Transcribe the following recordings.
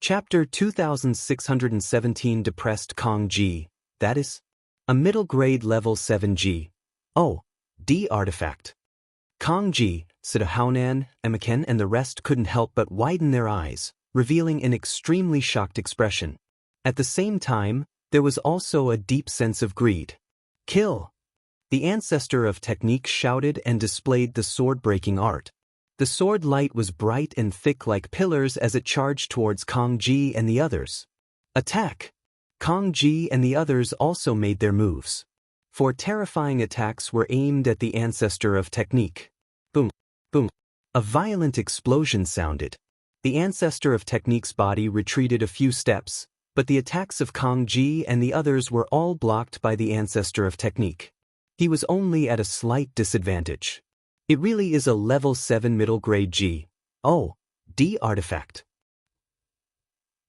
Chapter 2617 Depressed Kong Ji, that is, a middle grade level 7 G. Oh, D artifact. Kong Ji, Sida Haonan, Emaken and the rest couldn't help but widen their eyes, revealing an extremely shocked expression. At the same time, there was also a deep sense of greed. Kill! The ancestor of technique shouted and displayed the sword-breaking art. The sword light was bright and thick like pillars as it charged towards Kong Ji and the others. Attack! Kong Ji and the others also made their moves. Four terrifying attacks were aimed at the ancestor of technique. Boom! Boom! A violent explosion sounded. The ancestor of technique's body retreated a few steps, but the attacks of Kong Ji and the others were all blocked by the ancestor of technique. He was only at a slight disadvantage. It really is a level 7 middle grade G. Oh, D artifact.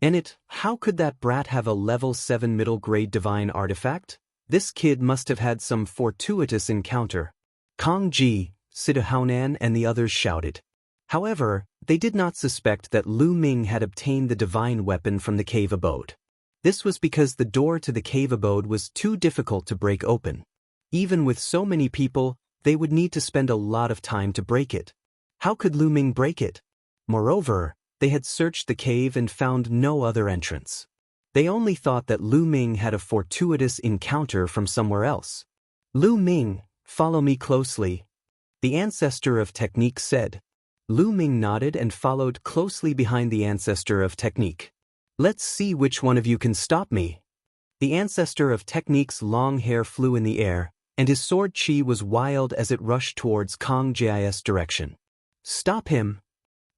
And how could that brat have a level 7 middle grade divine artifact? This kid must have had some fortuitous encounter. Kong Ji, Sida Haonan and the others shouted. However, they did not suspect that Lu Ming had obtained the divine weapon from the cave abode. This was because the door to the cave abode was too difficult to break open. Even with so many people, they would need to spend a lot of time to break it. How could Lu Ming break it? Moreover, they had searched the cave and found no other entrance. They only thought that Lu Ming had a fortuitous encounter from somewhere else. Lu Ming, follow me closely, the ancestor of technique said. Lu Ming nodded and followed closely behind the ancestor of technique. Let's see which one of you can stop me. The ancestor of technique's long hair flew in the air, and his sword chi was wild as it rushed towards Kong Ji's direction. Stop him!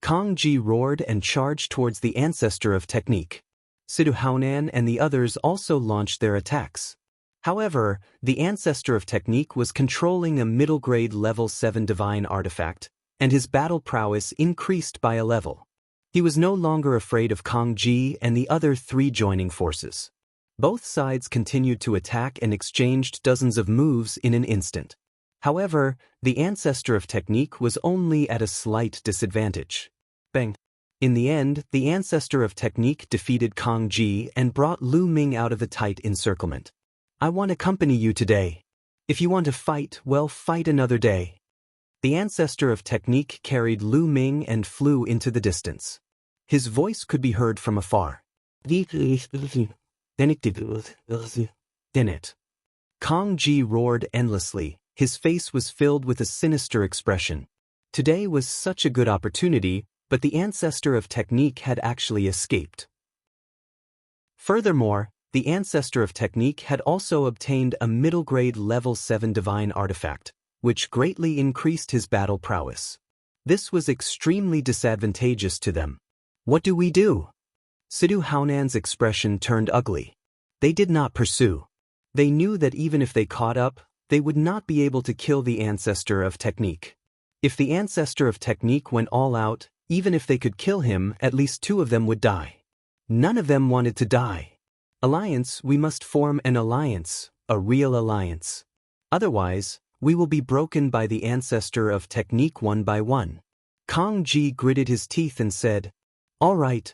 Kong Ji roared and charged towards the ancestor of technique. Sida Haonan and the others also launched their attacks. However, the ancestor of technique was controlling a middle grade level 7 divine artifact, and his battle prowess increased by a level. He was no longer afraid of Kong Ji and the other three joining forces. Both sides continued to attack and exchanged dozens of moves in an instant. However, the ancestor of technique was only at a slight disadvantage. Bang! In the end, the ancestor of technique defeated Kong Ji and brought Lu Ming out of the tight encirclement. I want to accompany you today. If you want to fight, well, fight another day. The ancestor of technique carried Lu Ming and flew into the distance. His voice could be heard from afar. Then it. Kong Ji roared endlessly. His face was filled with a sinister expression. Today was such a good opportunity, but the ancestor of technique had actually escaped. Furthermore, the ancestor of technique had also obtained a middle grade level 7 divine artifact, which greatly increased his battle prowess. This was extremely disadvantageous to them. What do we do? Sida Haonan's expression turned ugly. They did not pursue. They knew that even if they caught up, they would not be able to kill the ancestor of technique. If the ancestor of technique went all out, even if they could kill him, at least two of them would die. None of them wanted to die. Alliance, we must form an alliance, a real alliance. Otherwise, we will be broken by the ancestor of technique one by one. Kong Ji gritted his teeth and said, All right.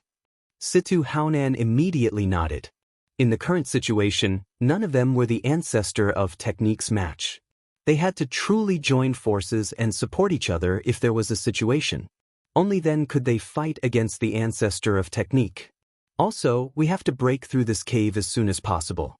Sida Haonan immediately nodded. In the current situation, none of them were the ancestor of technique's match. They had to truly join forces and support each other if there was a situation. Only then could they fight against the ancestor of technique. Also, we have to break through this cave as soon as possible.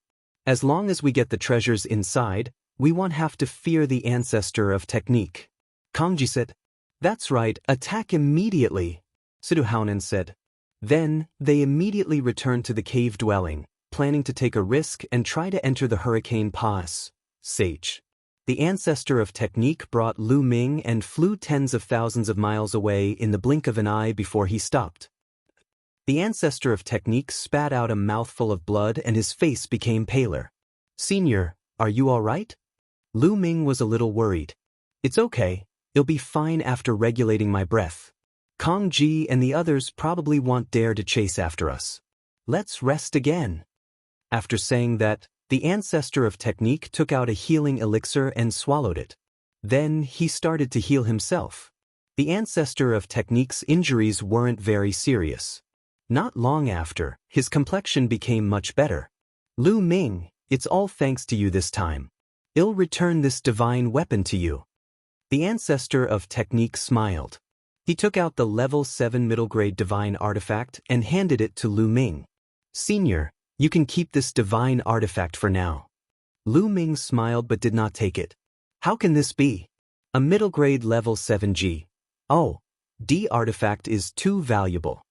As long as we get the treasures inside, we won't have to fear the ancestor of technique. Kong Ji said, That's right, attack immediately, Sida Haonan said. Then, they immediately returned to the cave dwelling, planning to take a risk and try to enter the hurricane pass. Sage. The ancestor of technique brought Lu Ming and flew tens of thousands of miles away in the blink of an eye before he stopped. The ancestor of technique spat out a mouthful of blood and his face became paler. Senior, are you all right? Lu Ming was a little worried. It's okay, it'll be fine after regulating my breath. Kong Ji and the others probably won't dare to chase after us. Let's rest again. After saying that, the ancestor of technique took out a healing elixir and swallowed it. Then he started to heal himself. The ancestor of technique's injuries weren't very serious. Not long after, his complexion became much better. Lu Ming, it's all thanks to you this time. I'll return this divine weapon to you. The ancestor of technique smiled. He took out the level 7 middle grade divine artifact and handed it to Lu Ming. Senior, you can keep this divine artifact for now. Lu Ming smiled but did not take it. How can this be? A middle grade level 7G. Oh, D artifact is too valuable.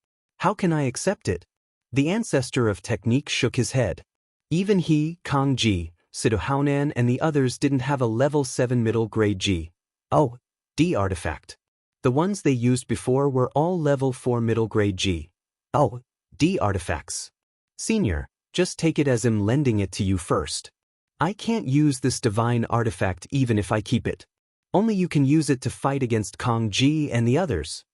How can I accept it? The ancestor of technique shook his head. Even he, Kang Ji, Sido Haonan and the others didn't have a level 7 middle grade G. Oh, D artifact. The ones they used before were all level 4 middle grade G. Oh, D artifacts. Senior, just take it as I'm lending it to you first. I can't use this divine artifact even if I keep it. Only you can use it to fight against Kang Ji and the others.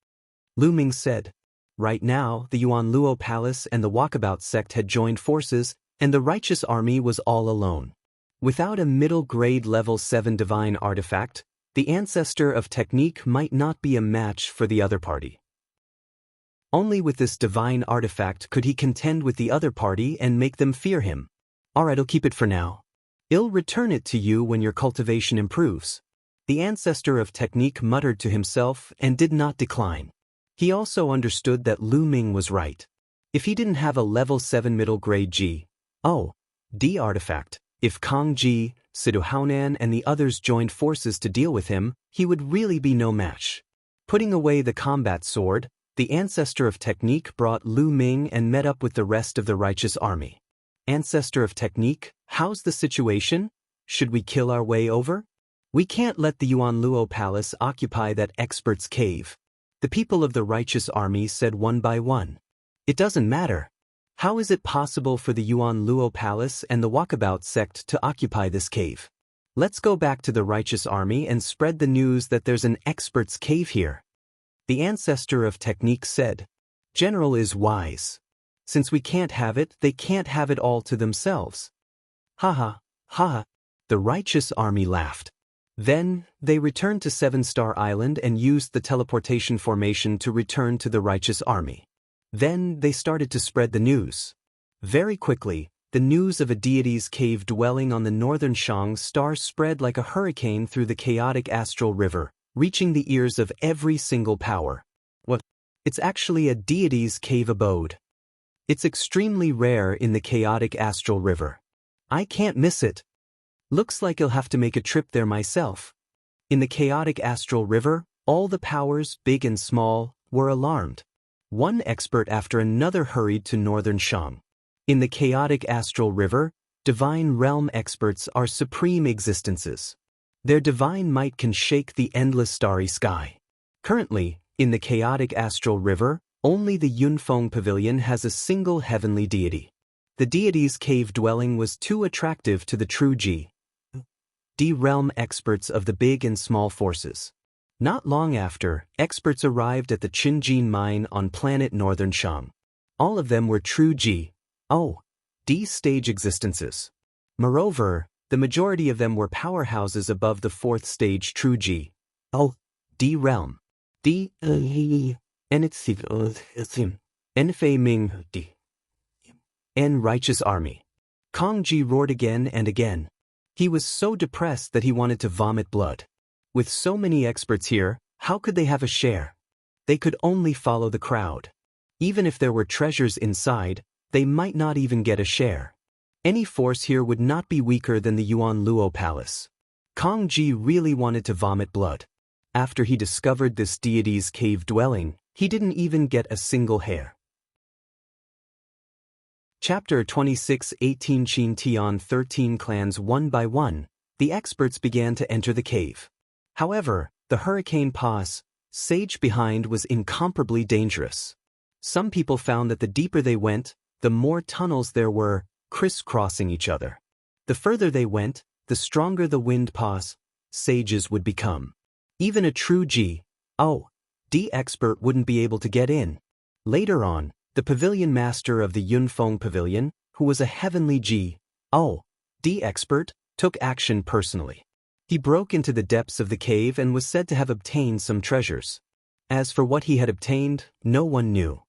Lu Ming said. Right now, the Yuan Luo Palace and the Walkabout sect had joined forces, and the righteous army was all alone. Without a middle grade level 7 divine artifact, the ancestor of technique might not be a match for the other party. Only with this divine artifact could he contend with the other party and make them fear him. Alright, I'll keep it for now. I'll return it to you when your cultivation improves. The ancestor of technique muttered to himself and did not decline. He also understood that Lu Ming was right. If he didn't have a level 7 middle grade G, oh, D artifact, if Kang Ji, Sido Haonan and the others joined forces to deal with him, he would really be no match. Putting away the combat sword, the ancestor of technique brought Lu Ming and met up with the rest of the righteous army. Ancestor of technique, how's the situation? Should we kill our way over? We can't let the Yuan Luo Palace occupy that expert's cave. The people of the righteous army said one by one. It doesn't matter. How is it possible for the Yuan Luo Palace and the Walkabout sect to occupy this cave? Let's go back to the righteous army and spread the news that there's an expert's cave here. The ancestor of technique said. General is wise. Since we can't have it, they can't have it all to themselves. Ha ha, ha. The righteous army laughed. Then, they returned to 7-Star Island and used the teleportation formation to return to the righteous army. Then, they started to spread the news. Very quickly, the news of a deity's cave dwelling on the northern Shang star spread like a hurricane through the chaotic astral river, reaching the ears of every single power. What? It's actually a deity's cave abode. It's extremely rare in the chaotic astral river. I can't miss it. Looks like I'll have to make a trip there myself. In the chaotic astral river, all the powers, big and small, were alarmed. One expert after another hurried to northern Shang. In the chaotic astral river, divine realm experts are supreme existences. Their divine might can shake the endless starry sky. Currently, in the chaotic astral river, only the Yunfeng Pavilion has a single heavenly deity. The deity's cave dwelling was too attractive to the true D realm experts of the big and small forces. Not long after, experts arrived at the Qinjin mine on planet Northern Shang. All of them were true D stage existences. Moreover, the majority of them were powerhouses above the 4th stage true D realm. Enfei Ming D. N righteous army. Kang Ji roared again and again. He was so depressed that he wanted to vomit blood. With so many experts here, how could they have a share? They could only follow the crowd. Even if there were treasures inside, they might not even get a share. Any force here would not be weaker than the Yuan Luo Palace. Kang Ji really wanted to vomit blood. After he discovered this deity's cave dwelling, he didn't even get a single hair. Chapter 26 18 Qin Tian 13 clans one by one, the experts began to enter the cave. However, the hurricane pass, sage behind was incomparably dangerous. Some people found that the deeper they went, the more tunnels there were, crisscrossing each other. The further they went, the stronger the wind pass, sages would become. Even a true D expert wouldn't be able to get in. Later on, the pavilion master of the Yunfeng Pavilion, who was a heavenly D expert, took action personally. He broke into the depths of the cave and was said to have obtained some treasures. As for what he had obtained, no one knew.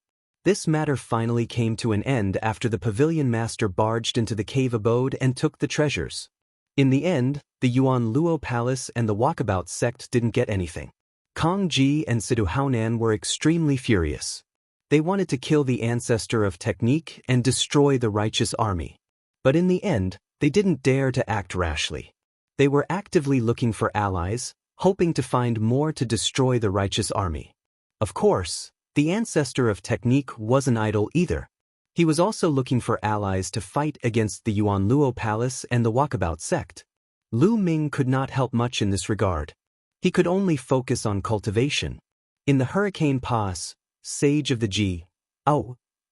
This matter finally came to an end after the pavilion master barged into the cave abode and took the treasures. In the end, the Yuan Luo Palace and the Walkabout sect didn't get anything. Kong Ji and Sidu Haonan were extremely furious. They wanted to kill the ancestor of technique and destroy the righteous army. But in the end, they didn't dare to act rashly. They were actively looking for allies, hoping to find more to destroy the righteous army. Of course, the ancestor of technique wasn't idle either. He was also looking for allies to fight against the Yuan Luo Palace and the Walkabout sect. Lu Ming could not help much in this regard. He could only focus on cultivation. In the Hurricane Pass, Sage of the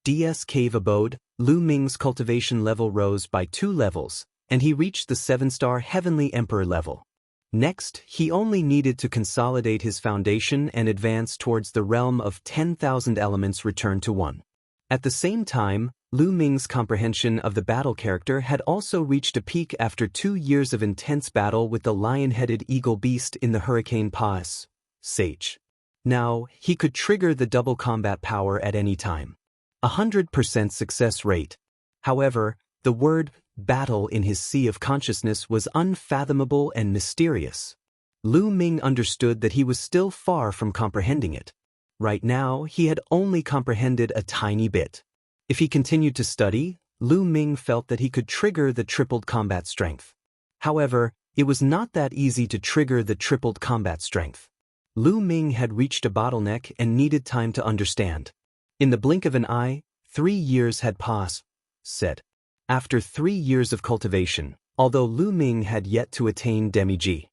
DS cave abode, Lu Ming's cultivation level rose by 2 levels, and he reached the 7-star Heavenly Emperor level. Next, he only needed to consolidate his foundation and advance towards the realm of 10,000 elements returned to 1. At the same time, Lu Ming's comprehension of the battle character had also reached a peak after 2 years of intense battle with the lion-headed eagle beast in the Hurricane Pass, Sage. Now, he could trigger the double combat power at any time. 100% success rate. However, the word battle in his sea of consciousness was unfathomable and mysterious. Lu Ming understood that he was still far from comprehending it. Right now, he had only comprehended a tiny bit. If he continued to study, Lu Ming felt that he could trigger the tripled combat strength. However, it was not that easy to trigger the tripled combat strength. Lu Ming had reached a bottleneck and needed time to understand. In the blink of an eye, 3 years had passed. After 3 years of cultivation, although Lu Ming had yet to attain Demi-G.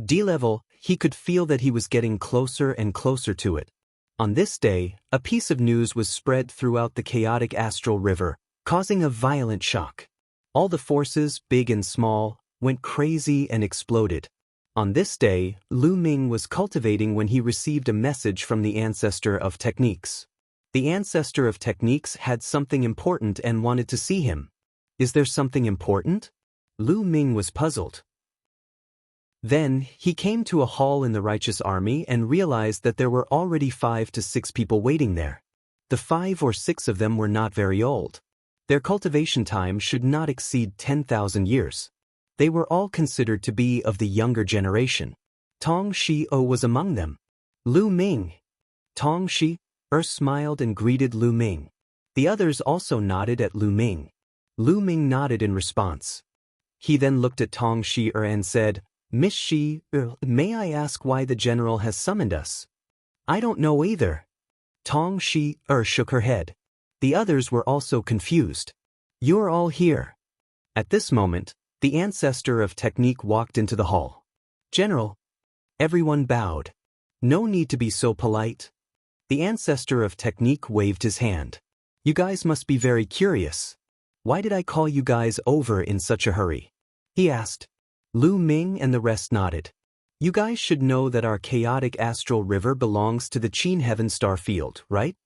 D level, he could feel that he was getting closer and closer to it. On this day, a piece of news was spread throughout the chaotic astral river, causing a violent shock. All the forces, big and small, went crazy and exploded. On this day, Lu Ming was cultivating when he received a message from the ancestor of techniques. The ancestor of techniques had something important and wanted to see him. Is there something important? Lu Ming was puzzled. Then, he came to a hall in the righteous army and realized that there were already 5 to 6 people waiting there. The 5 or 6 of them were not very old. Their cultivation time should not exceed 10,000 years. They were all considered to be of the younger generation. Tong Shi-o was among them. Lu Ming. Tong Shi smiled and greeted Lu Ming. The others also nodded at Lu Ming. Lu Ming nodded in response. He then looked at Tong Shi and said, "Miss Shi, may I ask why the general has summoned us?" "I don't know either." Tong Shi shook her head. The others were also confused. "You're all here." At this moment, the ancestor of technique walked into the hall. "General." Everyone bowed. "No need to be so polite." The ancestor of technique waved his hand. "You guys must be very curious. Why did I call you guys over in such a hurry?" he asked. Lu Ming and the rest nodded. "You guys should know that our chaotic astral river belongs to the Qin Heaven Star Field, right?"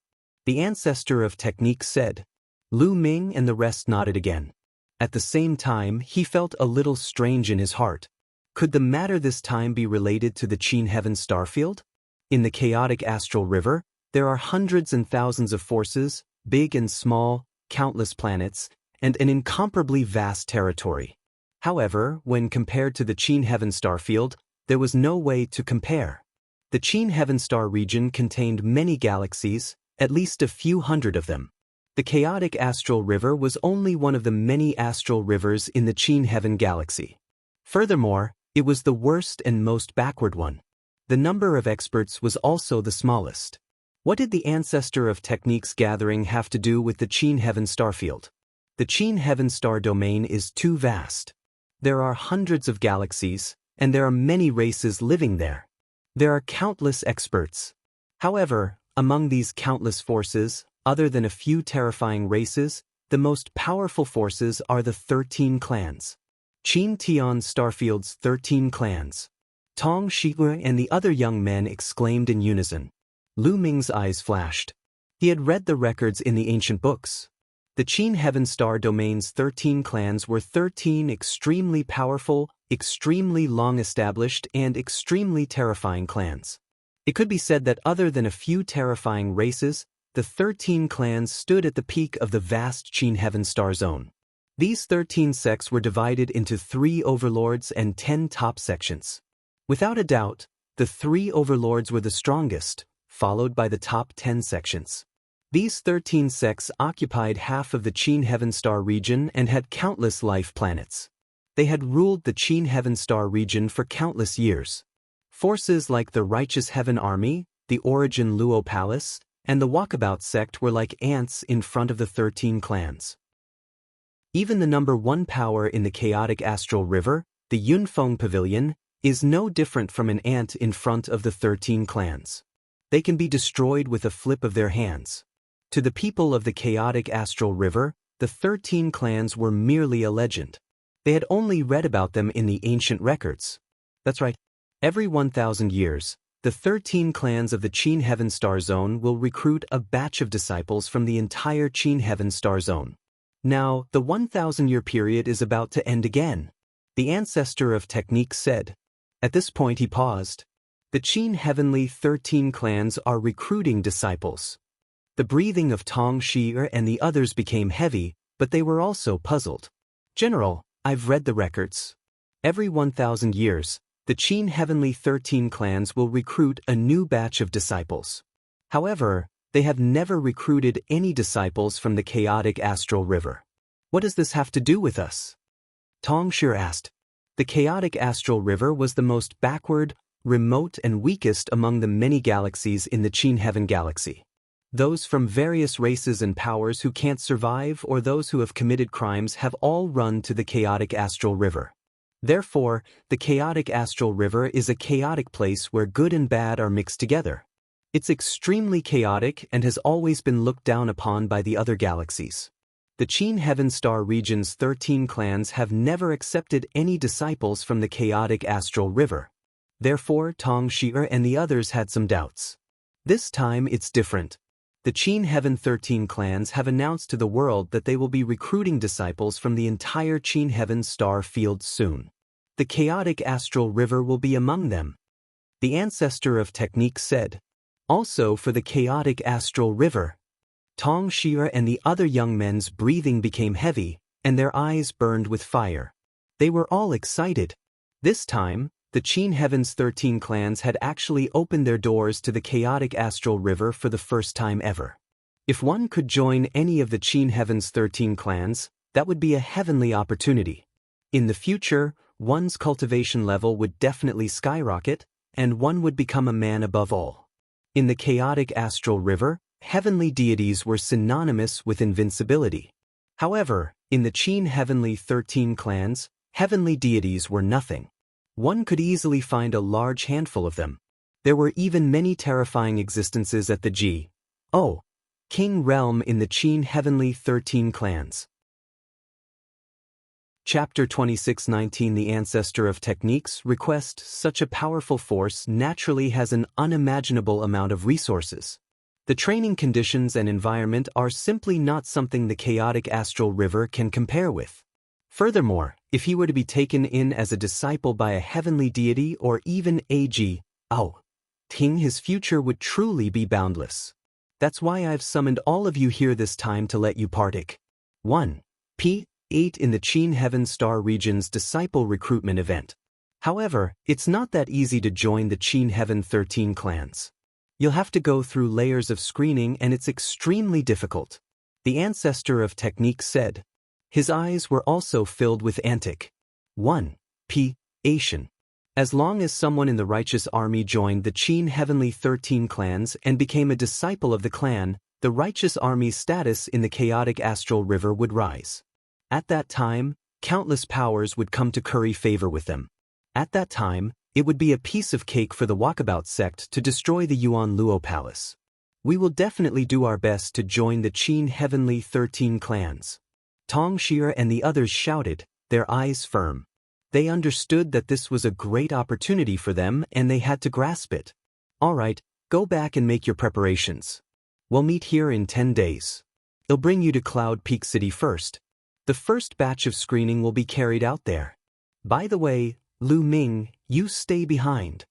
The ancestor of technique said. Lu Ming and the rest nodded again. At the same time, he felt a little strange in his heart. Could the matter this time be related to the Qin Heaven Star Field? In the chaotic astral river, there are hundreds and thousands of forces, big and small, countless planets, and an incomparably vast territory. However, when compared to the Qin Heaven Star Field, there was no way to compare. The Qin Heaven Star region contained many galaxies, at least a few hundred of them. The chaotic astral river was only one of the many astral rivers in the Qin Heaven galaxy. Furthermore, it was the worst and most backward one. The number of experts was also the smallest. What did the ancestor of techniques gathering have to do with the Qin Heaven Star Field? The Qin Heaven Star domain is too vast. There are hundreds of galaxies, and there are many races living there. There are countless experts. However, among these countless forces, other than a few terrifying races, the most powerful forces are the 13 clans. Qin Tian Starfield's 13 clans. Tong Shi and the other young men exclaimed in unison. Lu Ming's eyes flashed. He had read the records in the ancient books. The Qin Heaven Star domain's 13 clans were 13 extremely powerful, extremely long-established, and extremely terrifying clans. It could be said that other than a few terrifying races, the 13 clans stood at the peak of the vast Qin Heaven Star Zone. These 13 sects were divided into 3 overlords and 10 top sections. Without a doubt, the 3 overlords were the strongest, followed by the top 10 sections. These 13 sects occupied half of the Qin Heaven Star region and had countless life planets. They had ruled the Qin Heaven Star region for countless years. Forces like the Righteous Heaven Army, the Origin Luo Palace, and the Walkabout sect were like ants in front of the 13 clans. Even the number 1 power in the chaotic astral river, the Yunfeng Pavilion, is no different from an ant in front of the 13 clans. They can be destroyed with a flip of their hands. To the people of the chaotic astral river, the 13 clans were merely a legend. They had only read about them in the ancient records. That's right. Every 1,000 years, the 13 clans of the Qin Heaven Star Zone will recruit a batch of disciples from the entire Qin Heaven Star Zone. Now, the 1,000-year period is about to end again. The ancestor of technique said. At this point he paused. The Qin Heavenly 13 clans are recruiting disciples. The breathing of Tong Shi and the others became heavy, but they were also puzzled. General, I've read the records. Every 1,000 years, the Qin Heavenly 13 clans will recruit a new batch of disciples. However, they have never recruited any disciples from the chaotic astral river. What does this have to do with us? Tong Shi asked. The chaotic astral river was the most backward, remote and weakest among the many galaxies in the Qin Heaven galaxy. Those from various races and powers who can't survive or those who have committed crimes have all run to the chaotic astral river. Therefore, the chaotic astral river is a chaotic place where good and bad are mixed together. It's extremely chaotic and has always been looked down upon by the other galaxies. The Qin Heaven Star region's 13 clans have never accepted any disciples from the chaotic astral river. Therefore, Tong Shi and the others had some doubts. This time it's different. The Qin Heaven 13 clans have announced to the world that they will be recruiting disciples from the entire Qin Heaven Star field soon. The chaotic astral river will be among them. The ancestor of technique said. Also for the chaotic astral river. Tong Shi and the other young men's breathing became heavy, and their eyes burned with fire. They were all excited. This time, the Qin Heaven's 13 clans had actually opened their doors to the chaotic astral river for the first time ever. If one could join any of the Qin Heaven's 13 clans, that would be a heavenly opportunity. In the future, one's cultivation level would definitely skyrocket, and one would become a man above all. In the chaotic astral river, heavenly deities were synonymous with invincibility. However, in the Qin Heavenly 13 clans, heavenly deities were nothing. One could easily find a large handful of them. There were even many terrifying existences at the Jianghu King realm in the Qin Heavenly 13 clans. Chapter 26:19 The ancestor of techniques request such a powerful force naturally has an unimaginable amount of resources. The training conditions and environment are simply not something the chaotic astral river can compare with. Furthermore, if he were to be taken in as a disciple by a heavenly deity or even a Jianghu King, his future would truly be boundless. That's why I've summoned all of you here this time to let you partake. 1. P8 in the Qin Heaven Star region's disciple recruitment event. However, it's not that easy to join the Qin Heaven 13 clans. You'll have to go through layers of screening and it's extremely difficult. The ancestor of technique said. His eyes were also filled with antic. 1. P8. As long as someone in the righteous army joined the Qin Heavenly 13 clans and became a disciple of the clan, the righteous army's status in the chaotic astral river would rise. At that time, countless powers would come to curry favor with them. At that time, it would be a piece of cake for the Walkabout sect to destroy the Yuan Luo Palace. We will definitely do our best to join the Qin Heavenly 13 clans. Tong Shi and the others shouted, their eyes firm. They understood that this was a great opportunity for them and they had to grasp it. All right, go back and make your preparations. We'll meet here in 10 days. I'll bring you to Cloud Peak City first. The first batch of screening will be carried out there. By the way, Lu Ming, you stay behind.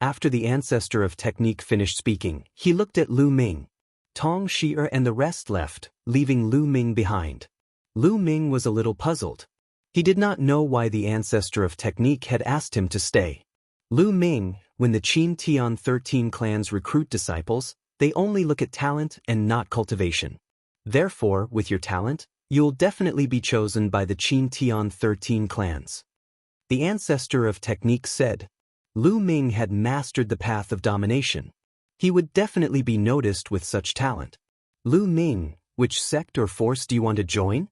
After the ancestor of technique finished speaking, he looked at Lu Ming. Tong Shi'er and the rest left, leaving Lu Ming behind. Lu Ming was a little puzzled. He did not know why the ancestor of technique had asked him to stay. Lu Ming, when the Qin Tian 13 clans recruit disciples, they only look at talent and not cultivation. Therefore, with your talent, you'll definitely be chosen by the Qin Tian 13 clans. The ancestor of technique said. Lu Ming had mastered the path of domination. He would definitely be noticed with such talent. Lu Ming, which sect or force do you want to join?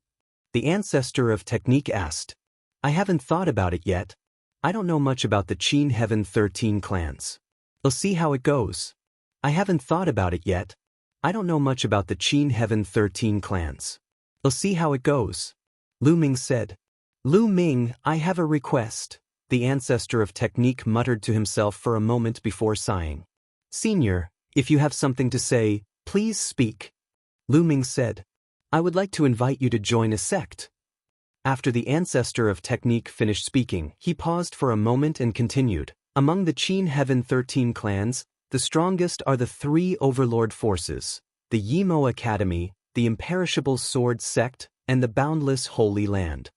The ancestor of technique asked. I haven't thought about it yet. I don't know much about the Qin Heaven 13 clans. We'll see how it goes. I haven't thought about it yet. I don't know much about the Qin Heaven 13 clans. We'll see how it goes. Lu Ming said. Lu Ming, I have a request. The ancestor of technique muttered to himself for a moment before sighing. Senior, if you have something to say, please speak. Lu Ming said. I would like to invite you to join a sect. After the ancestor of technique finished speaking, he paused for a moment and continued. Among the Qin Heaven 13 clans, the strongest are the three overlord forces, the Yimo Academy, the Imperishable Sword Sect, and the Boundless Holy Land.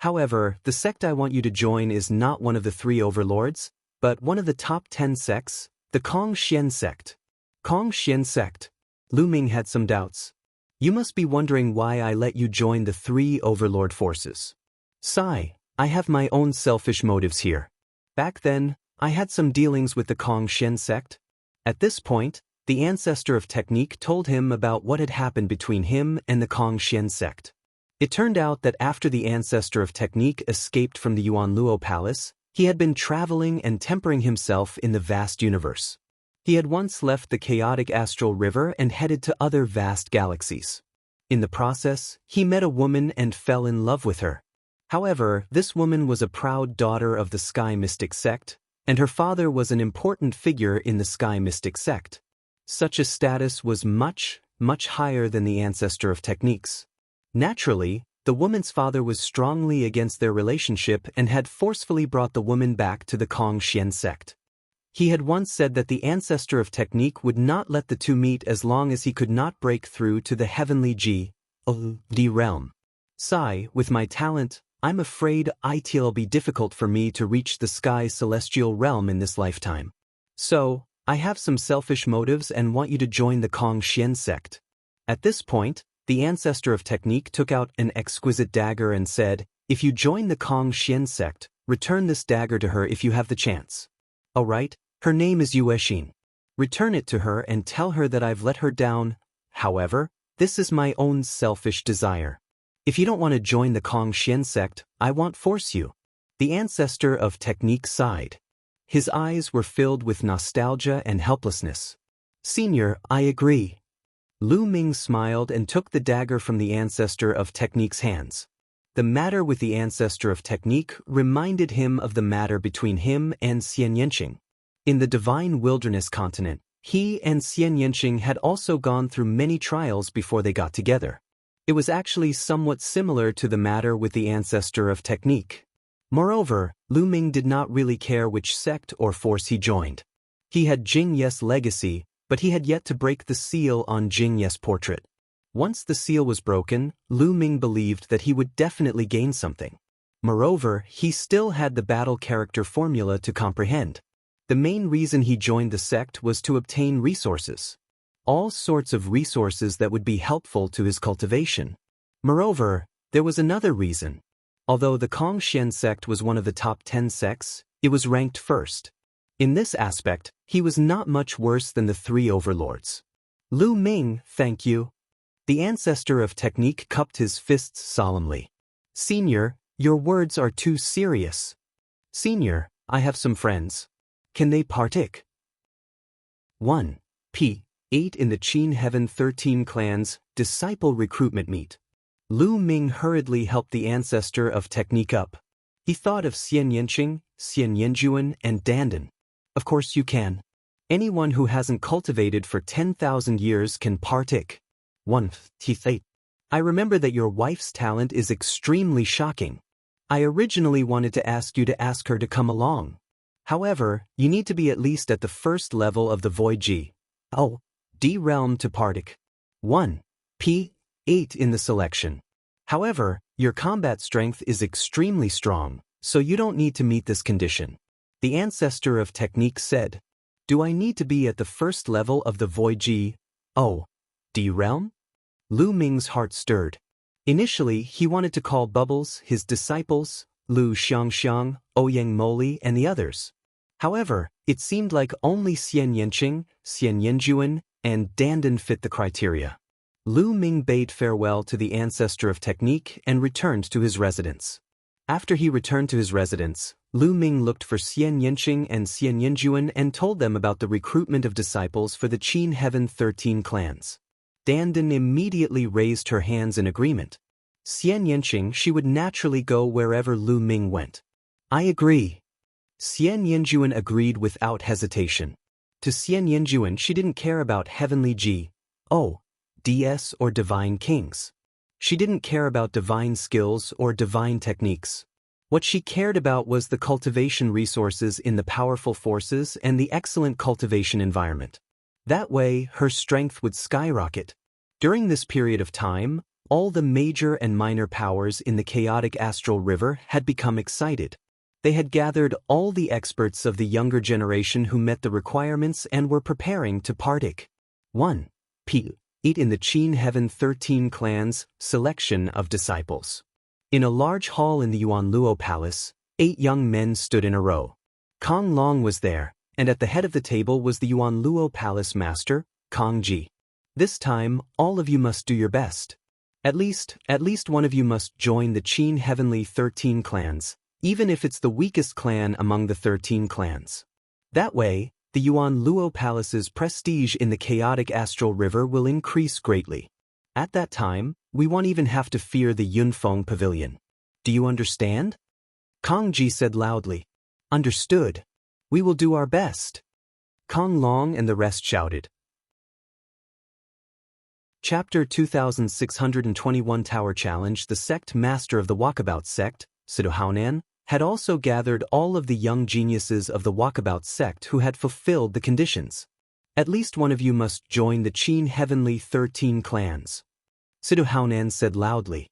However, the sect I want you to join is not one of the three overlords, but one of the top 10 sects, the Kongxian sect. Kongxian sect. Lu Ming had some doubts. You must be wondering why I let you join the three overlord forces. Sigh, I have my own selfish motives here. Back then, I had some dealings with the Kongxian sect. At this point, the ancestor of technique told him about what had happened between him and the Kongxian sect. It turned out that after the ancestor of technique escaped from the Yuanluo Palace, he had been traveling and tempering himself in the vast universe. He had once left the chaotic astral river and headed to other vast galaxies. In the process, he met a woman and fell in love with her. However, this woman was a proud daughter of the Sky Mystic sect, and her father was an important figure in the Sky Mystic sect. Such a status was much, much higher than the ancestor of techniques. Naturally, the woman's father was strongly against their relationship and had forcefully brought the woman back to the Kongxian sect. He had once said that the ancestor of technique would not let the two meet as long as he could not break through to the heavenly G.O.D. realm. Sigh, with my talent, I'm afraid it'll be difficult for me to reach the sky celestial realm in this lifetime. So, I have some selfish motives and want you to join the Kongxian sect. At this point, the ancestor of technique took out an exquisite dagger and said, if you join the Kongxian sect, return this dagger to her if you have the chance. Alright, her name is Yuexin. Return it to her and tell her that I've let her down. However, this is my own selfish desire. If you don't want to join the Kongxian sect, I won't force you. The ancestor of technique sighed. His eyes were filled with nostalgia and helplessness. Senior, I agree. Lu Ming smiled and took the dagger from the ancestor of technique's hands. The matter with the ancestor of technique reminded him of the matter between him and Xian Yanqing. In the divine wilderness continent, he and Xian Yanqing had also gone through many trials before they got together. It was actually somewhat similar to the matter with the ancestor of technique. Moreover, Lu Ming did not really care which sect or force he joined. He had Jing Ye's legacy, but he had yet to break the seal on Jing Ye's portrait. Once the seal was broken, Lu Ming believed that he would definitely gain something. Moreover, he still had the battle character formula to comprehend. The main reason he joined the sect was to obtain resources. All sorts of resources that would be helpful to his cultivation. Moreover, there was another reason. Although the Kongxian sect was one of the top 10 sects, it was ranked first. In this aspect, he was not much worse than the three overlords. Lu Ming, thank you. The ancestor of technique cupped his fists solemnly. Senior, your words are too serious. Senior, I have some friends. Can they partake? 1. P. 8 in the Qin Heaven 13 clans, disciple recruitment meet. Lu Ming hurriedly helped the ancestor of technique up. He thought of Xian Yanqing, Xian Yanjuan, and Dandan. Of course you can. Anyone who hasn't cultivated for 10,000 years can partake. 1. T8. I remember that your wife's talent is extremely shocking. I originally wanted to ask you to ask her to come along. However, you need to be at least at the first level of the Void G. D realm to Partic. 1. P. 8 in the selection. However, your combat strength is extremely strong, so you don't need to meet this condition. The ancestor of technique said, "Do I need to be at the first level of the Void G? Oh, D realm?" Lu Ming's heart stirred. Initially, he wanted to call Bubbles his disciples, Lu Xiangxiang, Ouyang Moli, and the others. However, it seemed like only Xian Yanqing, Xian Yanjuan, and Dandan fit the criteria. Lu Ming bade farewell to the ancestor of technique and returned to his residence. After he returned to his residence, Lu Ming looked for Xian Yanqing and Xian Yanjuan and told them about the recruitment of disciples for the Qin Heaven 13 clans. Dandan immediately raised her hands in agreement. Xian Yanqing, she would naturally go wherever Lu Ming went. "I agree." Xian Yanjuan agreed without hesitation. To Xian Yanjuan, she didn't care about heavenly G, O, DS or divine kings. She didn't care about divine skills or divine techniques. What she cared about was the cultivation resources in the powerful forces and the excellent cultivation environment. That way, her strength would skyrocket. During this period of time, all the major and minor powers in the chaotic astral river had become excited. They had gathered all the experts of the younger generation who met the requirements and were preparing to Partic. 1. P. 8 in the Qin Heaven 13 clans, selection of disciples. In a large hall in the Yuanluo Palace, 8 young men stood in a row. Kong Long was there, and at the head of the table was the Yuanluo Palace master, Kong Ji. "This time, all of you must do your best. At least one of you must join the Qin Heavenly 13 clans, even if it's the weakest clan among the 13 clans. That way, the Yuanluo Palace's prestige in the chaotic astral river will increase greatly. At that time, we won't even have to fear the Yunfeng Pavilion. Do you understand?" Kong Ji said loudly. "Understood. We will do our best." Kong Long and the rest shouted. Chapter 2621 Tower Challenge. The sect master of the Walkabout sect, Sido Haonan, had also gathered all of the young geniuses of the Walkabout sect who had fulfilled the conditions. "At least one of you must join the Qin Heavenly 13 clans," Sido Haonan said loudly.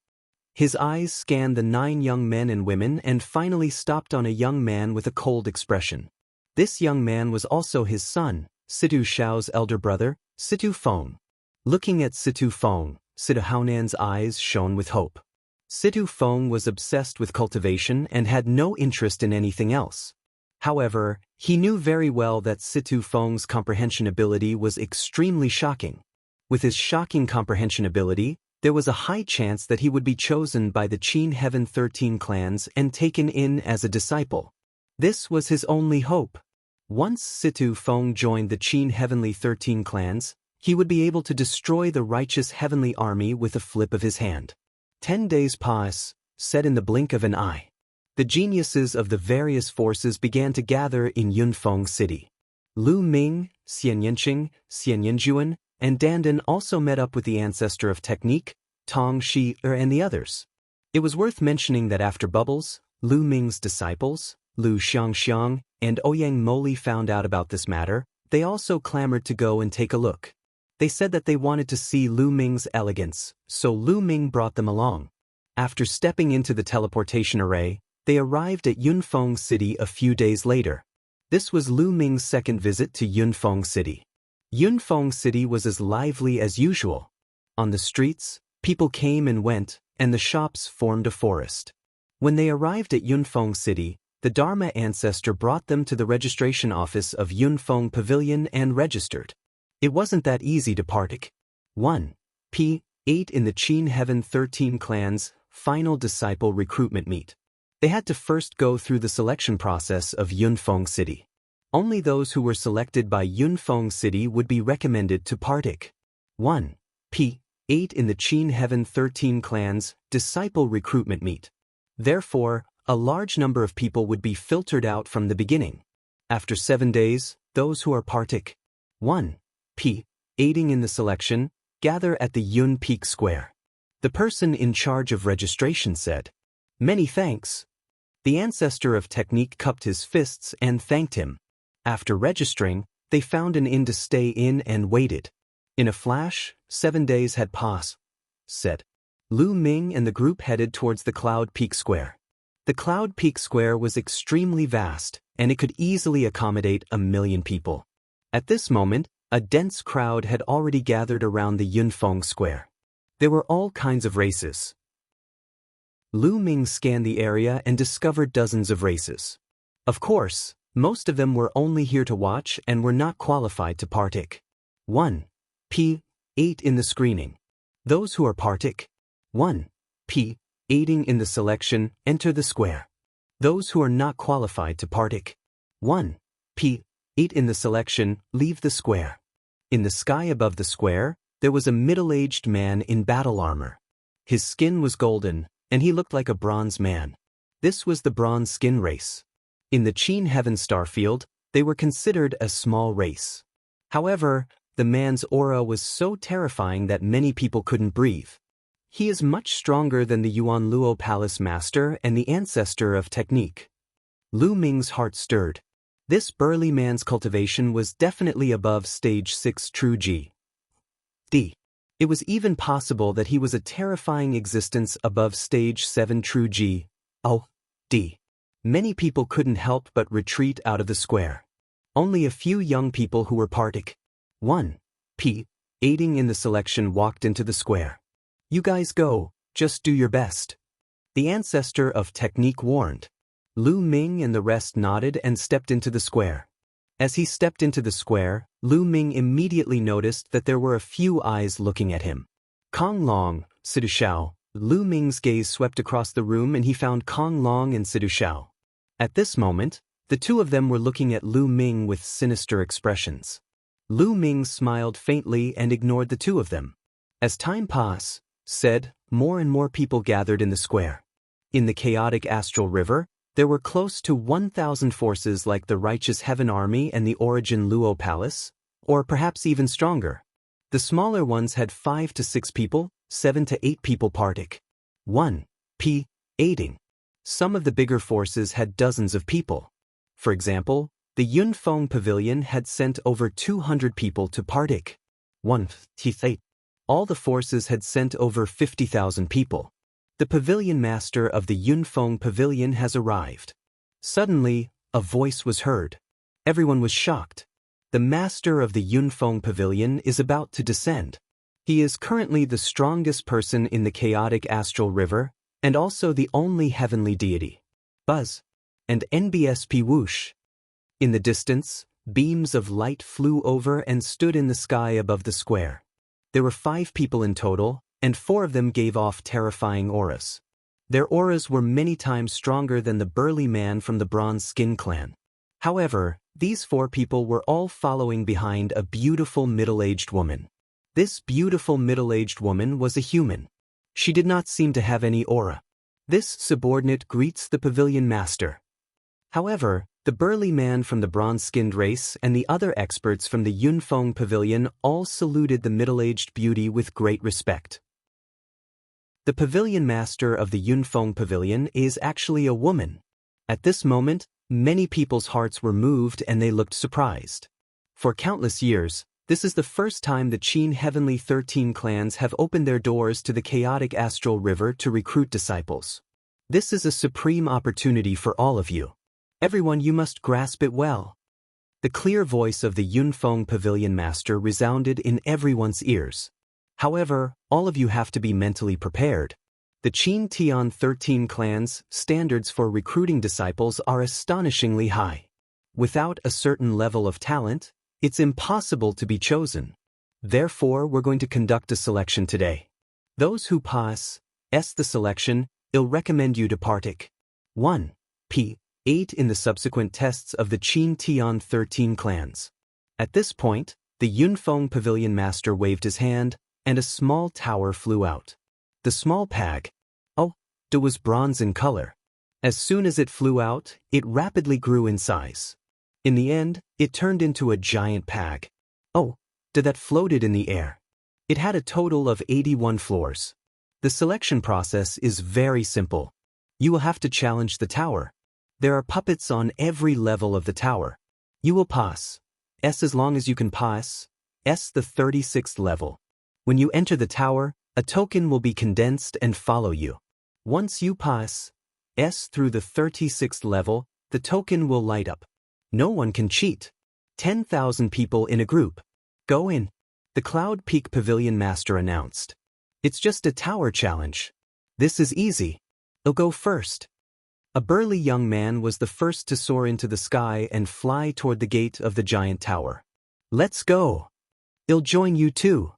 His eyes scanned the 9 young men and women and finally stopped on a young man with a cold expression. This young man was also his son, Situ Xiao's elder brother, Situ Feng. Looking at Situ Feng, Sido Haonan's eyes shone with hope. Situ Feng was obsessed with cultivation and had no interest in anything else. However, he knew very well that Situ Feng's comprehension ability was extremely shocking. With his shocking comprehension ability, there was a high chance that he would be chosen by the Qin Heaven 13 clans and taken in as a disciple. This was his only hope. Once Situ Feng joined the Qin Heavenly 13 clans, he would be able to destroy the righteous heavenly army with a flip of his hand. 10 days pass, set in the blink of an eye. The geniuses of the various forces began to gather in Yunfeng City. Lu Ming, Xian Yanqing, Xian Yanjuan, and Dandan also met up with the ancestor of technique, Tong Shi and the others. It was worth mentioning that after Bubbles, Lu Ming's disciples, Lu Xiangxiang, and Ouyang Moli found out about this matter, they also clamored to go and take a look. They said that they wanted to see Lu Ming's elegance, so Lu Ming brought them along. After stepping into the teleportation array, they arrived at Yunfeng City a few days later. This was Lu Ming's second visit to Yunfeng City. Yunfeng City was as lively as usual. On the streets, people came and went, and the shops formed a forest. When they arrived at Yunfeng City, the Dharma ancestor brought them to the registration office of Yunfeng Pavilion and registered. It wasn't that easy to Partic. 1. P. 8 in the Qin Heaven 13 clans, final disciple recruitment meet. They had to first go through the selection process of Yunfeng City. Only those who were selected by Yunfeng City would be recommended to Partic. 1. P. 8 in the Qin Heaven 13 clans, disciple recruitment meet. Therefore, a large number of people would be filtered out from the beginning. After 7 days, those who are Partic. 1. P. aiding in the selection, gather at the Yun Peak Square. The person in charge of registration said, "Many thanks." The ancestor of technique cupped his fists and thanked him. After registering, they found an inn to stay in and waited. In a flash, 7 days had passed, said Lu Ming, and the group headed towards the Cloud Peak Square. The Cloud Peak Square was extremely vast, and it could easily accommodate 1 million people. At this moment, a dense crowd had already gathered around the Yunfeng Square. There were all kinds of races. Lu Ming scanned the area and discovered dozens of races. Of course, most of them were only here to watch and were not qualified to partake. 1. P. 8 in the screening. Those who are partake. 1. P. aiding in the selection enter the square. Those who are not qualified to partake. 1. P. 8 in the selection leave the square. In the sky above the square, there was a middle-aged man in battle armor. His skin was golden, and he looked like a bronze man. This was the bronze skin race. In the Qin Heaven Starfield, they were considered a small race. However, the man's aura was so terrifying that many people couldn't breathe. He is much stronger than the Yuan Luo Palace Master and the ancestor of technique. Lu Ming's heart stirred. This burly man's cultivation was definitely above stage 6 True G. D. It was even possible that he was a terrifying existence above stage 7 True G. O. D. Many people couldn't help but retreat out of the square. Only a few young people who were partake. 1. P. aiding in the selection walked into the square. You guys go, just do your best. The ancestor of technique warned. Lu Ming and the rest nodded and stepped into the square. As he stepped into the square, Lu Ming immediately noticed that there were a few eyes looking at him. Kong Long, Sidu Shao. Lu Ming's gaze swept across the room and he found Kong Long and Sidu Shao. At this moment, the two of them were looking at Lu Ming with sinister expressions. Lu Ming smiled faintly and ignored the two of them. As time passed, more and more people gathered in the square. In the chaotic astral river, there were close to 1,000 forces like the Righteous Heaven Army and the Origin Luo Palace, or perhaps even stronger. The smaller ones had 5 to 6 people, 7 to 8 people partake. 1. P. aiding. Some of the bigger forces had dozens of people. For example, the Yunfeng Pavilion had sent over 200 people to partake. 1. T. All the forces had sent over 50,000 people. The pavilion master of the Yunfeng Pavilion has arrived. Suddenly, a voice was heard. Everyone was shocked. The master of the Yunfeng Pavilion is about to descend. He is currently the strongest person in the chaotic astral river, and also the only heavenly deity. Buzz. And NBSP whoosh. In the distance, beams of light flew over and stood in the sky above the square. There were 5 people in total, and 4 of them gave off terrifying auras. Their auras were many times stronger than the burly man from the Bronze Skin Clan. However, these 4 people were all following behind a beautiful middle-aged woman. This beautiful middle-aged woman was a human. She did not seem to have any aura. This subordinate greets the pavilion master. However, the burly man from the bronze-skinned race and the other experts from the Yunfeng Pavilion all saluted the middle-aged beauty with great respect. The pavilion master of the Yunfeng Pavilion is actually a woman. At this moment, many people's hearts were moved and they looked surprised. For countless years, this is the first time the Qin Heavenly 13 clans have opened their doors to the chaotic astral river to recruit disciples. This is a supreme opportunity for all of you. Everyone, you must grasp it well. The clear voice of the Yunfeng Pavilion Master resounded in everyone's ears. However, all of you have to be mentally prepared. The Qin Tian 13 clans' standards for recruiting disciples are astonishingly high. Without a certain level of talent, it's impossible to be chosen. Therefore, we're going to conduct a selection today. Those who pass the selection, I'll recommend you to partake. 1. P. 8 in the subsequent tests of the Qin Tian 13 clans. At this point, the Yunfeng Pavilion Master waved his hand, and a small tower flew out. The small pag, was bronze in color. As soon as it flew out, it rapidly grew in size. In the end, it turned into a giant pag. That floated in the air. It had a total of 81 floors. The selection process is very simple. You will have to challenge the tower. There are puppets on every level of the tower. You will pass as long as you can pass S the 36th level. When you enter the tower, a token will be condensed and follow you. Once you pass S through the 36th level, the token will light up. No one can cheat. 10,000 people in a group. Go in. The Cloud Peak Pavilion Master announced. It's just a tower challenge. This is easy. I'll go first. A burly young man was the first to soar into the sky and fly toward the gate of the giant tower. Let's go. I'll join you too.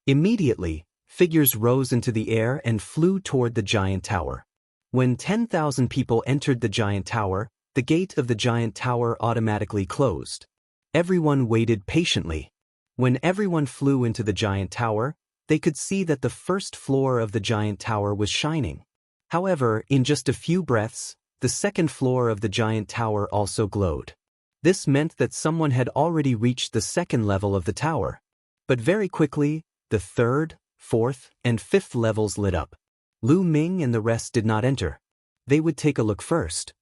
Immediately, figures rose into the air and flew toward the giant tower. When 10,000 people entered the giant tower, the gate of the giant tower automatically closed. Everyone waited patiently. When everyone flew into the giant tower, they could see that the first floor of the giant tower was shining. However, in just a few breaths, the second floor of the giant tower also glowed. This meant that someone had already reached the second level of the tower. But very quickly, the third, fourth, and fifth levels lit up. Lu Ming and the rest did not enter. They would take a look first.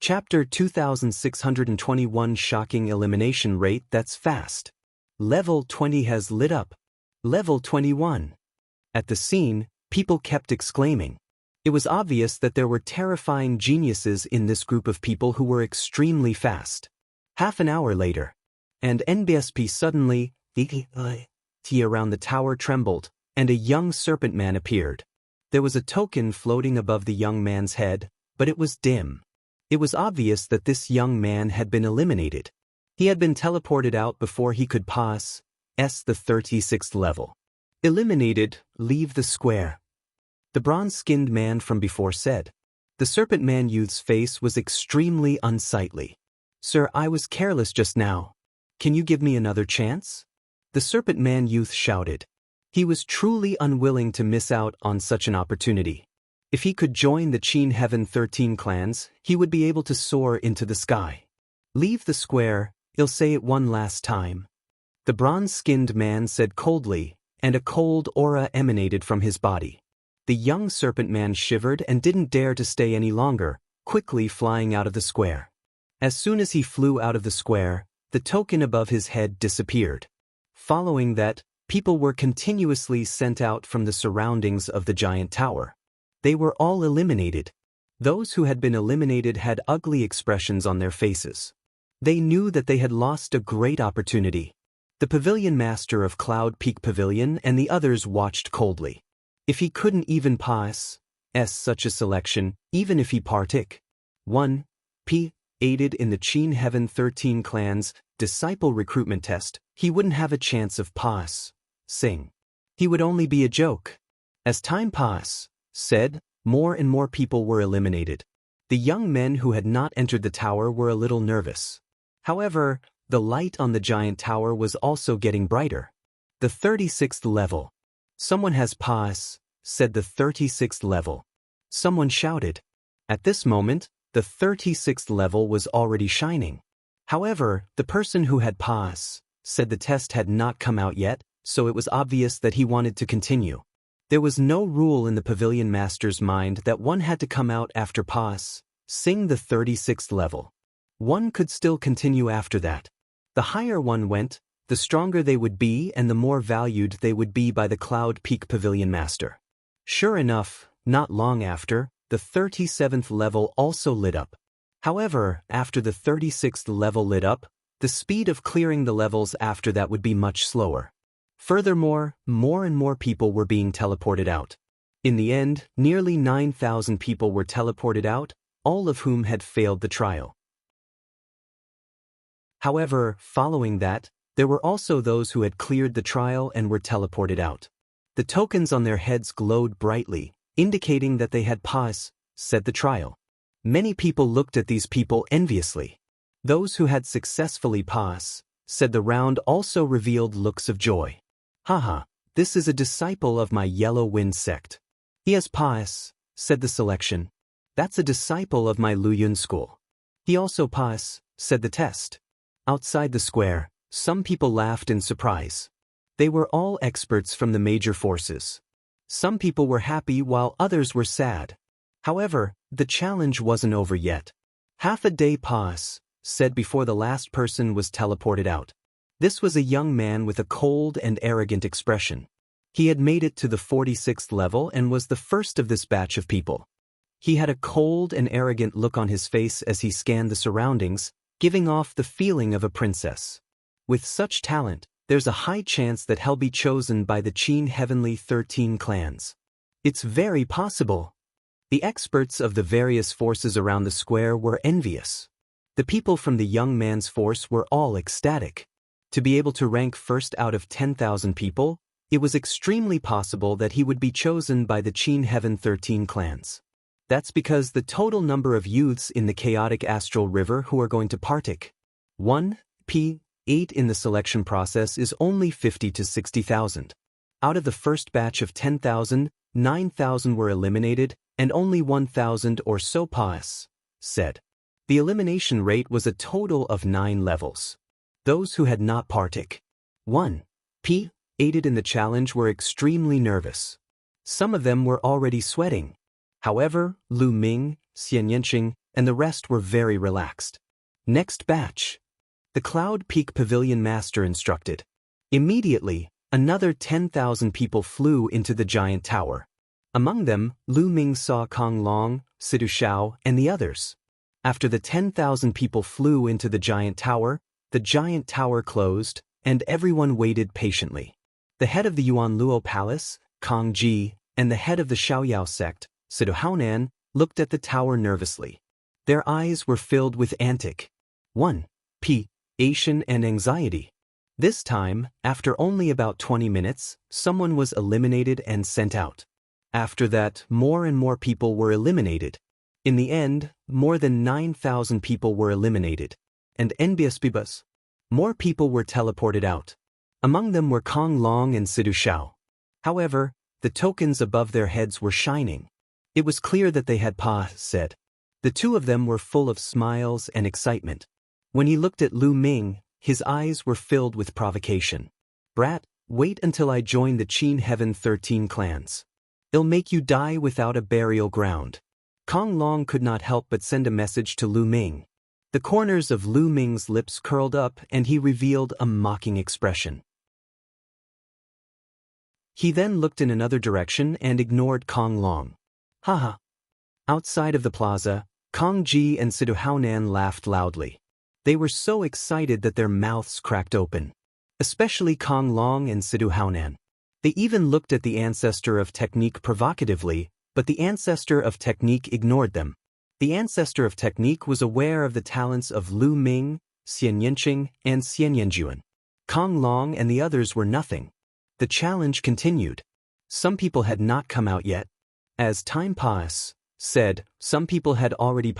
Chapter 2621 Shocking Elimination Rate That's Fast. Level 20 has lit up. Level 21. At the scene, people kept exclaiming. It was obvious that there were terrifying geniuses in this group of people who were extremely fast. Half an hour later, and NBSP suddenly, the around the tower trembled, and a young serpent man appeared. There was a token floating above the young man's head, but it was dim. It was obvious that this young man had been eliminated. He had been teleported out before he could pass S the 36th level. Eliminated, leave the square. The bronze-skinned man from before said. The serpent man youth's face was extremely unsightly. Sir, I was careless just now. Can you give me another chance? The serpent man youth shouted. He was truly unwilling to miss out on such an opportunity. If he could join the Qin Heaven 13 clans, he would be able to soar into the sky. Leave the square, I'll say it one last time. The bronze-skinned man said coldly, and a cold aura emanated from his body. The young serpent man shivered and didn't dare to stay any longer, quickly flying out of the square. As soon as he flew out of the square, the token above his head disappeared. Following that, people were continuously sent out from the surroundings of the giant tower. They were all eliminated. Those who had been eliminated had ugly expressions on their faces. They knew that they had lost a great opportunity. The pavilion master of Cloud Peak Pavilion and the others watched coldly. If he couldn't even pass such a selection, even if he partook 1. Aided in the Qin Heaven 13 clan's disciple recruitment test, he wouldn't have a chance of passing. He would only be a joke. As time passed, more and more people were eliminated. The young men who had not entered the tower were a little nervous. However, the light on the giant tower was also getting brighter. The 36th level. Someone has passed, said the 36th level. Someone shouted. At this moment, the 36th level was already shining. However, the person who had passed said the test had not come out yet, so it was obvious that he wanted to continue. There was no rule in the pavilion master's mind that one had to come out after passing the 36th level. One could still continue after that. The higher one went, the stronger they would be and the more valued they would be by the Cloud Peak Pavilion Master. Sure enough, not long after, the 37th level also lit up. However, after the 36th level lit up, the speed of clearing the levels after that would be much slower. Furthermore, more and more people were being teleported out. In the end, nearly 9,000 people were teleported out, all of whom had failed the trial. However, following that, there were also those who had cleared the trial and were teleported out. The tokens on their heads glowed brightly, indicating that they had said the trial. Many people looked at these people enviously. Those who had successfully said the round also revealed looks of joy. Haha, this is a disciple of my Yellow Wind sect. He has said the selection. That's a disciple of my Luyun school. He also said the test. Outside the square, some people laughed in surprise. They were all experts from the major forces. Some people were happy while others were sad. However, the challenge wasn't over yet. Half a day said before the last person was teleported out. This was a young man with a cold and arrogant expression. He had made it to the 46th level and was the first of this batch of people. He had a cold and arrogant look on his face as he scanned the surroundings, giving off the feeling of a princess. With such talent, there's a high chance that he'll be chosen by the Qin Heavenly 13 clans. It's very possible. The experts of the various forces around the square were envious. The people from the young man's force were all ecstatic. To be able to rank first out of 10,000 people, it was extremely possible that he would be chosen by the Qin Heaven 13 clans. That's because the total number of youths in the chaotic astral river who are going to partake 1p8 in the selection process is only 50 to 60,000. Out of the first batch of 10,000, 9,000 were eliminated, and only 1,000 or so said. The elimination rate was a total of 9 levels. Those who had not partook 1p aided in the challenge were extremely nervous. Some of them were already sweating. However, Lu Ming, Xian Yanqing, and the rest were very relaxed. Next batch. The Cloud Peak Pavilion Master instructed. Immediately, another 10,000 people flew into the giant tower. Among them, Lu Ming saw Kong Long, Sidu Shao, and the others. After the 10,000 people flew into the giant tower closed, and everyone waited patiently. The head of the Yuan Luo Palace, Kong Ji, and the head of the Xiaoyao sect, Sidu Haonan, looked at the tower nervously. Their eyes were filled with antic 1p-ation and anxiety. This time, after only about 20 minutes, someone was eliminated and sent out. After that, more and more people were eliminated. In the end, more than 9,000 people were eliminated. And NBSBBus. More people were teleported out. Among them were Kong Long and Sidu Shao. However, the tokens above their heads were shining. It was clear that they had said. The two of them were full of smiles and excitement. When he looked at Lu Ming, his eyes were filled with provocation. Brat, wait until I join the Qin Heaven 13 clans. It'll make you die without a burial ground. Kong Long could not help but send a message to Lu Ming. The corners of Lu Ming's lips curled up and he revealed a mocking expression. He then looked in another direction and ignored Kong Long. Haha. Outside of the plaza, Kong Ji and Sidu Haonan laughed loudly. They were so excited that their mouths cracked open. Especially Kong Long and Sidu Haonan. They even looked at the ancestor of technique provocatively, but the ancestor of technique ignored them. The ancestor of technique was aware of the talents of Lu Ming, Xian Yanqing, and Xian Yanjuan. Kong Long and the others were nothing. The challenge continued. Some people had not come out yet. As time said, some people had already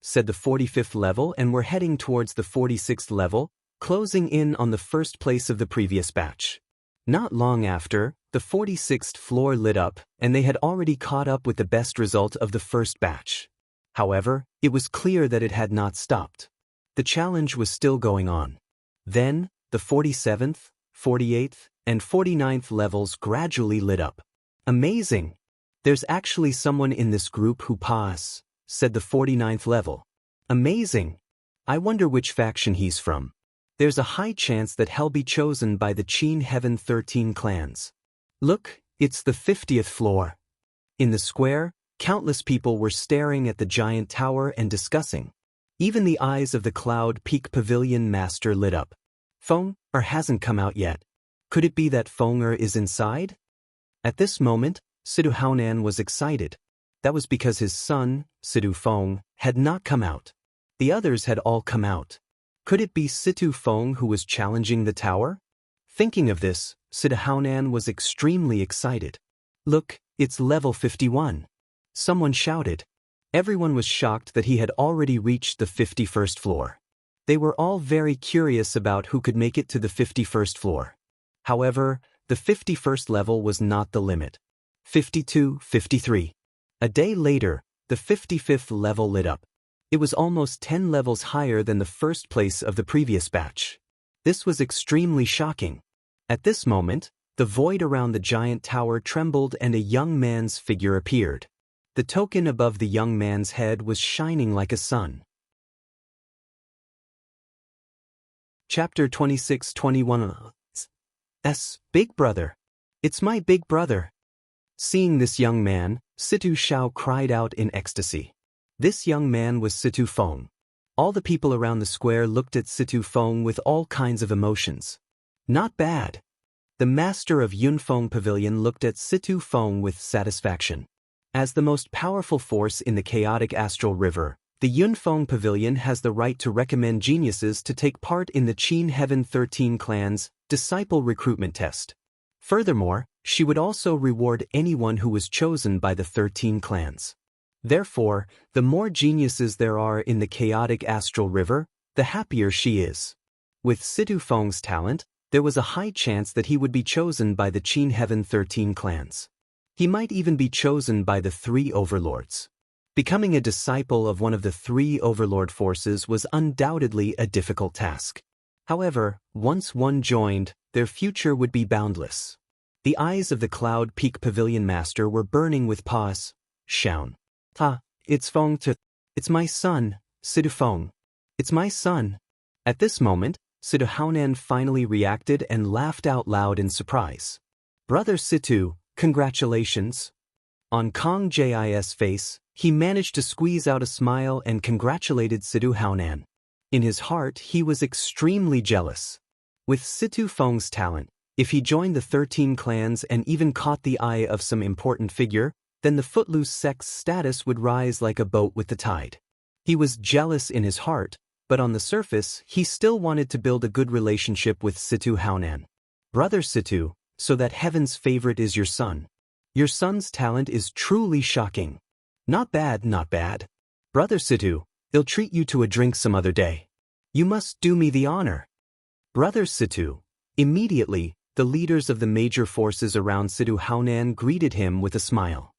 said the 45th level and were heading towards the 46th level, closing in on the first place of the previous batch. Not long after, the 46th floor lit up, and they had already caught up with the best result of the first batch. However, it was clear that it had not stopped. The challenge was still going on. Then, the 47th, 48th, and 49th levels gradually lit up. Amazing! There's actually someone in this group who said the 49th level. Amazing! I wonder which faction he's from. There's a high chance that he'll be chosen by the Qin Heaven 13 clans. Look, it's the 50th floor. In the square, countless people were staring at the giant tower and discussing. Even the eyes of the Cloud Peak Pavilion Master lit up. Feng hasn't come out yet. Could it be that Feng is inside? At this moment, Sidu Haonan was excited. That was because his son, Sidu Feng, had not come out. The others had all come out. Could it be Situ Feng who was challenging the tower? Thinking of this, Sidu Haonan was extremely excited. Look, it's level 51. Someone shouted. Everyone was shocked that he had already reached the 51st floor. They were all very curious about who could make it to the 51st floor. However, the 51st level was not the limit. 52, 53. A day later, the 55th level lit up. It was almost 10 levels higher than the first place of the previous batch. This was extremely shocking. At this moment, the void around the giant tower trembled and a young man's figure appeared. The token above the young man's head was shining like a sun. Chapter 26-21. Big brother. It's my big brother. Seeing this young man, Situ Shao cried out in ecstasy. This young man was Situ Feng. All the people around the square looked at Situ Feng with all kinds of emotions. Not bad. The master of Yunfeng Pavilion looked at Situ Feng with satisfaction. As the most powerful force in the chaotic astral river, the Yunfeng Pavilion has the right to recommend geniuses to take part in the Qin Heaven 13 Clans Disciple Recruitment Test. Furthermore, she would also reward anyone who was chosen by the 13 clans. Therefore, the more geniuses there are in the chaotic astral river, the happier she is. With Situ Feng's talent, there was a high chance that he would be chosen by the Qin Heaven 13 clans. He might even be chosen by the 3 overlords. Becoming a disciple of one of the 3 overlord forces was undoubtedly a difficult task. However, once one joined, their future would be boundless. The eyes of the Cloud Peak Pavilion Master were burning with pause. Shaun. It's Feng to. It's my son, Situ Feng. It's my son. At this moment, Situ Haonan finally reacted and laughed out loud in surprise. Brother Situ, congratulations. On Kong Jis' face, he managed to squeeze out a smile and congratulated Situ Haonan. In his heart, he was extremely jealous. With Situ Feng's talent, if he joined the 13 clans and even caught the eye of some important figure, then the Footloose sect's status would rise like a boat with the tide. He was jealous in his heart, but on the surface, he still wanted to build a good relationship with Situ Haonan. Brother Situ, so that heaven's favorite is your son. Your son's talent is truly shocking. Not bad, not bad. Brother Situ, I'll treat you to a drink some other day. You must do me the honor. Brother Situ. Immediately, the leaders of the major forces around Situ Haonan greeted him with a smile.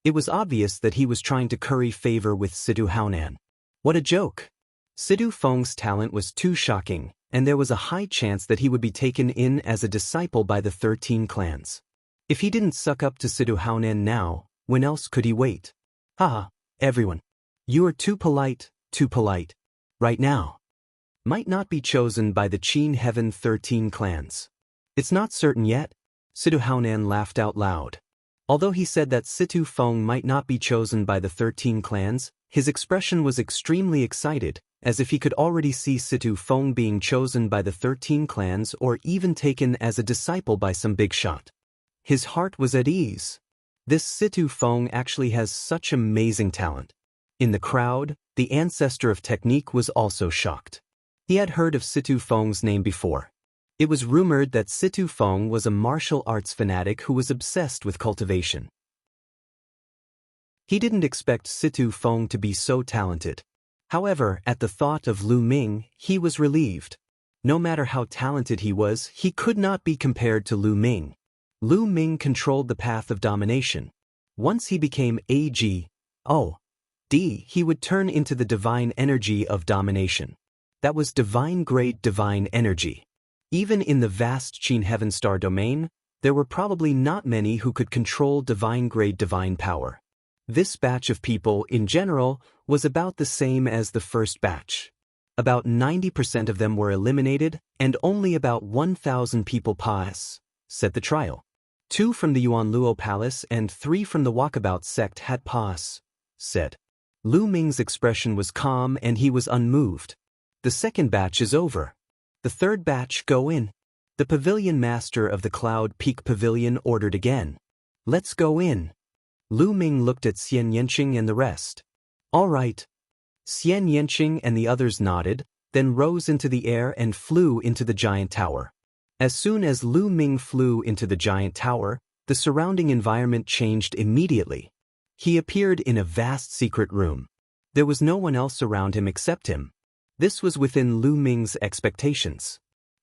It was obvious that he was trying to curry favor with Situ Haonan. What a joke! Situ Feng's talent was too shocking, and there was a high chance that he would be taken in as a disciple by the 13 clans. If he didn't suck up to Situ Haonan now, when else could he wait? Haha, everyone. You are too polite, right now. Might not be chosen by the Qin Heaven 13 clans. It's not certain yet. Situ Haonan laughed out loud. Although he said that Situ Feng might not be chosen by the 13 clans, his expression was extremely excited, as if he could already see Situ Feng being chosen by the 13 clans or even taken as a disciple by some big shot. His heart was at ease. This Situ Feng actually has such amazing talent. In the crowd, the ancestor of technique was also shocked. He had heard of Situ Feng's name before. It was rumored that Situ Feng was a martial arts fanatic who was obsessed with cultivation. He didn't expect Situ Feng to be so talented. However, at the thought of Lu Ming, he was relieved. No matter how talented he was, he could not be compared to Lu Ming. Lu Ming controlled the path of domination. Once he became he would turn into the divine energy of domination. That was divine-grade divine energy. Even in the vast Qin Heaven Star domain, there were probably not many who could control divine-grade divine power. This batch of people, in general, was about the same as the first batch. About 90% of them were eliminated, and only about 1,000 people said the trial. 2 from the Yuanluo Palace and 3 from the Walkabout sect had said. Lu Ming's expression was calm and he was unmoved. The second batch is over. The third batch go in. The pavilion master of the Cloud Peak Pavilion ordered again. Let's go in. Lu Ming looked at Xian Yanqing and the rest. All right. Xian Yanqing and the others nodded, then rose into the air and flew into the giant tower. As soon as Lu Ming flew into the giant tower, the surrounding environment changed immediately. He appeared in a vast secret room. There was no one else around him except him. This was within Lu Ming's expectations.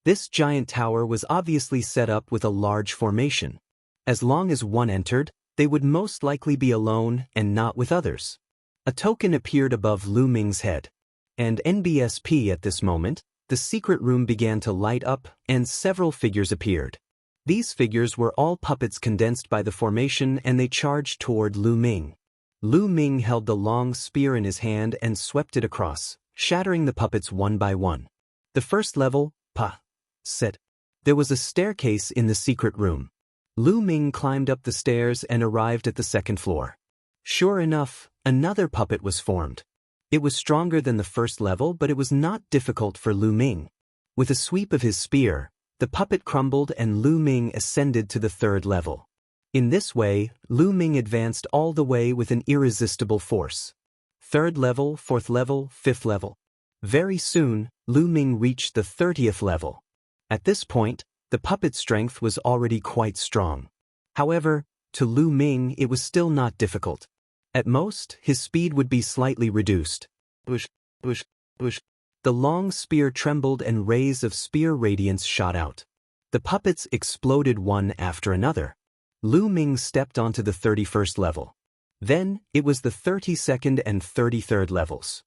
This giant tower was obviously set up with a large formation. As long as one entered, they would most likely be alone and not with others. A token appeared above Lu Ming's head. And NBSP at this moment, the secret room began to light up and several figures appeared. These figures were all puppets condensed by the formation and they charged toward Lu Ming. Lu Ming held the long spear in his hand and swept it across, shattering the puppets one by one. The first level, Pa, said. There was a staircase in the secret room. Lu Ming climbed up the stairs and arrived at the second floor. Sure enough, another puppet was formed. It was stronger than the first level, but it was not difficult for Lu Ming. With a sweep of his spear, the puppet crumbled and Lu Ming ascended to the third level. In this way, Lu Ming advanced all the way with an irresistible force. Third level, fourth level, fifth level. Very soon, Lu Ming reached the 30th level. At this point, the puppet's strength was already quite strong. However, to Lu Ming it was still not difficult. At most, his speed would be slightly reduced. Bush, bush, bush. The long spear trembled and rays of spear radiance shot out. The puppets exploded one after another. Lu Ming stepped onto the 31st level. Then, it was the 32nd and 33rd levels.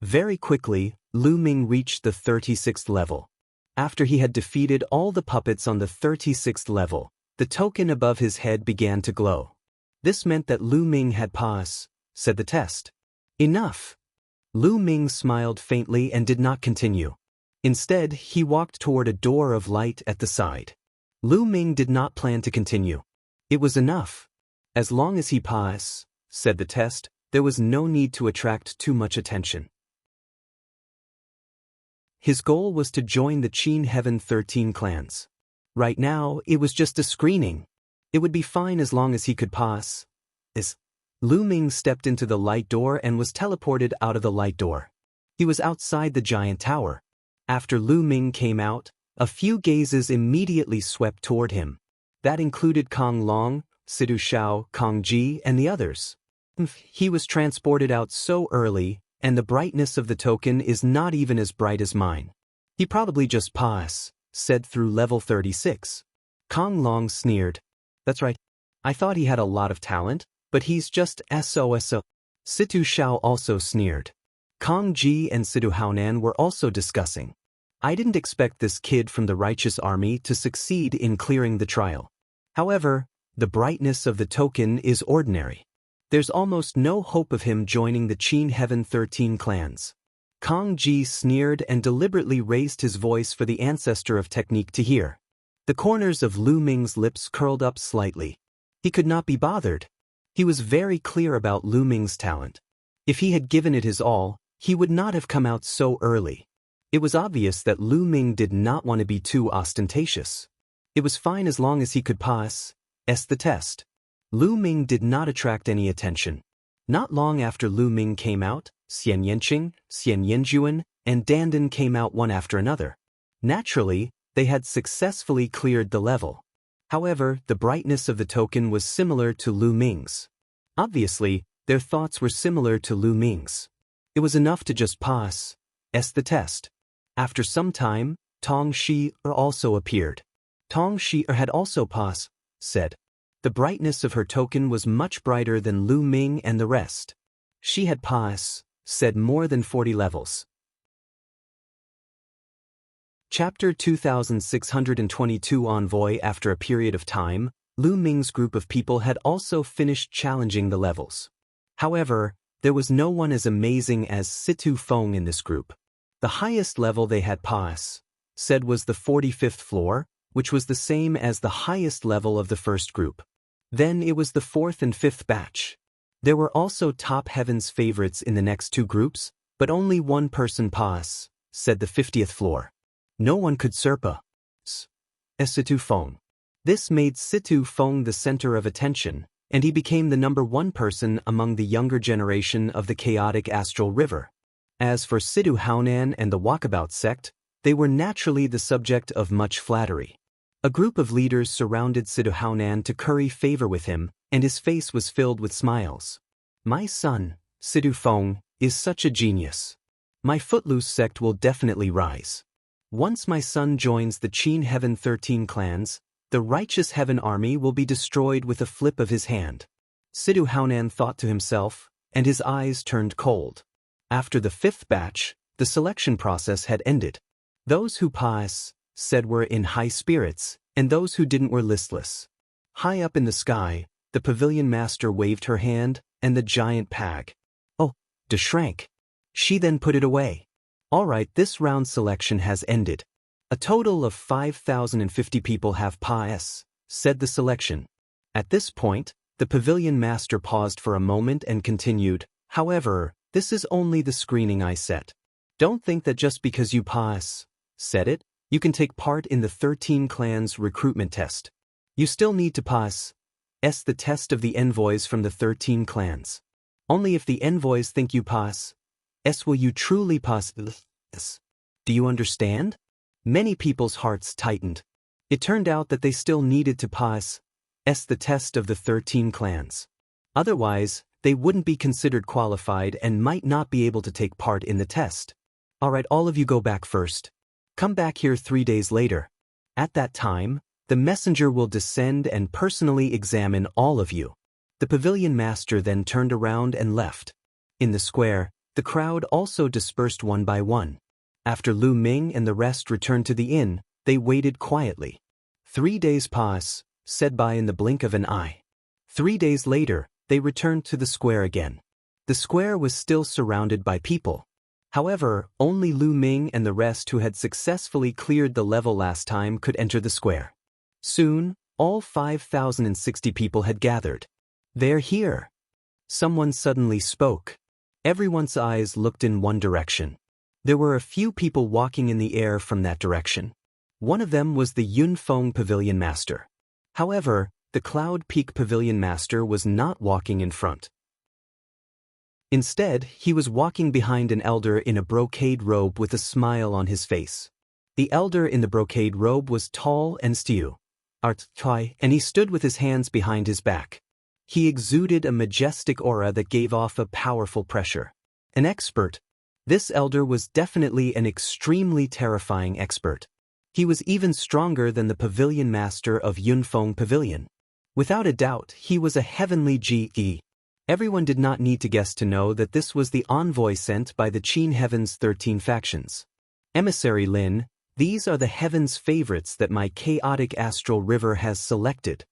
Very quickly, Lu Ming reached the 36th level. After he had defeated all the puppets on the 36th level, the token above his head began to glow. This meant that Lu Ming had passed, said the test. Enough. Lu Ming smiled faintly and did not continue. Instead, he walked toward a door of light at the side. Lu Ming did not plan to continue. It was enough. As long as he passed, said the test, there was no need to attract too much attention. His goal was to join the Qin Heaven 13 clans. Right now, it was just a screening. It would be fine as long as he could pass. Lu Ming stepped into the light door and was teleported out of the light door. He was outside the giant tower. After Lu Ming came out, a few gazes immediately swept toward him. That included Kong Long, Sidu Shao, Kong Ji, and the others. He was transported out so early, and the brightness of the token is not even as bright as mine. He probably just passed, said through level 36. Kong Long sneered. That's right. I thought he had a lot of talent, but he's just SOSO. Situ Shao also sneered. Kong Ji and Sidu Haonan were also discussing. I didn't expect this kid from the righteous army to succeed in clearing the trial. However, the brightness of the token is ordinary. There's almost no hope of him joining the Qin Heaven 13 clans. Kong Ji sneered and deliberately raised his voice for the ancestor of technique to hear. The corners of Lu Ming's lips curled up slightly. He could not be bothered. He was very clear about Lu Ming's talent. If he had given it his all, he would not have come out so early. It was obvious that Lu Ming did not want to be too ostentatious. It was fine as long as he could pass the test. Lu Ming did not attract any attention. Not long after Lu Ming came out, Xian Yanqing, Xian Yanjuan, and Dandan came out one after another. Naturally, they had successfully cleared the level. However, the brightness of the token was similar to Lu Ming's. Obviously, their thoughts were similar to Lu Ming's. It was enough to just pass the test. After some time, Tong Shi also appeared. Tong Shi had also passed, said. The brightness of her token was much brighter than Lu Ming and the rest. She had passed, said more than 40 levels. Chapter 2622 Envoy. After a period of time, Lu Ming's group of people had also finished challenging the levels. However, there was no one as amazing as Situ Feng in this group. The highest level they had passed, said, was the 45th floor, which was the same as the highest level of the first group. Then it was the 4th and 5th batch. There were also top heavens favorites in the next two groups, but only one person passed, said the 50th floor. No one could surpass Situ Feng. This made Situ Feng the center of attention, and he became the number one person among the younger generation of the chaotic astral river. As for Sidu Haonan and the Walkabout sect, they were naturally the subject of much flattery. A group of leaders surrounded Sidu Haonan to curry favor with him, and his face was filled with smiles. My son, Sidu Feng, is such a genius. My Footloose sect will definitely rise. Once my son joins the Qin Heaven 13 clans, the righteous heaven army will be destroyed with a flip of his hand. Sidu Haonan thought to himself, and his eyes turned cold. After the 5th batch, the selection process had ended. Those who passed, said, were in high spirits, and those who didn't were listless. High up in the sky, the pavilion master waved her hand, and the giant pag. Oh, shrank. She then put it away. All right, this round selection has ended. A total of 5,050 people have passed, said the selection. At this point, the pavilion master paused for a moment and continued, however, this is only the screening I set. Don't think that just because you said it, you can take part in the 13 clans recruitment test. You still need to pass the test of the envoys from the 13 clans. Only if the envoys think you pass will you truly pass this. Do you understand? Many people's hearts tightened. It turned out that they still needed to pass the test of the 13 clans. Otherwise, they wouldn't be considered qualified and might not be able to take part in the test. Alright, all of you go back first. Come back here 3 days later. At that time, the messenger will descend and personally examine all of you. The pavilion master then turned around and left. In the square, the crowd also dispersed one by one. After Lu Ming and the rest returned to the inn, they waited quietly. 3 days said by in the blink of an eye. 3 days later, they returned to the square again. The square was still surrounded by people. However, only Lu Ming and the rest who had successfully cleared the level last time could enter the square. Soon, all 5,060 people had gathered. They're here. Someone suddenly spoke. Everyone's eyes looked in one direction. There were a few people walking in the air from that direction. One of them was the Yunfeng Pavilion Master. However, the Cloud Peak Pavilion Master was not walking in front. Instead, he was walking behind an elder in a brocade robe with a smile on his face. The elder in the brocade robe was tall and and he stood with his hands behind his back. He exuded a majestic aura that gave off a powerful pressure. An expert. This elder was definitely an extremely terrifying expert. He was even stronger than the pavilion master of Yunfeng Pavilion. Without a doubt, he was a heavenly GE. Everyone did not need to guess to know that this was the envoy sent by the Qin Heaven's 13 factions. Emissary Lin, these are the heaven's favorites that my chaotic astral river has selected.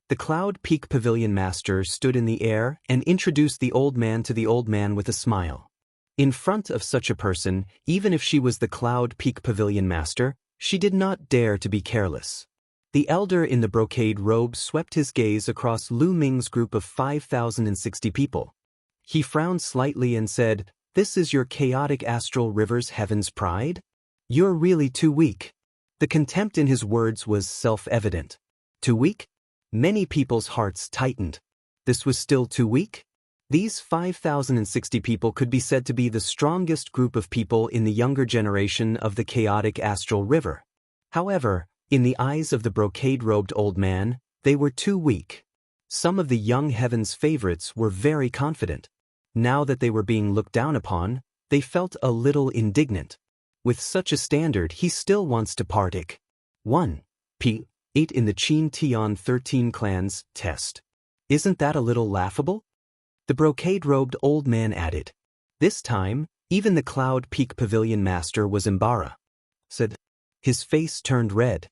The Cloud Peak Pavilion Master stood in the air and introduced the old man to the old man with a smile. In front of such a person, even if she was the Cloud Peak Pavilion Master, she did not dare to be careless. The elder in the brocade robe swept his gaze across Lu Ming's group of 5,060 people. He frowned slightly and said, "This is your chaotic astral river's heaven's pride? You're really too weak." The contempt in his words was self-evident. Too weak? Many people's hearts tightened. This was still too weak? These 5,060 people could be said to be the strongest group of people in the younger generation of the chaotic astral river. However, in the eyes of the brocade-robed old man, they were too weak. Some of the young heaven's favorites were very confident. Now that they were being looked down upon, they felt a little indignant. With such a standard, he still wants to partake. 1. P8 in the Qin Tian 13 clans test. Isn't that a little laughable? The brocade-robed old man added. This time, even the Cloud Peak Pavilion Master was embarrassed. His face turned red.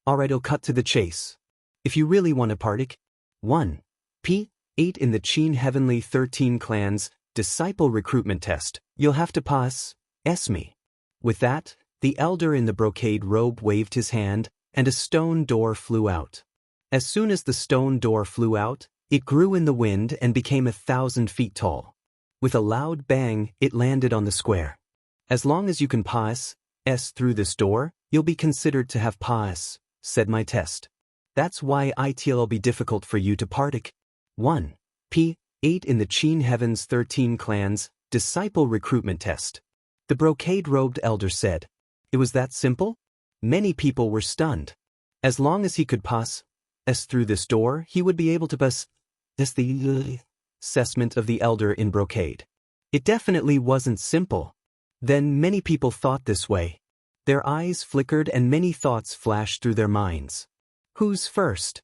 Alright, I'll cut to the chase. If you really want to partake. 1. P8 in the Qin Heavenly 13 clans disciple recruitment test. You'll have to pass me. With that, the elder in the brocade robe waved his hand, and a stone door flew out. As soon as the stone door flew out, it grew in the wind and became 1,000 feet tall. With a loud bang, it landed on the square. As long as you can pass through this door, you'll be considered to have said my test. That's why it'll be difficult for you to partake. 1. P8 in the Qin Heaven's 13 clans disciple recruitment test. The brocade-robed elder said. It was that simple? Many people were stunned. As long as he could pass through this door, he would be able to pass the assessment of the elder in brocade. It definitely wasn't simple. Then many people thought this way. Their eyes flickered and many thoughts flashed through their minds. Who's first?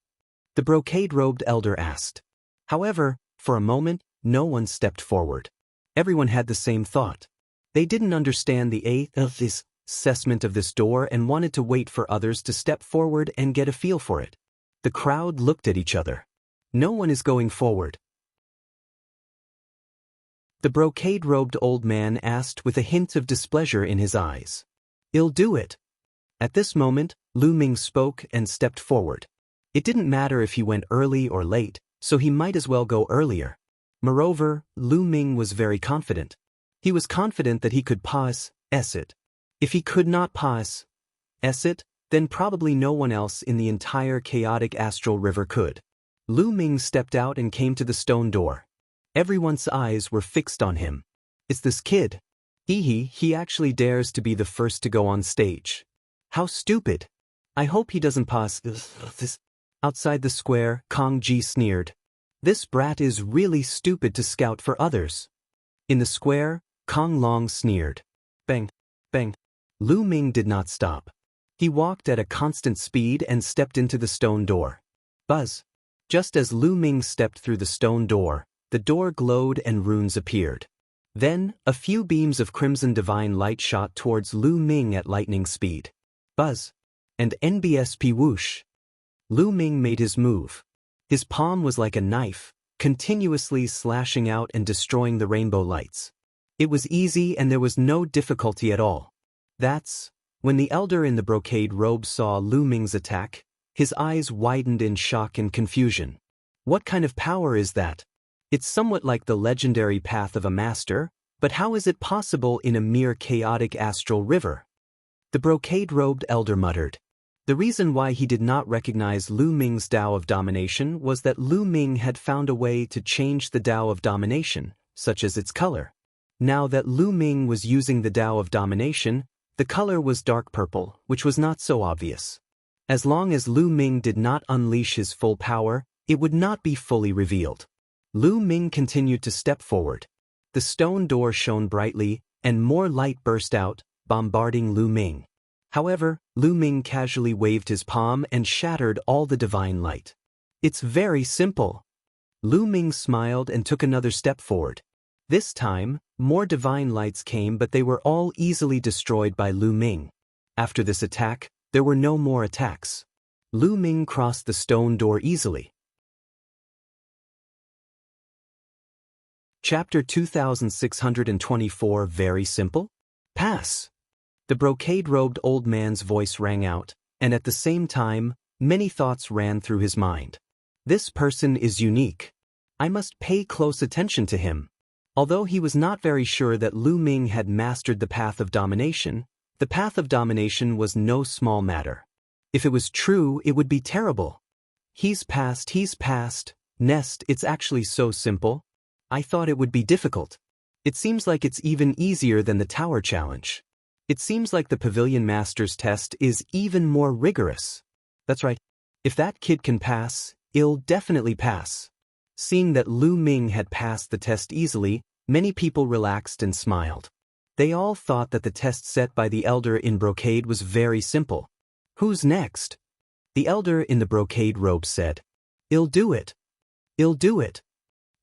The brocade-robed elder asked. However, for a moment, no one stepped forward. Everyone had the same thought. They didn't understand the assessment of this door and wanted to wait for others to step forward and get a feel for it. The crowd looked at each other. No one is going forward. The brocade-robed old man asked with a hint of displeasure in his eyes. I'll do it. At this moment, Lu Ming spoke and stepped forward. It didn't matter if he went early or late, so he might as well go earlier. Moreover, Lu Ming was very confident. He was confident that he could pass it. If he could not pass it, then probably no one else in the entire chaotic astral river could. Lu Ming stepped out and came to the stone door. Everyone's eyes were fixed on him. It's this kid. He actually dares to be the first to go on stage. How stupid. I hope he doesn't pass this. Outside the square, Kong Ji sneered. This brat is really stupid to scout for others. In the square, Kong Long sneered. Bang, bang. Lu Ming did not stop. He walked at a constant speed and stepped into the stone door. Buzz. Just as Lu Ming stepped through the stone door, the door glowed and runes appeared. Then, a few beams of crimson divine light shot towards Lu Ming at lightning speed. Buzz. And NBSP whoosh. Lu Ming made his move. His palm was like a knife, continuously slashing out and destroying the rainbow lights. It was easy and there was no difficulty at all. That's when the elder in the brocade robe saw Lu Ming's attack, his eyes widened in shock and confusion. What kind of power is that? It's somewhat like the legendary path of a master, but how is it possible in a mere chaotic astral river? The brocade-robed elder muttered. The reason why he did not recognize Lu Ming's Tao of Domination was that Lu Ming had found a way to change the Tao of Domination, such as its color. Now that Lu Ming was using the Tao of Domination, the color was dark purple, which was not so obvious. As long as Lu Ming did not unleash his full power, it would not be fully revealed. Lu Ming continued to step forward. The stone door shone brightly, and more light burst out, bombarding Lu Ming. However, Lu Ming casually waved his palm and shattered all the divine light. It's very simple. Lu Ming smiled and took another step forward. This time, more divine lights came, but they were all easily destroyed by Lu Ming. After this attack, there were no more attacks. Lu Ming crossed the stone door easily. Chapter 2624. Very simple? Pass. The brocade-robed old man's voice rang out, and at the same time, many thoughts ran through his mind. This person is unique. I must pay close attention to him. Although he was not very sure that Lu Ming had mastered the path of domination, the path of domination was no small matter. If it was true, it would be terrible. He's passed. Nest, it's actually so simple. I thought it would be difficult. It seems like it's even easier than the tower challenge. It seems like the Pavilion Master's test is even more rigorous. That's right. If that kid can pass, he'll definitely pass. Seeing that Lu Ming had passed the test easily, many people relaxed and smiled. They all thought that the test set by the elder in brocade was very simple. Who's next? The elder in the brocade robe said. He'll do it. He'll do it.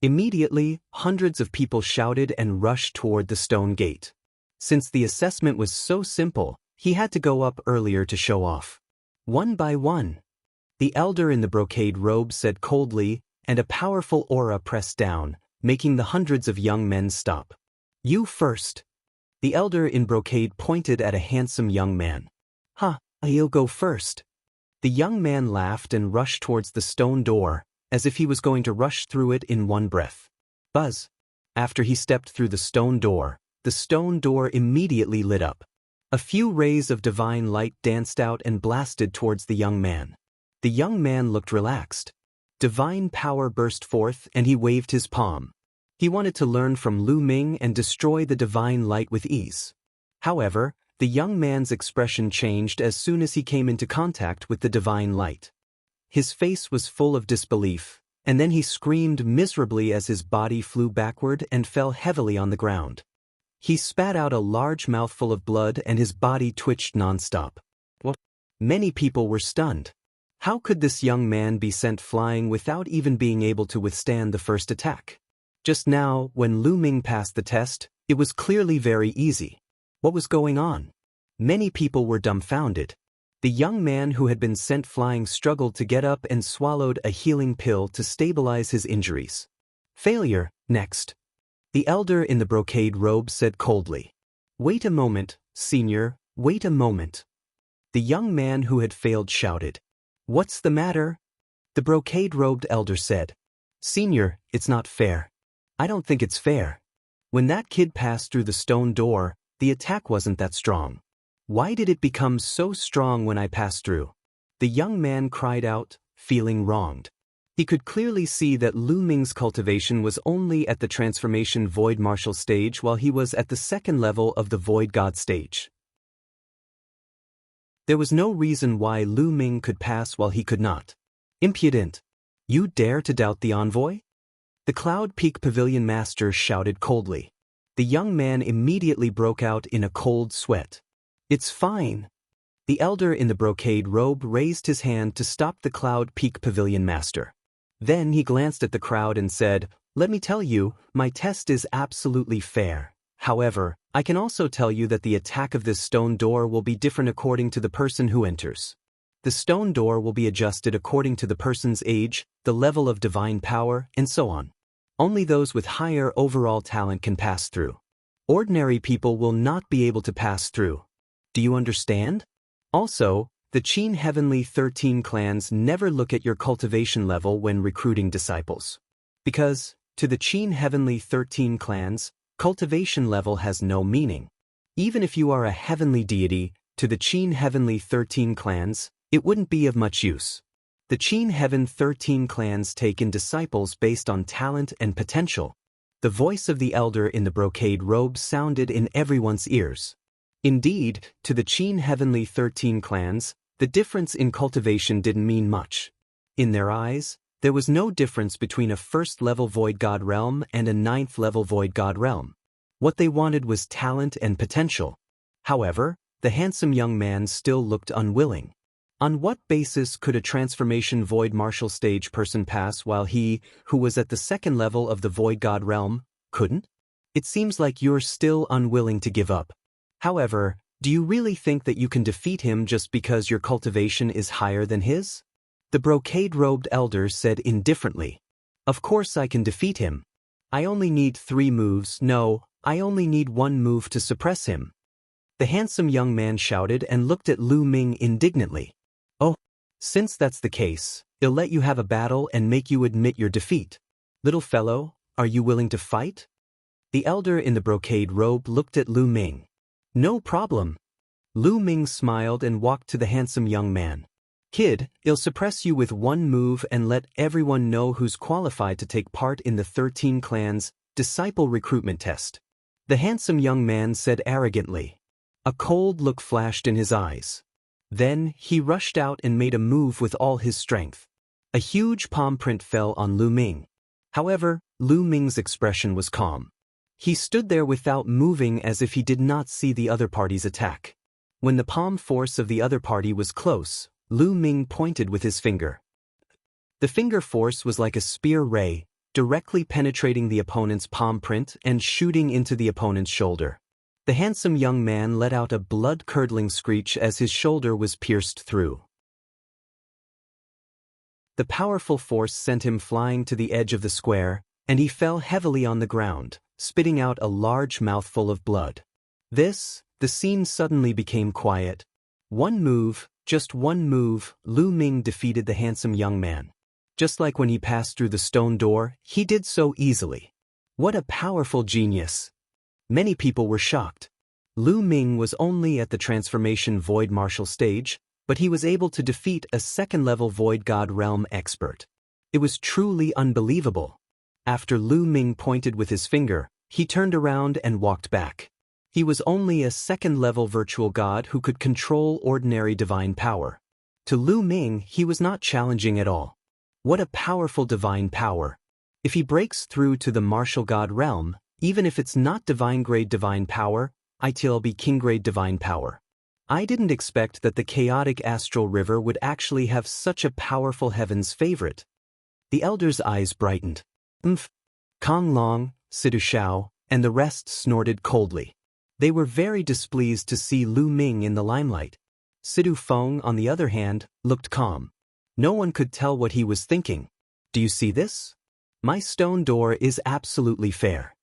Immediately, hundreds of people shouted and rushed toward the stone gate. Since the assessment was so simple, he had to go up earlier to show off. One by one. The elder in the brocade robe said coldly, and a powerful aura pressed down, making the hundreds of young men stop. You first. The elder in brocade pointed at a handsome young man. He'll go first. The young man laughed and rushed towards the stone door, as if he was going to rush through it in one breath. Buzz. After he stepped through the stone door immediately lit up. A few rays of divine light danced out and blasted towards the young man. The young man looked relaxed. Divine power burst forth and he waved his palm. He wanted to learn from Lu Ming and destroy the divine light with ease. However, the young man's expression changed as soon as he came into contact with the divine light. His face was full of disbelief, and then he screamed miserably as his body flew backward and fell heavily on the ground. He spat out a large mouthful of blood and his body twitched non-stop. What? Many people were stunned. How could this young man be sent flying without even being able to withstand the first attack? Just now, when Lu Ming passed the test, it was clearly very easy. What was going on? Many people were dumbfounded. The young man who had been sent flying struggled to get up and swallowed a healing pill to stabilize his injuries. Failure, next. The elder in the brocade robe said coldly. Wait a moment, senior, wait a moment. The young man who had failed shouted. "What's the matter?" The brocade-robed elder said. "Senior, it's not fair. I don't think it's fair. When that kid passed through the stone door, the attack wasn't that strong. Why did it become so strong when I passed through?" The young man cried out, feeling wronged. He could clearly see that Lu Ming's cultivation was only at the transformation void martial stage while he was at the second level of the void god stage. There was no reason why Lu Ming could pass while he could not. "Impudent! You dare to doubt the envoy?" The Cloud Peak Pavilion Master shouted coldly. The young man immediately broke out in a cold sweat. "It's fine." The elder in the brocade robe raised his hand to stop the Cloud Peak Pavilion Master. Then he glanced at the crowd and said, "Let me tell you, my test is absolutely fair. However, I can also tell you that the attack of this stone door will be different according to the person who enters. The stone door will be adjusted according to the person's age, the level of divine power, and so on. Only those with higher overall talent can pass through. Ordinary people will not be able to pass through. Do you understand? Also, the Qin Heavenly 13 clans never look at your cultivation level when recruiting disciples. Because, to the Qin Heavenly 13 clans, cultivation level has no meaning. Even if you are a heavenly deity, to the Qin Heavenly 13 clans, it wouldn't be of much use. The Qin Heaven 13 clans take in disciples based on talent and potential. The voice of the elder in the brocade robe sounded in everyone's ears. Indeed, to the Qin Heavenly 13 clans, the difference in cultivation didn't mean much. In their eyes, there was no difference between a first-level Void God realm and a ninth-level Void God realm. What they wanted was talent and potential. However, the handsome young man still looked unwilling. On what basis could a transformation Void Martial Stage person pass while he, who was at the second level of the Void God realm, couldn't? It seems like you're still unwilling to give up. However, do you really think that you can defeat him just because your cultivation is higher than his? The brocade-robed elder said indifferently. Of course I can defeat him. I only need 3 moves, no, I only need 1 move to suppress him. The handsome young man shouted and looked at Lu Ming indignantly. Oh, since that's the case, I'll let you have a battle and make you admit your defeat. Little fellow, are you willing to fight? The elder in the brocade robe looked at Lu Ming. No problem. Lu Ming smiled and walked to the handsome young man. Kid, I'll suppress you with 1 move and let everyone know who's qualified to take part in the 13 clans' disciple recruitment test. The handsome young man said arrogantly. A cold look flashed in his eyes. Then, he rushed out and made a move with all his strength. A huge palm print fell on Lu Ming. However, Lu Ming's expression was calm. He stood there without moving as if he did not see the other party's attack. When the palm force of the other party was close, Lu Ming pointed with his finger. The finger force was like a spear ray, directly penetrating the opponent's palm print and shooting into the opponent's shoulder. The handsome young man let out a blood-curdling screech as his shoulder was pierced through. The powerful force sent him flying to the edge of the square, and he fell heavily on the ground, spitting out a large mouthful of blood. The scene suddenly became quiet. 1 move, just 1 move, Lu Ming defeated the handsome young man. Just like when he passed through the stone door, he did so easily. What a powerful genius! Many people were shocked. Lu Ming was only at the transformation Void Martial stage, but he was able to defeat a second-level Void God realm expert. It was truly unbelievable. After Lu Ming pointed with his finger, he turned around and walked back. He was only a second-level virtual god who could control ordinary divine power. To Lu Ming, he was not challenging at all. What a powerful divine power! If he breaks through to the martial god realm, even if it's not divine-grade divine power, it'll be king-grade divine power. I didn't expect that the chaotic astral river would actually have such a powerful heaven's favorite. The elder's eyes brightened. Kong Long, Sidu Shao, and the rest snorted coldly. They were very displeased to see Lu Ming in the limelight. Sidu Feng, on the other hand, looked calm. No one could tell what he was thinking. Do you see this? My stone door is absolutely fair.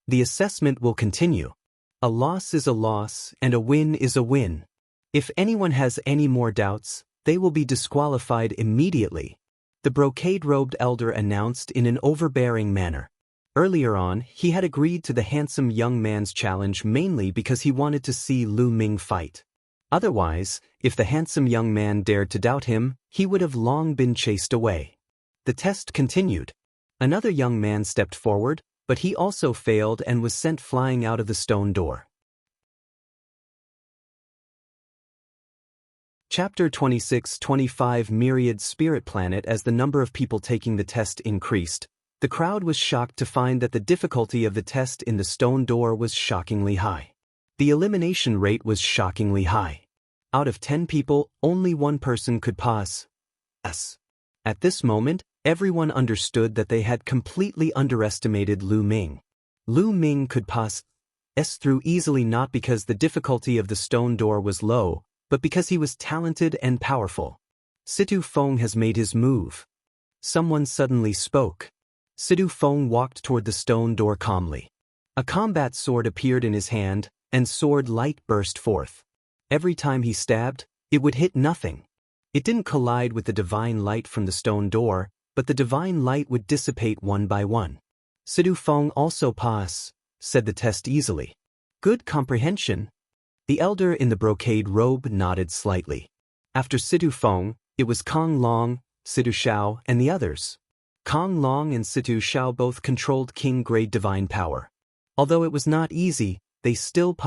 The assessment will continue. A loss is a loss, and a win is a win. If anyone has any more doubts, they will be disqualified immediately, the brocade-robed elder announced in an overbearing manner. Earlier on, he had agreed to the handsome young man's challenge mainly because he wanted to see Lu Ming fight. Otherwise, if the handsome young man dared to doubt him, he would have long been chased away. The test continued. Another young man stepped forward, but he also failed and was sent flying out of the stone door. Chapter 26-25 Myriad Spirit Planet. As the number of people taking the test increased, the crowd was shocked to find that the difficulty of the test in the stone door was shockingly high. The elimination rate was shockingly high. Out of 10 people, only one person could pass. At this moment, everyone understood that they had completely underestimated Lu Ming. Lu Ming could pass through easily, not because the difficulty of the stone door was low, but because he was talented and powerful. Situ Feng has made his move. Someone suddenly spoke. Situ Feng walked toward the stone door calmly. A combat sword appeared in his hand, and sword light burst forth. Every time he stabbed, it would hit nothing. It didn't collide with the divine light from the stone door, but the divine light would dissipate one by one. Situ Feng also said the test easily. Good comprehension. The elder in the brocade robe nodded slightly. After Situ Feng, it was Kong Long, Situ Shao, and the others. Kong Long and Situ Shao both controlled king-grade divine power. Although it was not easy, they still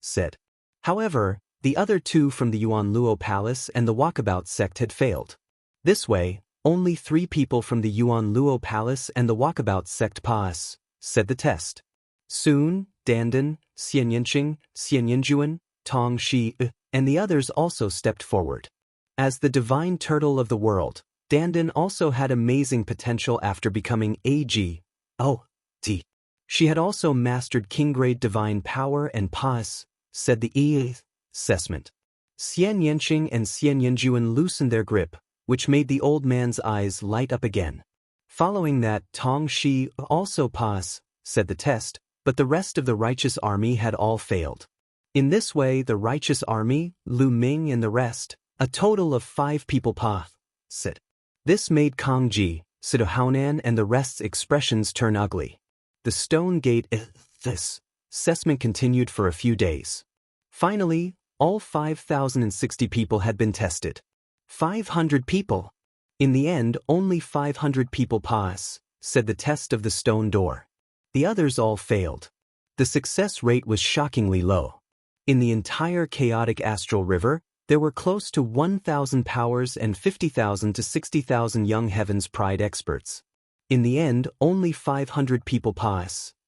said. However, the other two from the Yuan Luo Palace and the Walkabout sect had failed. This way, only 3 people from the Yuan Luo Palace and the Walkabout sect said the test. Soon, Dandan, Xianyanqing, Xianyanjuan, Tong Shi, and the others also stepped forward. As the divine turtle of the world, Dandan also had amazing potential after becoming AG. She had also mastered king-grade divine power and said the assessment. Xianyanqing and Xianyanjuan loosened their grip, which made the old man's eyes light up again. Following that, Tong Shi also said the test, but the rest of the righteous army had all failed. In this way, the righteous army, Lu Ming and the rest, a total of 5 people said. This made Kong Ji, Situ Haonan and the rest's expressions turn ugly. The stone gate assessment continued for a few days. Finally, all 5,060 people had been tested. 500 people. In the end, only 500 people said the test of the stone door. The others all failed. The success rate was shockingly low. In the entire chaotic astral river, there were close to 1,000 powers and 50,000 to 60,000 young heavens pride experts. In the end, only 500 people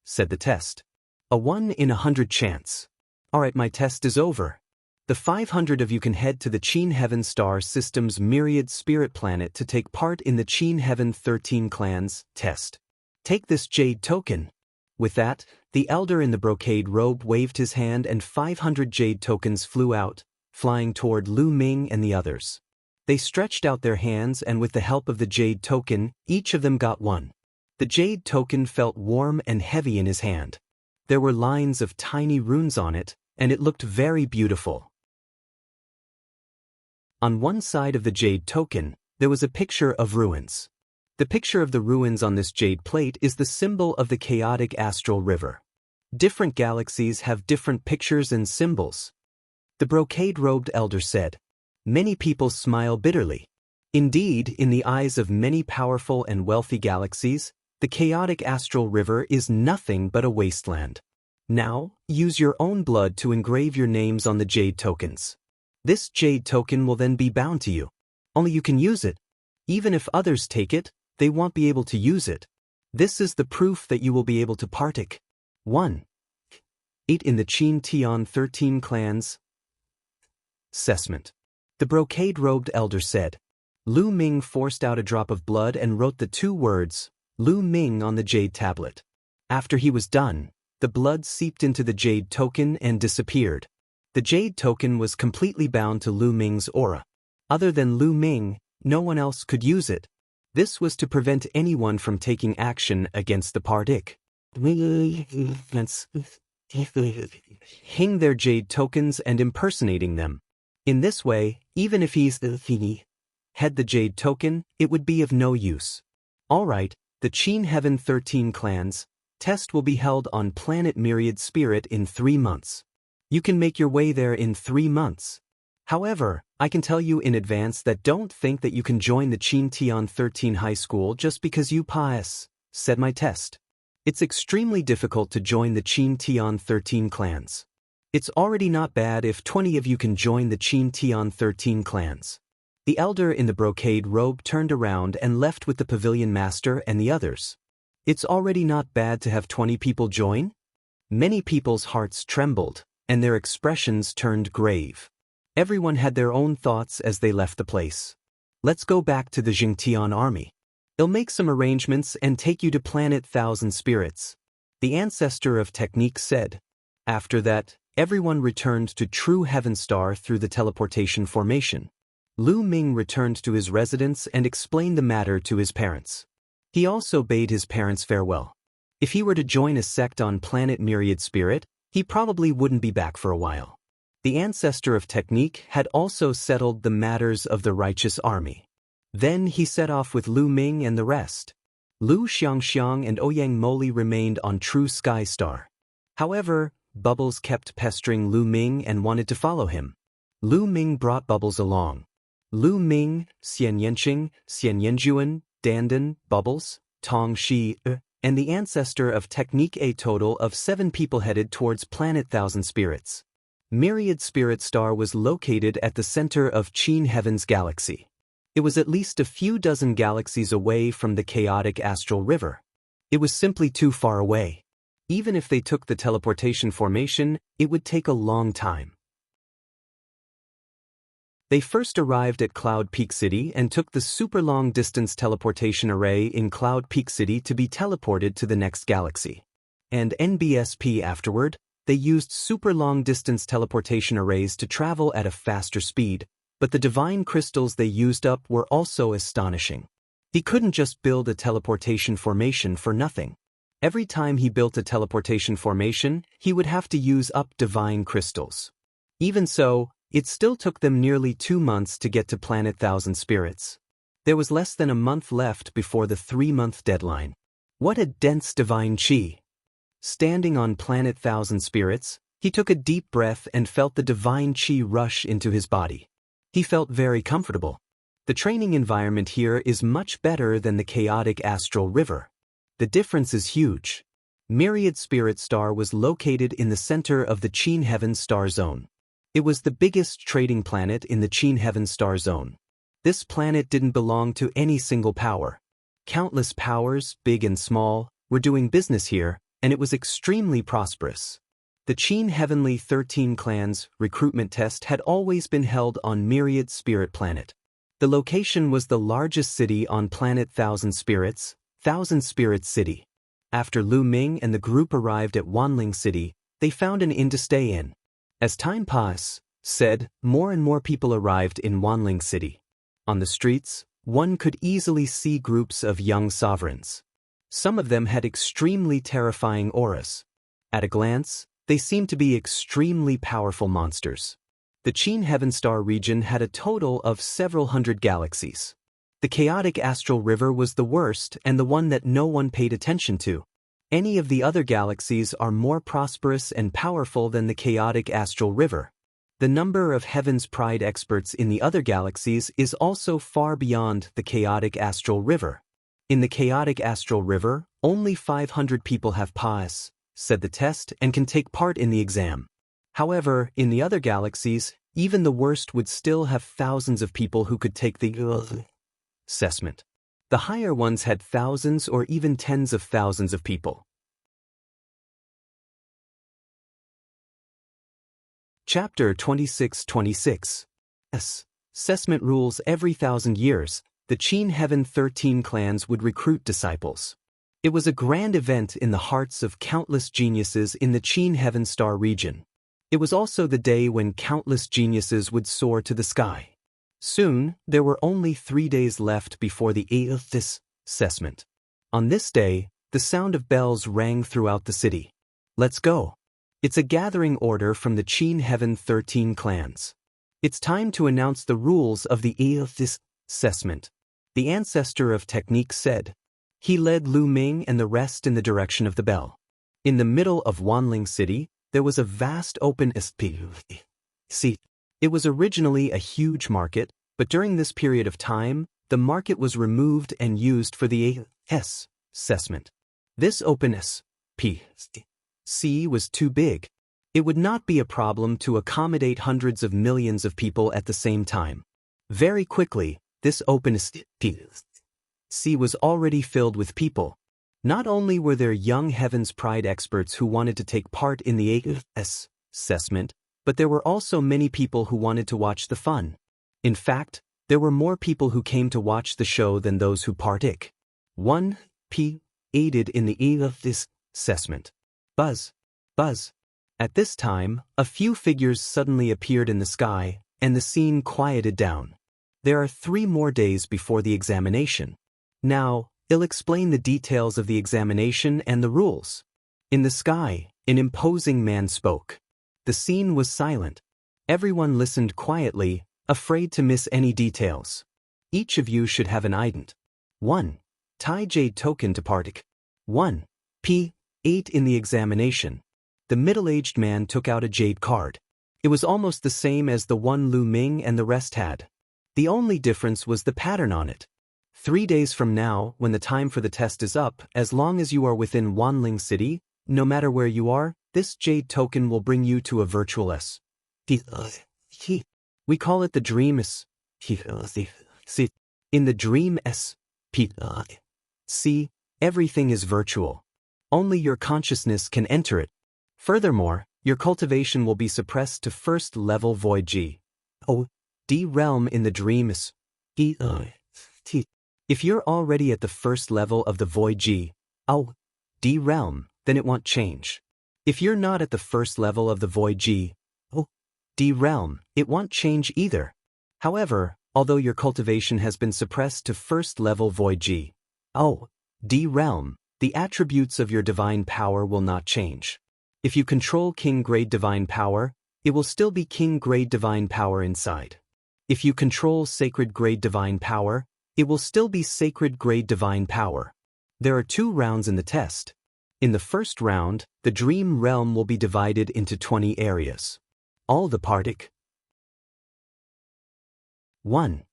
said the test. A 1 in 100 chance. Alright, my test is over. The 500 of you can head to the Qin Heaven Star System's Myriad Spirit Planet to take part in the Qin Heaven 13 Clans test. Take this jade token. With that, the elder in the brocade robe waved his hand and 500 jade tokens flew out, flying toward Lu Ming and the others. They stretched out their hands and with the help of the jade token, each of them got one. The jade token felt warm and heavy in his hand. There were lines of tiny runes on it, and it looked very beautiful. On one side of the jade token, there was a picture of ruins. The picture of the ruins on this jade plate is the symbol of the chaotic astral river. Different galaxies have different pictures and symbols. The brocade-robed elder said. Many people smile bitterly. Indeed, in the eyes of many powerful and wealthy galaxies, the chaotic astral river is nothing but a wasteland. Now, use your own blood to engrave your names on the jade tokens. This jade token will then be bound to you. Only you can use it. Even if others take it, they won't be able to use it. This is the proof that you will be able to partake. 1. 8 in the Qin Tian 13 Clans assessment. The brocade-robed elder said. Lu Ming forced out a drop of blood and wrote the 2 words, Lu Ming, on the jade tablet. After he was done, the blood seeped into the jade token and disappeared. The jade token was completely bound to Lu Ming's aura. Other than Lu Ming, no one else could use it. This was to prevent anyone from taking action against the partic. Hing their jade tokens and impersonating them. In this way, even if he's had the Jade token, it would be of no use. Alright, the Qin Heaven 13 clans test will be held on planet Myriad Spirit in 3 months. You can make your way there in 3 months. However, I can tell you in advance that don't think that you can join the Qin Tian 13 high school just because you pass, said my test. It's extremely difficult to join the Qin Tian 13 clans. It's already not bad if 20 of you can join the Qin Tian 13 clans. The elder in the brocade robe turned around and left with the pavilion master and the others. It's already not bad to have 20 people join? Many people's hearts trembled, and their expressions turned grave. Everyone had their own thoughts as they left the place. Let's go back to the Jingtian army. They'll make some arrangements and take you to planet Thousand Spirits, the ancestor of technique said. After that, everyone returned to True Heaven Star through the teleportation formation. Lu Ming returned to his residence and explained the matter to his parents. He also bade his parents farewell. If he were to join a sect on planet Myriad Spirit, he probably wouldn't be back for a while. The ancestor of technique had also settled the matters of the righteous army. Then he set off with Lu Ming and the rest. Lu Xiangxiang and Ouyang Moli remained on True Sky Star. However, Bubbles kept pestering Lu Ming and wanted to follow him. Lu Ming brought Bubbles along. Lu Ming, Xian Yanqing, Xian Yanjuan, Dandan, Bubbles, Tong Shi, and the ancestor of technique. A total of 7 people headed towards planet Thousand Spirits. Myriad Spirit Star was located at the center of Qin Heaven's galaxy. It was at least a few dozen galaxies away from the chaotic astral river. It was simply too far away. Even if they took the teleportation formation, it would take a long time. They first arrived at Cloud Peak City and took the super long-distance teleportation array in Cloud Peak City to be teleported to the next galaxy. And NBSP afterward, they used super long-distance teleportation arrays to travel at a faster speed, but the divine crystals they used up were also astonishing. He couldn't just build a teleportation formation for nothing. Every time he built a teleportation formation, he would have to use up divine crystals. Even so, it still took them nearly 2 months to get to planet Thousand Spirits. There was less than a month left before the 3-month deadline. What a dense divine chi! Standing on planet Thousand Spirits, he took a deep breath and felt the divine chi rush into his body. He felt very comfortable. The training environment here is much better than the chaotic astral river. The difference is huge. Myriad Spirit Star was located in the center of the Qin Heaven Star Zone. It was the biggest trading planet in the Qin Heaven Star Zone. This planet didn't belong to any single power. Countless powers, big and small, were doing business here, and it was extremely prosperous. The Qin Heavenly 13 Clans recruitment test had always been held on Myriad Spirit Planet. The location was the largest city on planet Thousand Spirits City. After Lu Ming and the group arrived at Wanling City, they found an inn to stay in. As time passed, more and more people arrived in Wanling City. On the streets, one could easily see groups of young sovereigns. Some of them had extremely terrifying auras. At a glance, they seemed to be extremely powerful monsters. The Qin Heaven Star region had a total of several hundred galaxies. The chaotic astral river was the worst and the one that no one paid attention to. Any of the other galaxies are more prosperous and powerful than the chaotic astral river. The number of Heaven's Pride experts in the other galaxies is also far beyond the chaotic astral river. In the chaotic astral river, only 500 people have said the test and can take part in the exam. However, in the other galaxies, even the worst would still have thousands of people who could take the assessment. The higher ones had thousands or even tens of thousands of people. Chapter 26:26. Assessment rules. Every 1,000 years, the Qin Heaven 13 clans would recruit disciples. It was a grand event in the hearts of countless geniuses in the Qin Heaven Star region. It was also the day when countless geniuses would soar to the sky. Soon, there were only 3 days left before the 8th assessment. On this day, the sound of bells rang throughout the city. Let's go. It's a gathering order from the Qin Heaven 13 clans. It's time to announce the rules of the this assessment. The ancestor of technique said. He led Lu Ming and the rest in the direction of the bell. In the middle of Wanling City, there was a vast open seat. It was originally a huge market, but during this period of time, the market was removed and used for the assessment. This open sea was too big. It would not be a problem to accommodate hundreds of millions of people at the same time. Very quickly, this open sea was already filled with people. Not only were there young Heaven's Pride experts who wanted to take part in the assessment, but there were also many people who wanted to watch the fun. In fact, there were more people who came to watch the show than those who partook. 1. Aided in the this assessment. Buzz. At this time, a few figures suddenly appeared in the sky, and the scene quieted down. There are 3 more days before the examination. Now, I'll explain the details of the examination and the rules. In the sky, an imposing man spoke. The scene was silent. Everyone listened quietly, afraid to miss any details. Each of you should have an ident. 1. Tai Jade token to partake. 1. 8 in the examination. The middle-aged man took out a jade card. It was almost the same as the one Lu Ming and the rest had. The only difference was the pattern on it. 3 days from now, when the time for the test is up, as long as you are within Wanling City, no matter where you are, this jade token will bring you to a virtual S. We call it the Dream S. In the Dream S. Everything is virtual. Only your consciousness can enter it. Furthermore, your cultivation will be suppressed to first level Void G. D realm in the Dream S. If you're already at the first level of the Void G. D realm, then it won't change. If you're not at the first level of the Void G. D realm, it won't change either. However, although your cultivation has been suppressed to first level Void G. D realm, the attributes of your divine power will not change. If you control King Grade Divine Power, it will still be King Grade Divine Power inside. If you control Sacred Grade Divine Power, it will still be Sacred Grade Divine Power. There are 2 rounds in the test. In the first round, the Dream Realm will be divided into 20 areas. All the partic. 1.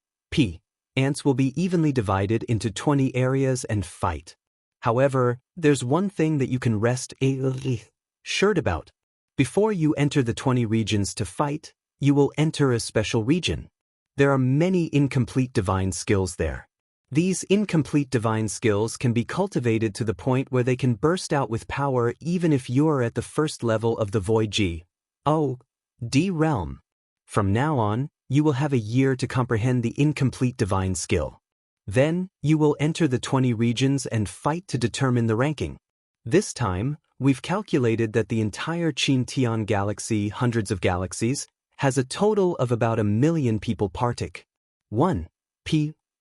Ants will be evenly divided into 20 areas and fight. However, there's one thing that you can rest assured about. Before you enter the 20 regions to fight, you will enter a special region. There are many incomplete divine skills there. These incomplete divine skills can be cultivated to the point where they can burst out with power even if you're at the first level of the Void G. D realm. From now on, you will have a year to comprehend the incomplete divine skill. Then, you will enter the 20 regions and fight to determine the ranking. This time, we've calculated that the entire Qintian galaxy, hundreds of galaxies, has a total of about 1 million people partake. 1.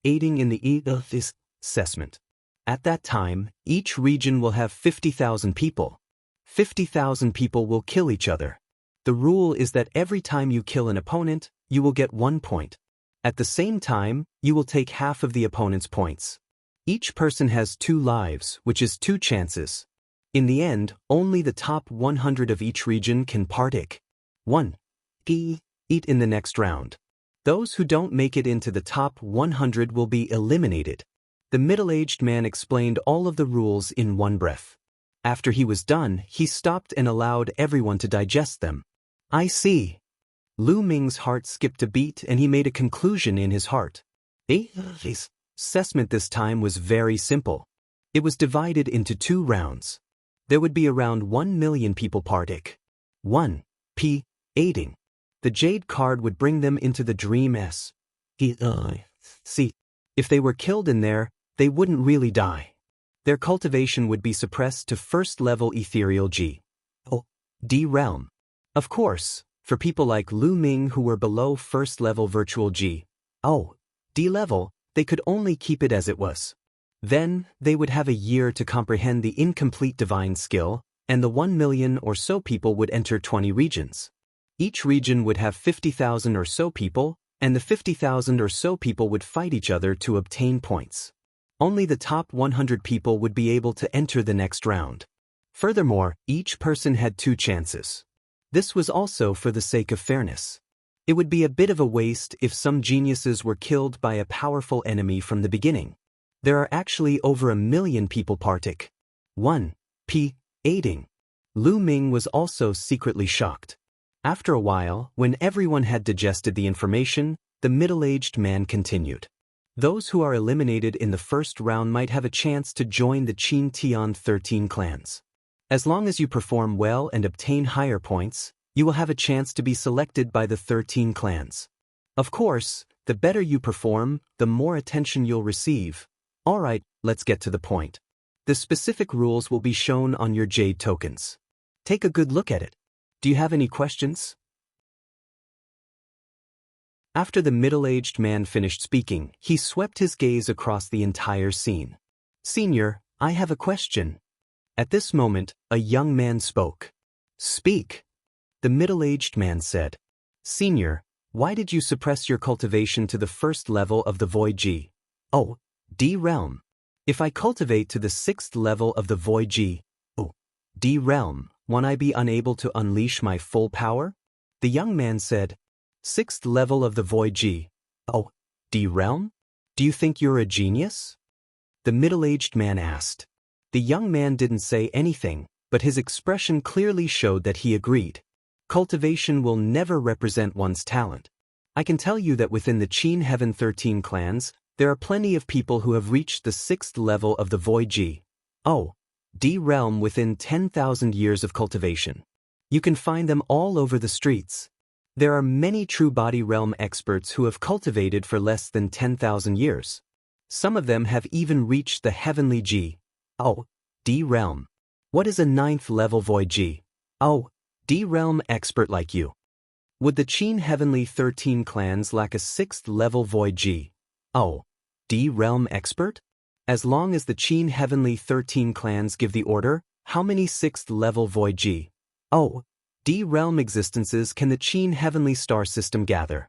Aiding in the this assessment. At that time, each region will have 50,000 people. 50,000 people will kill each other. The rule is that every time you kill an opponent, you will get 1 point. At the same time, you will take half of the opponent's points. Each person has 2 lives, which is 2 chances. In the end, only the top 100 of each region can partake. 1. Eat in the next round. Those who don't make it into the top 100 will be eliminated. The middle-aged man explained all of the rules in one breath. After he was done, he stopped and allowed everyone to digest them. I see. Lu Ming's heart skipped a beat and he made a conclusion in his heart. His assessment this time was very simple. It was divided into 2 rounds. There would be around 1 million people partake. 1. Aiding. The jade card would bring them into the Dream S. If they were killed in there, they wouldn't really die. Their cultivation would be suppressed to first level ethereal G. D realm. Of course, for people like Lu Ming who were below first level virtual G. D level, they could only keep it as it was. Then, they would have a year to comprehend the incomplete divine skill, and the 1 million or so people would enter 20 regions. Each region would have 50,000 or so people, and the 50,000 or so people would fight each other to obtain points. Only the top 100 people would be able to enter the next round. Furthermore, each person had 2 chances. This was also for the sake of fairness. It would be a bit of a waste if some geniuses were killed by a powerful enemy from the beginning. There are actually over 1 million people partic. 1. P. Aiding. Lu Ming was also secretly shocked. After a while, when everyone had digested the information, the middle-aged man continued. Those who are eliminated in the first round might have a chance to join the Qin Tian 13 clans. As long as you perform well and obtain higher points, you will have a chance to be selected by the 13 clans. Of course, the better you perform, the more attention you'll receive. Alright, let's get to the point. The specific rules will be shown on your jade tokens. Take a good look at it. Do you have any questions? After the middle-aged man finished speaking, he swept his gaze across the entire scene. Senior, I have a question. At this moment, a young man spoke. Speak. The middle-aged man said. Senior, why did you suppress your cultivation to the first level of the Void G? Oh, D realm. If I cultivate to the 6th level of the Void G, oh, D realm, won't I be unable to unleash my full power? The young man said. 6th level of the Void G. Oh, D realm? Do you think you're a genius? The middle-aged man asked. The young man didn't say anything, but his expression clearly showed that he agreed. Cultivation will never represent one's talent. I can tell you that within the Qin Heaven 13 clans, there are plenty of people who have reached the 6th level of the Void G. Oh, D realm within 10,000 years of cultivation. You can find them all over the streets. There are many true body realm experts who have cultivated for less than 10,000 years. Some of them have even reached the heavenly G. Oh, D realm. What is a 9th level Void G? Oh, D realm expert like you. Would the Qin Heavenly 13 clans lack a 6th level Void G? Oh, D realm expert? As long as the Qin Heavenly 13 clans give the order, how many 6th level Void G? Oh, D realm existences can the Qin Heavenly Star System gather?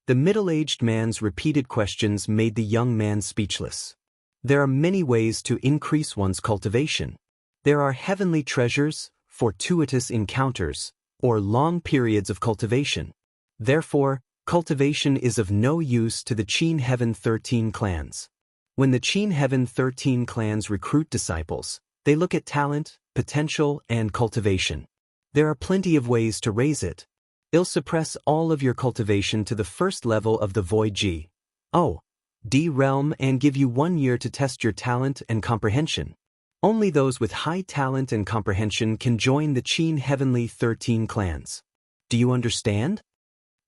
The middle-aged man's repeated questions made the young man speechless. There are many ways to increase one's cultivation. There are heavenly treasures, fortuitous encounters, or long periods of cultivation. Therefore, cultivation is of no use to the Qin Heaven 13 clans. When the Qin Heaven 13 clans recruit disciples, they look at talent, potential, and cultivation. There are plenty of ways to raise it. They'll suppress all of your cultivation to the first level of the Void G. Oh, D realm and give you 1 year to test your talent and comprehension. Only those with high talent and comprehension can join the Qin Heavenly 13 clans. Do you understand?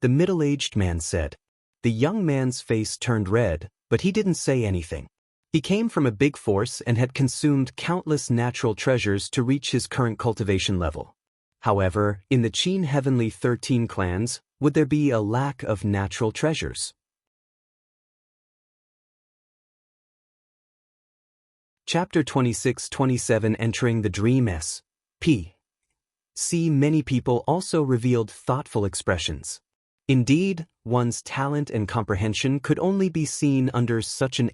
The middle-aged man said. The young man's face turned red, but he didn't say anything. He came from a big force and had consumed countless natural treasures to reach his current cultivation level. However, in the Qin Heavenly 13 clans, would there be a lack of natural treasures? Chapter 26-27 Entering the Dream S.P. See, many people also revealed thoughtful expressions. Indeed, one's talent and comprehension could only be seen under such an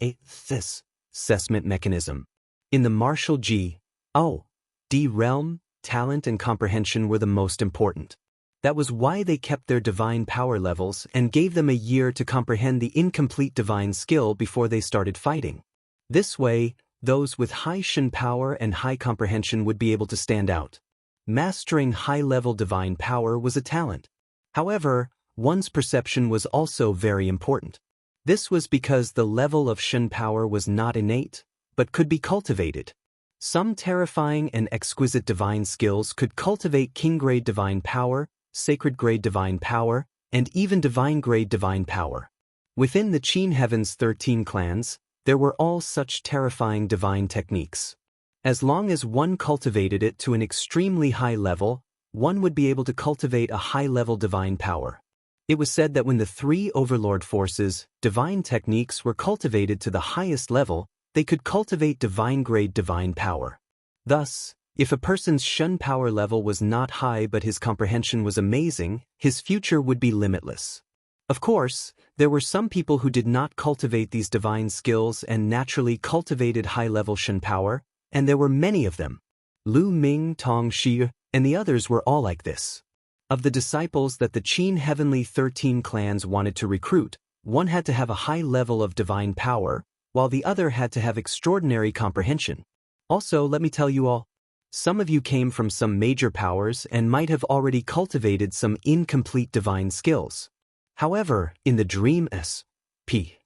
assessment mechanism. In the martial G. O. D realm, talent and comprehension were the most important. That was why they kept their divine power levels and gave them a year to comprehend the incomplete divine skill before they started fighting. This way, those with high Shen power and high comprehension would be able to stand out. Mastering high-level divine power was a talent. However, one's perception was also very important. This was because the level of Shen power was not innate, but could be cultivated. Some terrifying and exquisite divine skills could cultivate king-grade divine power, sacred-grade divine power, and even divine-grade divine power. Within the Qin Heaven's 13 clans, there were all such terrifying divine techniques. As long as one cultivated it to an extremely high level, one would be able to cultivate a high-level divine power. It was said that when the 3 overlord forces, divine techniques, were cultivated to the highest level, they could cultivate divine-grade divine power. Thus, If a person's Shun power level was not high but his comprehension was amazing, his future would be limitless. Of course, there were some people who did not cultivate these divine skills and naturally cultivated high-level Shun power, and there were many of them. Lu Ming, Tong Shi, and the others were all like this. Of the disciples that the Qin Heavenly 13 clans wanted to recruit, one had to have a high level of divine power, while the other had to have extraordinary comprehension. Also, let me tell you all, some of you came from some major powers and might have already cultivated some incomplete divine skills. However, in the Dream S.P.C.E.,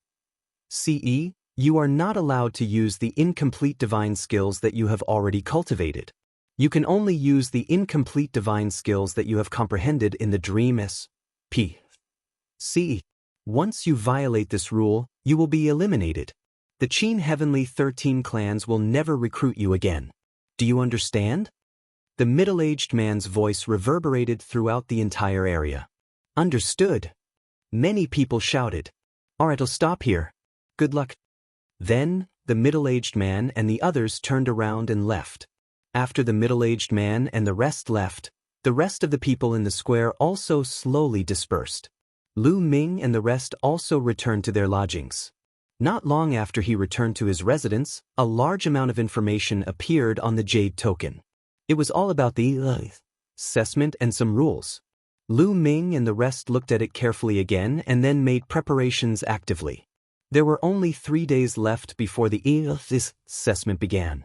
you are not allowed to use the incomplete divine skills that you have already cultivated. You can only use the incomplete divine skills that you have comprehended in the Dream S.P.C.E. Once you violate this rule, you will be eliminated. The Qin Heavenly 13 clans will never recruit you again. Do you understand? The middle-aged man's voice reverberated throughout the entire area. Understood. Many people shouted. Alright, I'll stop here. Good luck. Then, the middle-aged man and the others turned around and left. After the middle-aged man and the rest left, the rest of the people in the square also slowly dispersed. Lu Ming and the rest also returned to their lodgings. Not long after he returned to his residence, a large amount of information appeared on the Jade token. It was all about the assessment and some rules. Lu Ming and the rest looked at it carefully again and then made preparations actively. There were only 3 days left before the assessment began.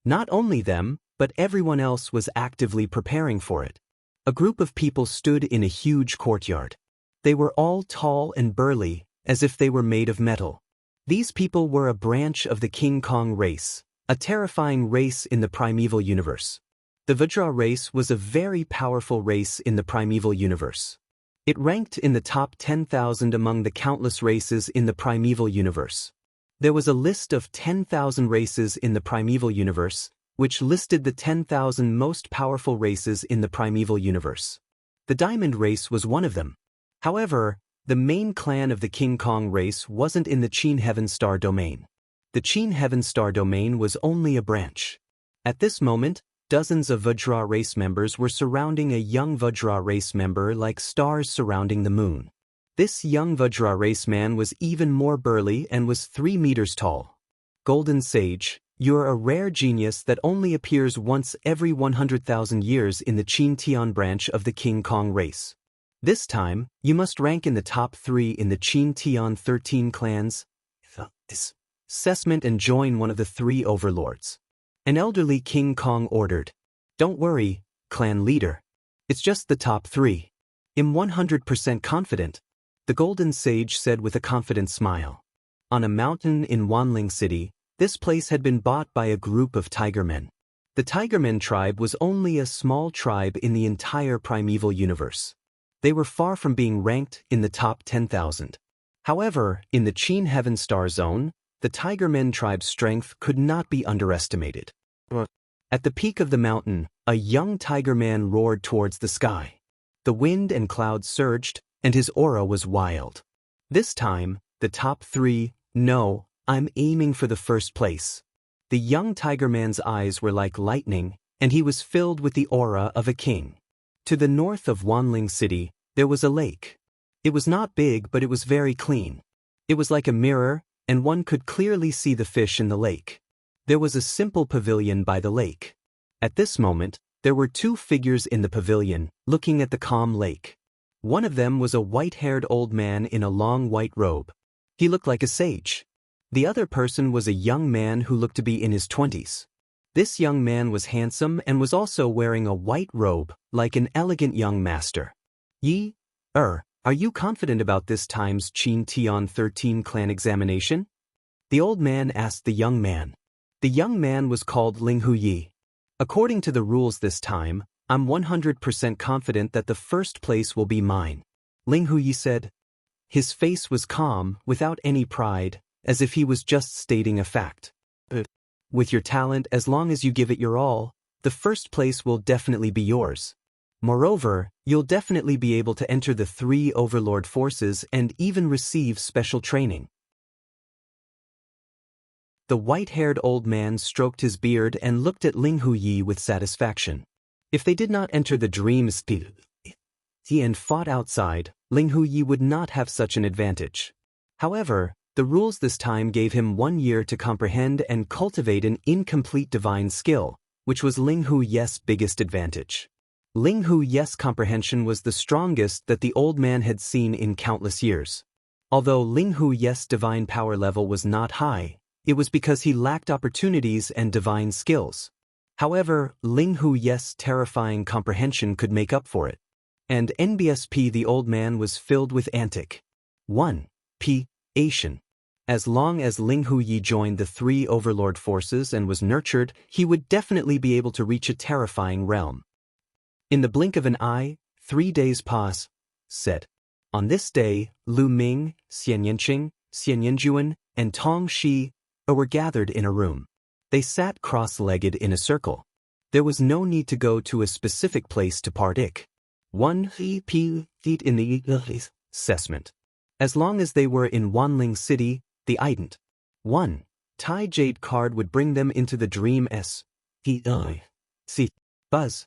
Not only them, but everyone else was actively preparing for it. A group of people stood in a huge courtyard. They were all tall and burly, as if they were made of metal. These people were a branch of the King Kong race, a terrifying race in the primeval universe. The Vajra race was a very powerful race in the primeval universe. It ranked in the top 10,000 among the countless races in the primeval universe. There was a list of 10,000 races in the primeval universe, which listed the 10,000 most powerful races in the primeval universe. The Diamond race was one of them. However, the main clan of the King Kong race wasn't in the Qin Heaven Star domain. The Qin Heaven Star domain was only a branch. At this moment, dozens of Vajra race members were surrounding a young Vajra race member like stars surrounding the moon. This young Vajra race man was even more burly and was 3 meters tall. Golden Sage, you're a rare genius that only appears once every 100,000 years in the Qin Tian branch of the King Kong race. This time, you must rank in the top 3 in the Qin Tian 13 clans. This assessment and join one of the 3 overlords. An elderly King Kong ordered. Don't worry, clan leader. It's just the top 3. I'm 100% confident, the Golden Sage said with a confident smile. On a mountain in Wanling City, this place had been bought by a group of Tigermen. The Tigermen tribe was only a small tribe in the entire primeval universe. They were far from being ranked in the top 10,000. However, in the Qin Heaven Star Zone, the Tigermen tribe's strength could not be underestimated. At the peak of the mountain, a young Tigerman roared towards the sky. The wind and clouds surged, and his aura was wild. This time, the top 3, no, I'm aiming for the first place. The young Tigerman's eyes were like lightning, and he was filled with the aura of a king. To the north of Wanling City, there was a lake. It was not big, but it was very clean. It was like a mirror, and one could clearly see the fish in the lake. There was a simple pavilion by the lake. At this moment, there were 2 figures in the pavilion, looking at the calm lake. One of them was a white-haired old man in a long white robe. He looked like a sage. The other person was a young man who looked to be in his 20s. This young man was handsome and was also wearing a white robe, like an elegant young master. Are you confident about this time's Qin Tian 13 clan examination? The old man asked the young man. The young man was called Ling Huyi. According to the rules this time, I'm 100% confident that the first place will be mine. Ling Huyi said. His face was calm, without any pride, as if he was just stating a fact. With your talent, as long as you give it your all, the first place will definitely be yours. Moreover, you'll definitely be able to enter the 3 overlord forces and even receive special training. The white-haired old man stroked his beard and looked at Ling Huyi with satisfaction. If they did not enter the dream speed and fought outside, Ling Huyi would not have such an advantage. However, the rules this time gave him 1 year to comprehend and cultivate an incomplete divine skill, which was Ling Huyi's biggest advantage. Ling Huyi's comprehension was the strongest that the old man had seen in countless years. Although Ling Huyi's divine power level was not high, it was because he lacked opportunities and divine skills. However, Ling Huyi's terrifying comprehension could make up for it. And NBSP the old man was filled with antic. 1. Asian. As long as Ling Huyi joined the 3 overlord forces and was nurtured, he would definitely be able to reach a terrifying realm. In the blink of an eye, 3 days pass. Said. On this day, Lu Ming, Xian Yanqing, Xian Yanjuan, and Tong Shi were gathered in a room. They sat cross-legged in a circle. There was no need to go to a specific place to partake. 1 feet in the assessment. As long as they were in Wanling City, the ident. 1. Tai Jade card would bring them into the dream Buzz.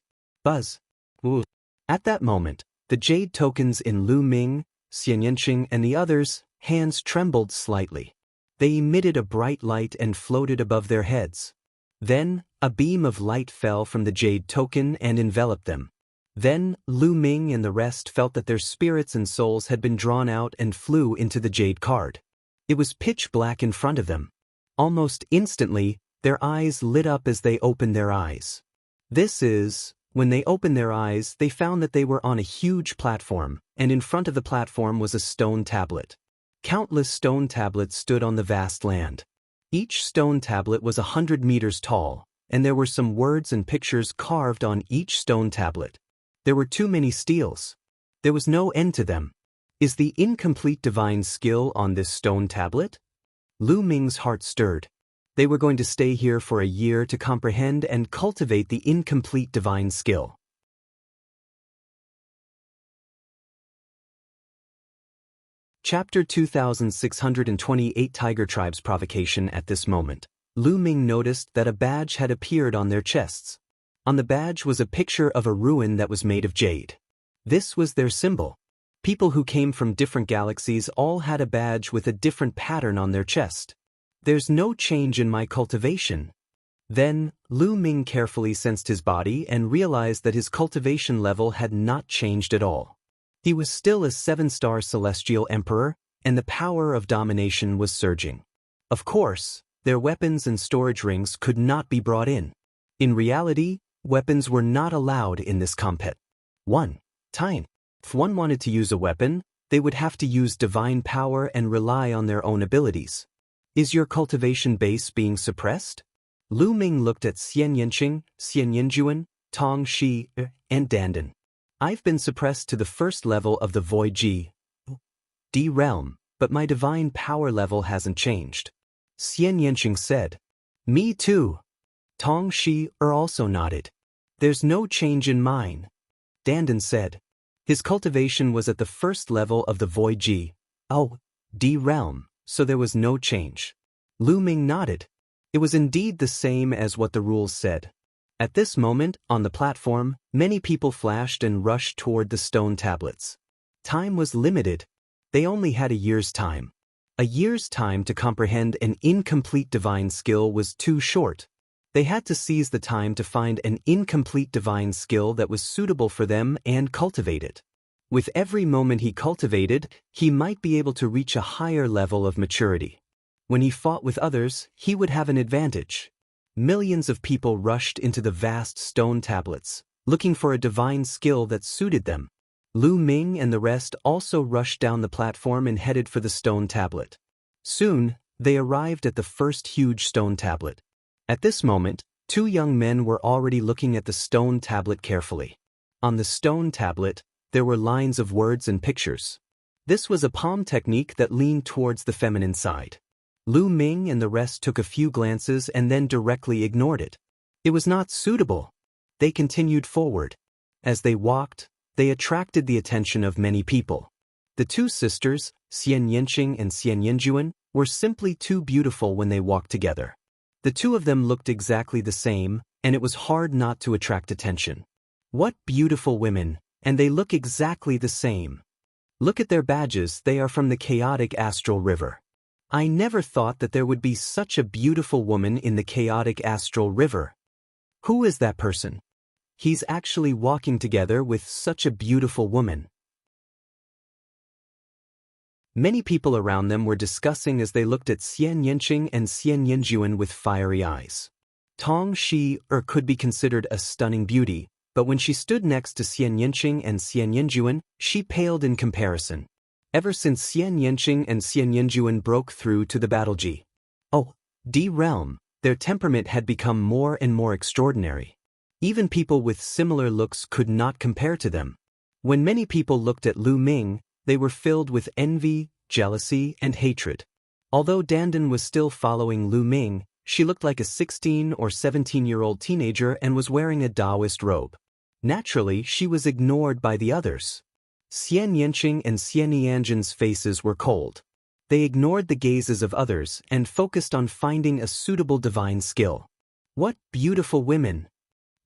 Ooh. At that moment, the jade tokens in Lu Ming, Xian Yanqing and the others' hands trembled slightly. They emitted a bright light and floated above their heads. Then, a beam of light fell from the jade token and enveloped them. Then, Lu Ming and the rest felt that their spirits and souls had been drawn out and flew into the jade card. It was pitch black in front of them. Almost instantly, their eyes lit up as they opened their eyes. When they opened their eyes, they found that they were on a huge platform, and in front of the platform was a stone tablet. Countless stone tablets stood on the vast land. Each stone tablet was 100 meters tall, and there were some words and pictures carved on each stone tablet. There were too many steals. There was no end to them. Is the incomplete divine skill on this stone tablet? Lu Ming's heart stirred. They were going to stay here for a year to comprehend and cultivate the incomplete divine skill. Chapter 2628 Tiger Tribe's Provocation. At this moment, Lu Ming noticed that a badge had appeared on their chests. On the badge was a picture of a ruin that was made of jade. This was their symbol. People who came from different galaxies all had a badge with a different pattern on their chest. There's no change in my cultivation. Then, Lu Ming carefully sensed his body and realized that his cultivation level had not changed at all. He was still a 7-star celestial emperor, and the power of domination was surging. Of course, their weapons and storage rings could not be brought in. In reality, weapons were not allowed in this compet. 1. Time. If one wanted to use a weapon, they would have to use divine power and rely on their own abilities. Is your cultivation base being suppressed? Lu Ming looked at Xian Yanqing, Xian Yanjuan, Tong Shi, and Dandan. I've been suppressed to the first level of the Void D realm, but my divine power level hasn't changed. Xian Yanqing said. Me too. Tong Shi also nodded. There's no change in mine. Dandan said. His cultivation was at the first level of the Void D realm, so there was no change. Lu Ming nodded. It was indeed the same as what the rules said. At this moment, on the platform, many people flashed and rushed toward the stone tablets. Time was limited. They only had a year's time. A year's time to comprehend an incomplete divine skill was too short. They had to seize the time to find an incomplete divine skill that was suitable for them and cultivate it. With every moment he cultivated, he might be able to reach a higher level of maturity. When he fought with others, he would have an advantage. Millions of people rushed into the vast stone tablets, looking for a divine skill that suited them. Lu Ming and the rest also rushed down the platform and headed for the stone tablet. Soon, they arrived at the first huge stone tablet. At this moment, 2 young men were already looking at the stone tablet carefully. On the stone tablet, there were lines of words and pictures. This was a palm technique that leaned towards the feminine side. Lu Ming and the rest took a few glances and then directly ignored it. It was not suitable. They continued forward. As they walked, they attracted the attention of many people. The 2 sisters, Xian Yanqing and Xian Yanjuan, were simply too beautiful when they walked together. The two of them looked exactly the same, and it was hard not to attract attention. What beautiful women, and they look exactly the same. Look at their badges, they are from the chaotic astral river. I never thought that there would be such a beautiful woman in the chaotic astral river. Who is that person? He's actually walking together with such a beautiful woman. Many people around them were discussing as they looked at Xian Yanqing and Xian Yanjuan with fiery eyes. Tong Shi could be considered a stunning beauty, but when she stood next to Xian Yanqing and Xian Yanjuan, she paled in comparison. Ever since Xian Yanqing and Xian Yanjuan broke through to the Battle D realm, their temperament had become more and more extraordinary. Even people with similar looks could not compare to them. When many people looked at Lu Ming, they were filled with envy, jealousy, and hatred. Although Dandan was still following Lu Ming, she looked like a 16 or 17-year-old teenager and was wearing a Taoist robe. Naturally, she was ignored by the others. Xian Yanqing and Xian Yanjin's faces were cold. They ignored the gazes of others and focused on finding a suitable divine skill. What beautiful women!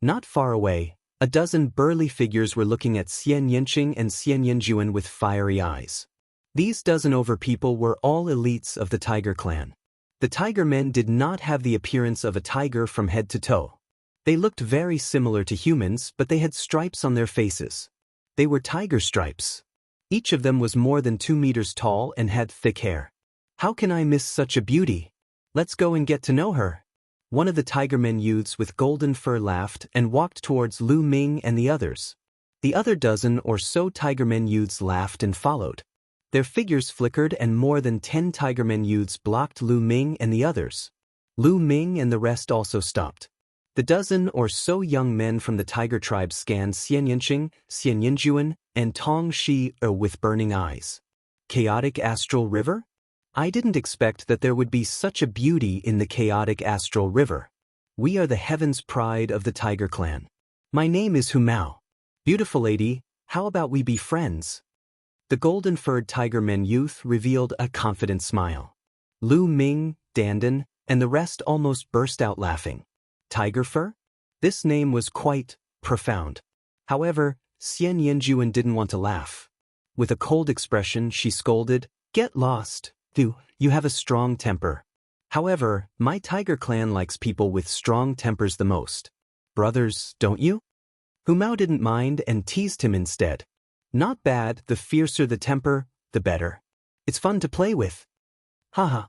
Not far away, a dozen burly figures were looking at Xian Yanqing and Xian Yanjuan with fiery eyes. These dozen over people were all elites of the Tiger clan. The Tiger men did not have the appearance of a tiger from head to toe. They looked very similar to humans, but they had stripes on their faces. They were tiger stripes. Each of them was more than 2 meters tall and had thick hair. How can I miss such a beauty? Let's go and get to know her. One of the Tiger men youths with golden fur laughed and walked towards Lu Ming and the others. The other dozen or so Tiger men youths laughed and followed. Their figures flickered and more than 10 Tiger men youths blocked Lu Ming and the others. Lu Ming and the rest also stopped. The dozen or so young men from the Tiger tribe scanned Xian Yanqing, Xian Yanjuan, and Tong Shi with burning eyes. Chaotic astral river? I didn't expect that there would be such a beauty in the chaotic astral river. We are the heaven's pride of the Tiger clan. My name is Hu Mao. Beautiful lady, how about we be friends? The golden-furred Tiger men youth revealed a confident smile. Lu Ming, Dandan, and the rest almost burst out laughing. Tiger fur? This name was quite profound. However, Xian Yanjuan didn't want to laugh. With a cold expression, she scolded, "Get lost. You have a strong temper. However, my Tiger clan likes people with strong tempers the most. Brothers, don't you?" Hu Mao didn't mind and teased him instead. Not bad, the fiercer the temper, the better. It's fun to play with. Haha.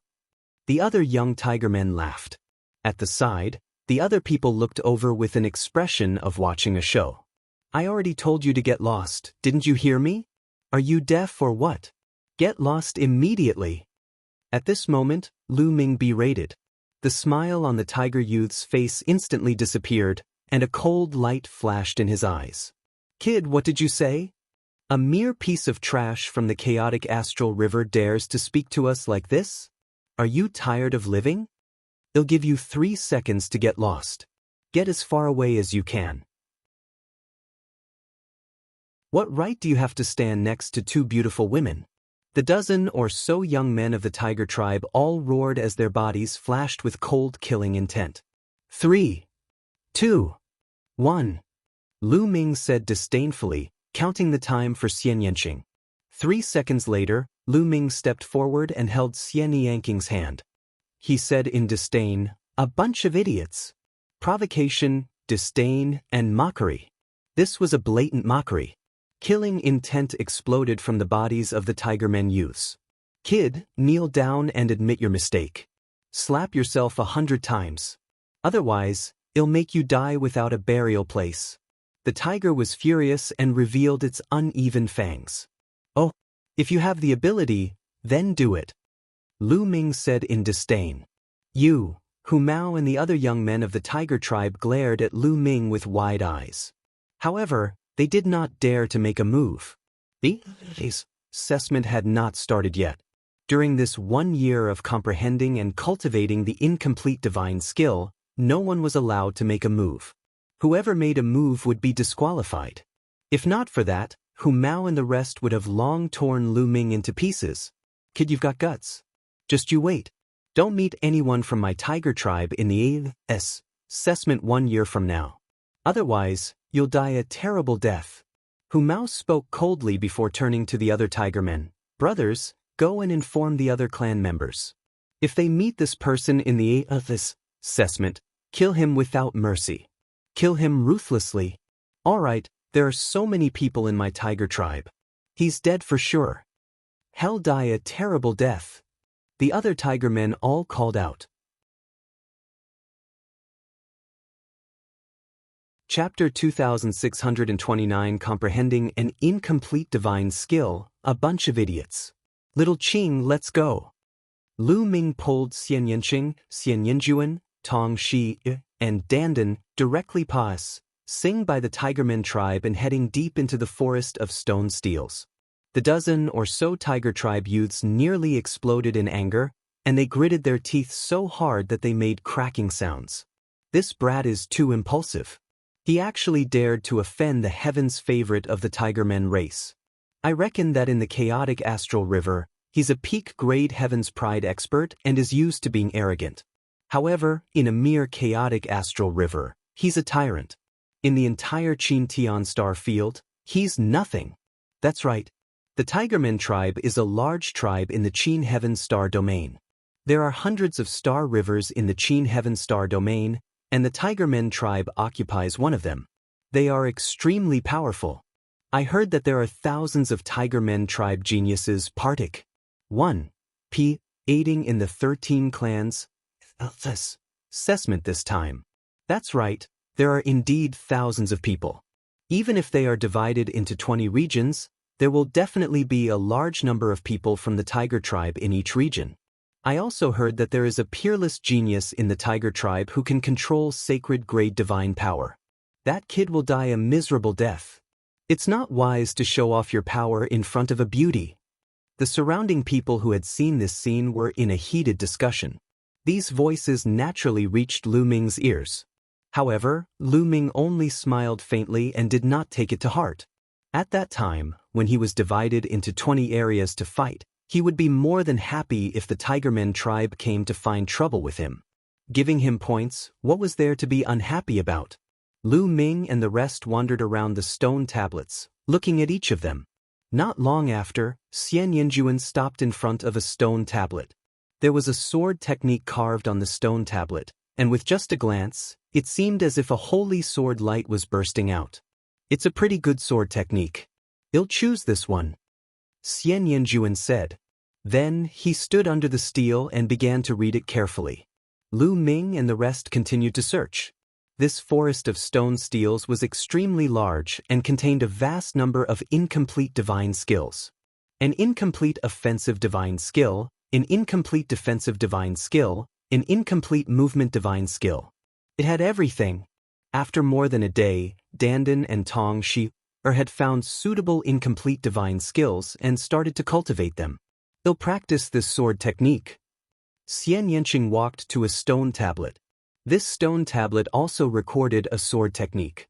The other young Tiger men laughed. At the side, the other people looked over with an expression of watching a show. I already told you to get lost, didn't you hear me? Are you deaf or what? Get lost immediately. At this moment, Lu Ming berated. The smile on the Tiger youth's face instantly disappeared, and a cold light flashed in his eyes. Kid, what did you say? A mere piece of trash from the chaotic astral river dares to speak to us like this? Are you tired of living? They'll give you 3 seconds to get lost. Get as far away as you can. What right do you have to stand next to 2 beautiful women? The dozen or so young men of the Tiger tribe all roared as their bodies flashed with cold killing intent. 3, 2, 1. Lu Ming said disdainfully, counting the time for Xian Yanqing. 3 seconds later, Lu Ming stepped forward and held Xian Yanqing's hand. He said in disdain, "A bunch of idiots." Provocation, disdain, and mockery. This was a blatant mockery. Killing intent exploded from the bodies of the Tiger men youths. Kid, kneel down and admit your mistake. Slap yourself 100 times. Otherwise, it'll make you die without a burial place. The tiger was furious and revealed its uneven fangs. Oh, if you have the ability, then do it. Lu Ming said in disdain. You, Hu Mao and the other young men of the Tiger tribe glared at Lu Ming with wide eyes. However, they did not dare to make a move. The assessment had not started yet. During this 1 year of comprehending and cultivating the incomplete divine skill, no one was allowed to make a move. Whoever made a move would be disqualified. If not for that, Hu Mao and the rest would have long torn Lu Ming into pieces. Kid, you've got guts. Just you wait. Don't meet anyone from my tiger tribe in the assessment 1 year from now. Otherwise, you'll die a terrible death. Hu Mao spoke coldly before turning to the other tiger men. Brothers, go and inform the other clan members. If they meet this person in the assessment, kill him without mercy. Kill him ruthlessly. All right, there are so many people in my tiger tribe. He's dead for sure. He'll die a terrible death. The other tiger men all called out. Chapter 2629 Comprehending an Incomplete Divine Skill, A Bunch of Idiots. Little Qing, let's go. Lu Ming pulled Xian Yinjuan, Tong Shi, and Dandan directly past, Sing by the Tigerman tribe and heading deep into the forest of stone steels. The dozen or so tiger tribe youths nearly exploded in anger, and they gritted their teeth so hard that they made cracking sounds. This brat is too impulsive. He actually dared to offend the heavens' favorite of the Tigermen race. I reckon that in the chaotic astral river, he's a peak-grade heavens pride expert and is used to being arrogant. However, in a mere chaotic astral river, he's a tyrant. In the entire Qin Tian star field, he's nothing. That's right. The Tigermen tribe is a large tribe in the Qin Heaven Star domain. There are hundreds of star rivers in the Qin Heaven Star domain, and the Tigermen tribe occupies one of them. They are extremely powerful. I heard that there are thousands of Tigermen tribe geniuses partic. 1. P. Aiding in the 13 clans. Assessment this time. That's right, there are indeed thousands of people. Even if they are divided into 20 regions, there will definitely be a large number of people from the tiger tribe in each region. I also heard that there is a peerless genius in the tiger tribe who can control sacred grade divine power. That kid will die a miserable death. It's not wise to show off your power in front of a beauty. The surrounding people who had seen this scene were in a heated discussion. These voices naturally reached Lu Ming's ears. However, Lu Ming only smiled faintly and did not take it to heart. At that time, when he was divided into 20 areas to fight, he would be more than happy if the Tigermen tribe came to find trouble with him. Giving him points, what was there to be unhappy about? Lu Ming and the rest wandered around the stone tablets, looking at each of them. Not long after, Xian Yinjuan stopped in front of a stone tablet. There was a sword technique carved on the stone tablet, and with just a glance, it seemed as if a holy sword light was bursting out. It's a pretty good sword technique. I'll choose this one, Xian Yinjuan said. Then, he stood under the stele and began to read it carefully. Lu Ming and the rest continued to search. This forest of stone steles was extremely large and contained a vast number of incomplete divine skills. An incomplete offensive divine skill, an incomplete defensive divine skill, an incomplete movement divine skill. It had everything. After more than a day, Dandan and Tong Shi had found suitable incomplete divine skills and started to cultivate them. They'll practice this sword technique. Xian Yanqing walked to a stone tablet. This stone tablet also recorded a sword technique.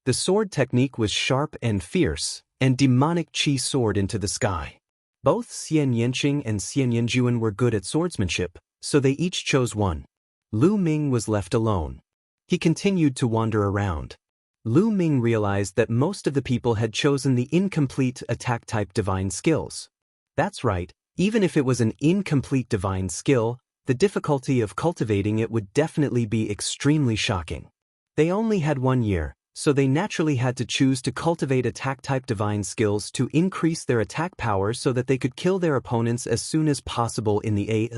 The sword technique was sharp and fierce, and demonic qi soared into the sky. Both Xian Yanqing and Xian Yinjuan were good at swordsmanship, so they each chose one. Lu Ming was left alone. He continued to wander around. Lu Ming realized that most of the people had chosen the incomplete attack-type divine skills. That's right, even if it was an incomplete divine skill, the difficulty of cultivating it would definitely be extremely shocking. They only had 1 year, so they naturally had to choose to cultivate attack-type divine skills to increase their attack power so that they could kill their opponents as soon as possible in the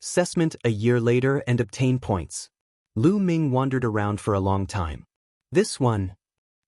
assessment a year later and obtain points. Lu Ming wandered around for a long time. This one.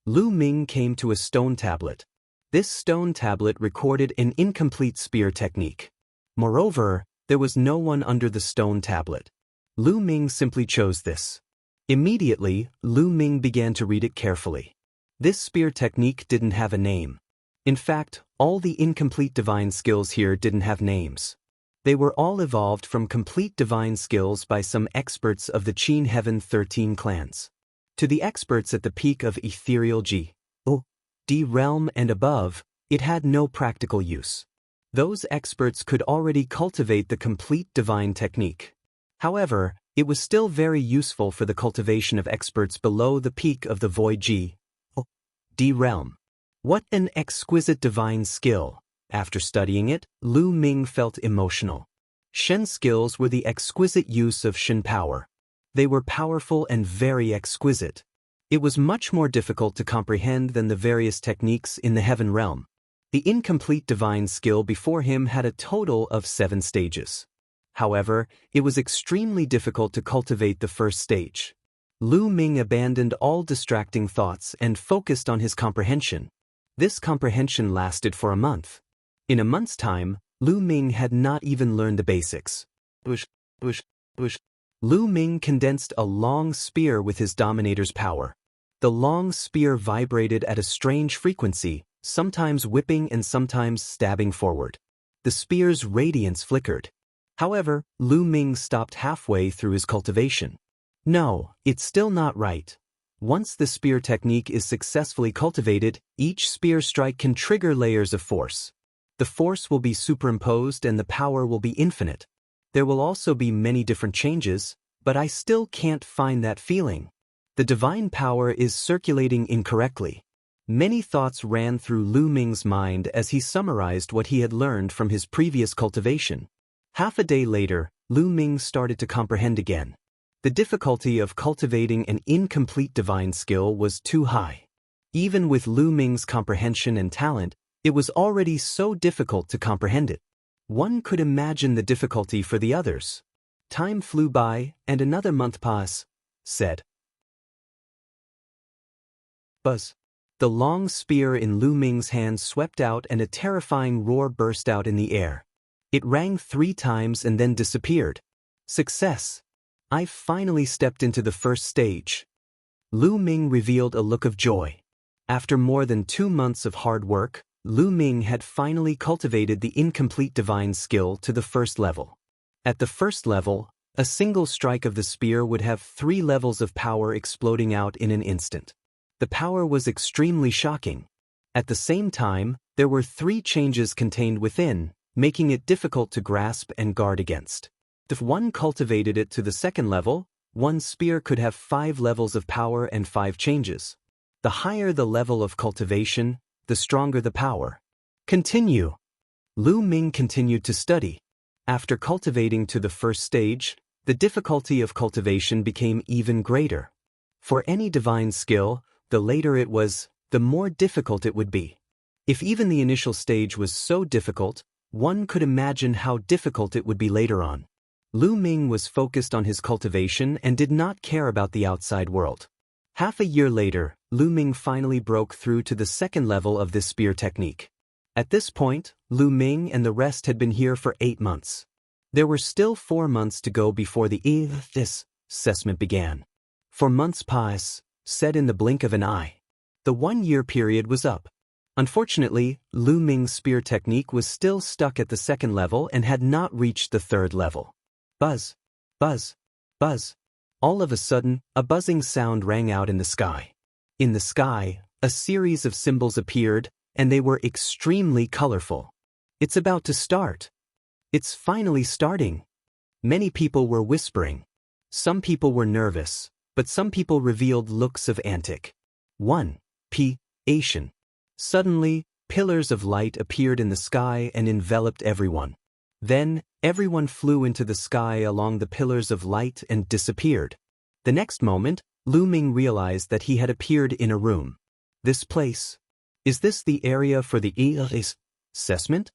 Lu Ming came to a stone tablet. This stone tablet recorded an incomplete spear technique. Moreover, there was no one under the stone tablet. Lu Ming simply chose this. Immediately, Lu Ming began to read it carefully. This spear technique didn't have a name. In fact, all the incomplete divine skills here didn't have names. They were all evolved from complete divine skills by some experts of the Qin Heaven 13 clans. To the experts at the peak of ethereal G, O, D realm and above, it had no practical use. Those experts could already cultivate the complete divine technique. However, it was still very useful for the cultivation of experts below the peak of the void D realm. What an exquisite divine skill! After studying it, Lu Ming felt emotional. Shen's skills were the exquisite use of Shen power. They were powerful and very exquisite. It was much more difficult to comprehend than the various techniques in the heaven realm. The incomplete divine skill before him had a total of 7 stages. However, it was extremely difficult to cultivate the first stage. Lu Ming abandoned all distracting thoughts and focused on his comprehension. This comprehension lasted for a month. In a month's time, Lu Ming had not even learned the basics. Lu Ming condensed a long spear with his dominator's power. The long spear vibrated at a strange frequency, sometimes whipping and sometimes stabbing forward. The spear's radiance flickered. However, Lu Ming stopped halfway through his cultivation. No, it's still not right. Once the spear technique is successfully cultivated, each spear strike can trigger layers of force. The force will be superimposed and the power will be infinite. There will also be many different changes, but I still can't find that feeling. The divine power is circulating incorrectly. Many thoughts ran through Lu Ming's mind as he summarized what he had learned from his previous cultivation. Half a day later, Lu Ming started to comprehend again. The difficulty of cultivating an incomplete divine skill was too high. Even with Lu Ming's comprehension and talent, it was already so difficult to comprehend it. One could imagine the difficulty for the others. Time flew by, and another month passed. Said. Buzz. The long spear in Lu Ming's hand swept out and a terrifying roar burst out in the air. It rang 3 times and then disappeared. Success! I finally stepped into the first stage. Lu Ming revealed a look of joy. After more than 2 months of hard work, Lu Ming had finally cultivated the incomplete divine skill to the first level. At the first level, a single strike of the spear would have 3 levels of power exploding out in an instant. The power was extremely shocking. At the same time, there were 3 changes contained within, making it difficult to grasp and guard against. If one cultivated it to the second level, one spear could have 5 levels of power and 5 changes. The higher the level of cultivation, the stronger the power. Continue. Lu Ming continued to study. After cultivating to the first stage, the difficulty of cultivation became even greater. For any divine skill, the later it was, the more difficult it would be. If even the initial stage was so difficult, one could imagine how difficult it would be later on. Lu Ming was focused on his cultivation and did not care about the outside world. Half a year later, Lu Ming finally broke through to the second level of this spear technique. At this point, Lu Ming and the rest had been here for 8 months. There were still 4 months to go before the assessment began. 4 months passed, said in the blink of an eye. The 1-year period was up. Unfortunately, Lu Ming's spear technique was still stuck at the second level and had not reached the third level. Buzz, buzz, buzz. All of a sudden, a buzzing sound rang out in the sky. In the sky, a series of symbols appeared, and they were extremely colorful. It's about to start. It's finally starting. Many people were whispering. Some people were nervous, but some people revealed looks of antic. 1. Asian. Suddenly, pillars of light appeared in the sky and enveloped everyone. Then, everyone flew into the sky along the pillars of light and disappeared. The next moment, Lu Ming realized that he had appeared in a room. This place. Is this the area for the assessment?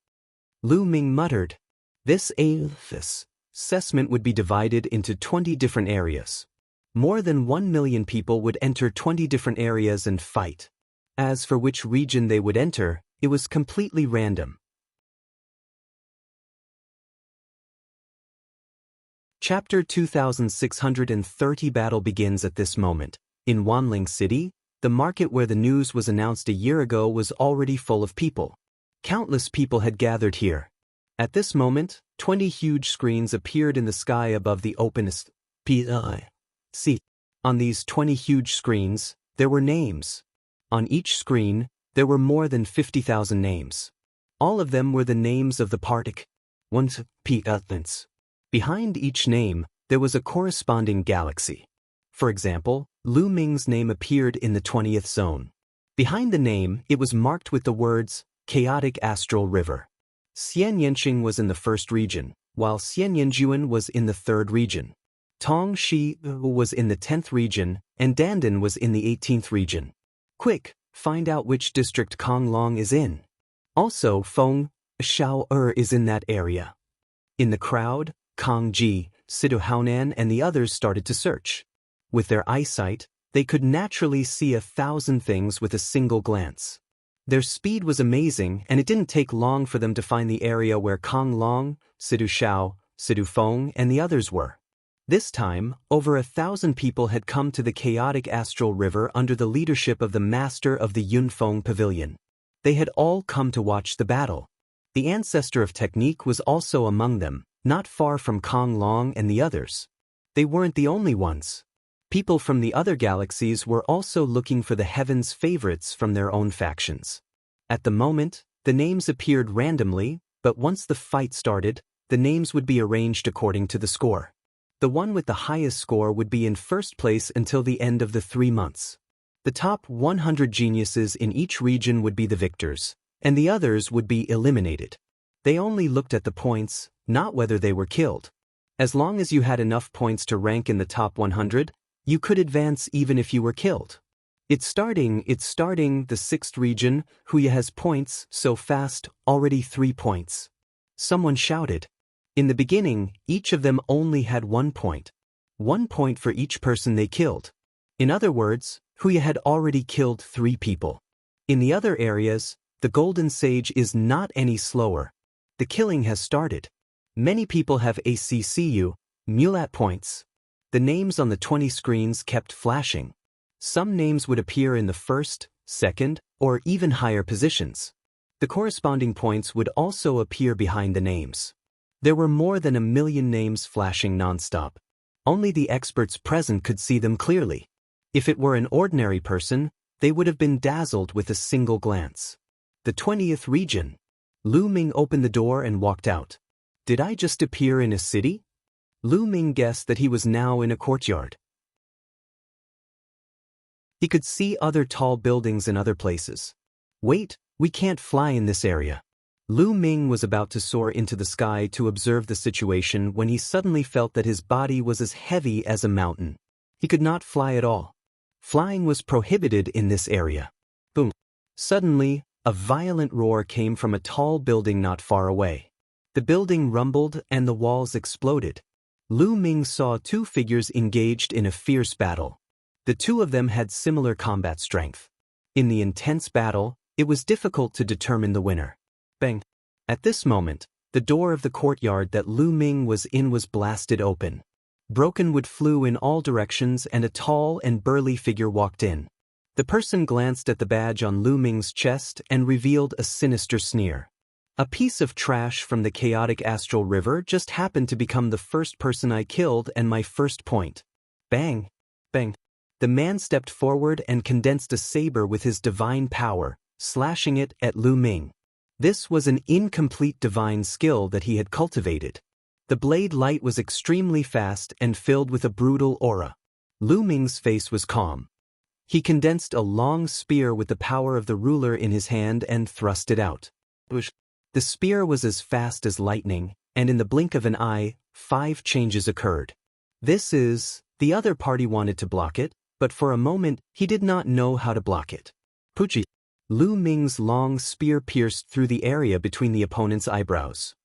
Lu Ming muttered. This assessment would be divided into 20 different areas. More than 1 million people would enter 20 different areas and fight. As for which region they would enter, it was completely random. Chapter 2630 battle begins at this moment. In Wanling City, the market where the news was announced a year ago was already full of people. Countless people had gathered here. At this moment, 20 huge screens appeared in the sky above the openest seat. On these 20 huge screens, there were names. On each screen, there were more than 50,000 names. All of them were the names of the partic. One's p-uthlants. Behind each name, there was a corresponding galaxy. For example, Lu Ming's name appeared in the 20th zone. Behind the name, it was marked with the words, Chaotic Astral River. Xian Yanqing was in the 1st region, while Xian Yanjuan was in the 3rd region. Tong Shi was in the 10th region, and Dandan was in the 18th region. Quick, find out which district Kong Long is in. Also, Feng Xiao is in that area. In the crowd, Kong Ji, Sidu Haonan and the others started to search. With their eyesight, they could naturally see 1,000 things with a single glance. Their speed was amazing, and it didn't take long for them to find the area where Kong Long, Sidu Xiao, Sidu Feng and the others were. This time, over 1,000 people had come to the chaotic astral river under the leadership of the master of the Yunfeng Pavilion. They had all come to watch the battle. The ancestor of technique was also among them, not far from Kong Long and the others. They weren't the only ones. People from the other galaxies were also looking for the heavens' favorites from their own factions. At the moment, the names appeared randomly, but once the fight started, the names would be arranged according to the score. The one with the highest score would be in first place until the end of the 3 months. The top 100 geniuses in each region would be the victors, and the others would be eliminated. They only looked at the points, not whether they were killed. As long as you had enough points to rank in the top 100, you could advance even if you were killed. It's starting, the 6th region, Huya has points, so fast, already 3 points. Someone shouted. In the beginning, each of them only had 1 point. 1 point for each person they killed. In other words, Huya had already killed 3 people. In the other areas, the Golden Sage is not any slower. The killing has started. Many people have ACCU, Mulat points. The names on the 20 screens kept flashing. Some names would appear in the 1st, 2nd, or even higher positions. The corresponding points would also appear behind the names. There were more than 1 million names flashing nonstop. Only the experts present could see them clearly. If it were an ordinary person, they would have been dazzled with a single glance. The 20th region. Lu Ming opened the door and walked out. Did I just appear in a city? Lu Ming guessed that he was now in a courtyard. He could see other tall buildings in other places. Wait, we can't fly in this area. Lu Ming was about to soar into the sky to observe the situation when he suddenly felt that his body was as heavy as a mountain. He could not fly at all. Flying was prohibited in this area. Boom. Suddenly, a violent roar came from a tall building not far away. The building rumbled and the walls exploded. Lu Ming saw 2 figures engaged in a fierce battle. The 2 of them had similar combat strength. In the intense battle, it was difficult to determine the winner. Bang! At this moment, the door of the courtyard that Lu Ming was in was blasted open. Broken wood flew in all directions and a tall and burly figure walked in. The person glanced at the badge on Lu Ming's chest and revealed a sinister sneer. A piece of trash from the chaotic astral river just happened to become the first person I killed and my first point. Bang! Bang! The man stepped forward and condensed a saber with his divine power, slashing it at Lu Ming. This was an incomplete divine skill that he had cultivated. The blade light was extremely fast and filled with a brutal aura. Lu Ming's face was calm. He condensed a long spear with the power of the ruler in his hand and thrust it out. The spear was as fast as lightning, and in the blink of an eye, 5 changes occurred. The other party wanted to block it, but for a moment, he did not know how to block it. Puchi. Lu Ming's long spear pierced through the area between the opponent's eyebrows.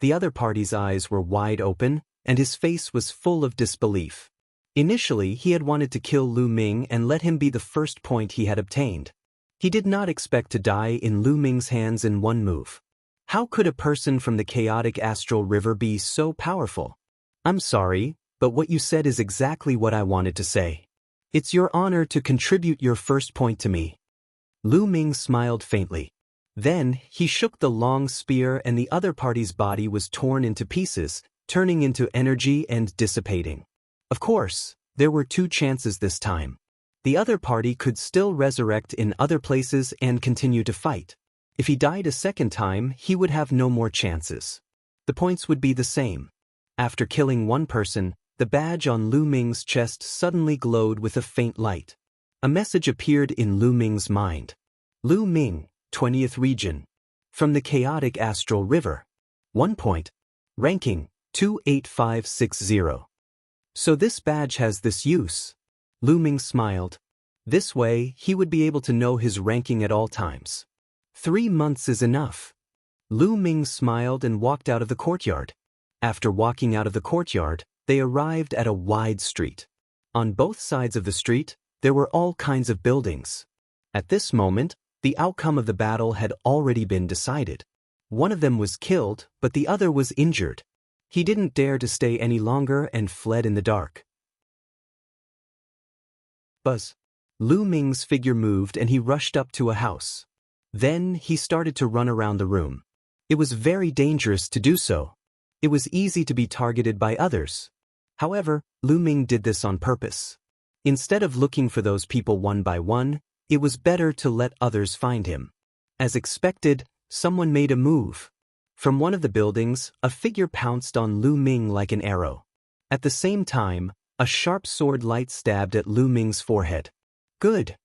The other party's eyes were wide open, and his face was full of disbelief. Initially, he had wanted to kill Lu Ming and let him be the first point he had obtained. He did not expect to die in Lu Ming's hands in 1 move. How could a person from the chaotic astral river be so powerful? I'm sorry, but what you said is exactly what I wanted to say. It's your honor to contribute your first point to me. Lu Ming smiled faintly. Then, he shook the long spear and the other party's body was torn into pieces, turning into energy and dissipating. Of course, there were 2 chances this time. The other party could still resurrect in other places and continue to fight. If he died a second time, he would have no more chances. The points would be the same. After killing one person, the badge on Lu Ming's chest suddenly glowed with a faint light. A message appeared in Lu Ming's mind. Lu Ming, 20th Region. From the Chaotic Astral River. 1 point. Ranking, 28560. So this badge has this use. Lu Ming smiled. This way, he would be able to know his ranking at all times. 3 months is enough. Lu Ming smiled and walked out of the courtyard. After walking out of the courtyard, they arrived at a wide street. On both sides of the street, there were all kinds of buildings. At this moment, the outcome of the battle had already been decided. One of them was killed, but the other was injured. He didn't dare to stay any longer and fled in the dark. Buzz. Lu Ming's figure moved and he rushed up to a house. Then he started to run around the room. It was very dangerous to do so. It was easy to be targeted by others. However, Lu Ming did this on purpose. Instead of looking for those people one by one, it was better to let others find him. As expected, someone made a move. From one of the buildings, a figure pounced on Lu Ming like an arrow. At the same time, a sharp sword light stabbed at Lu Ming's forehead. Good.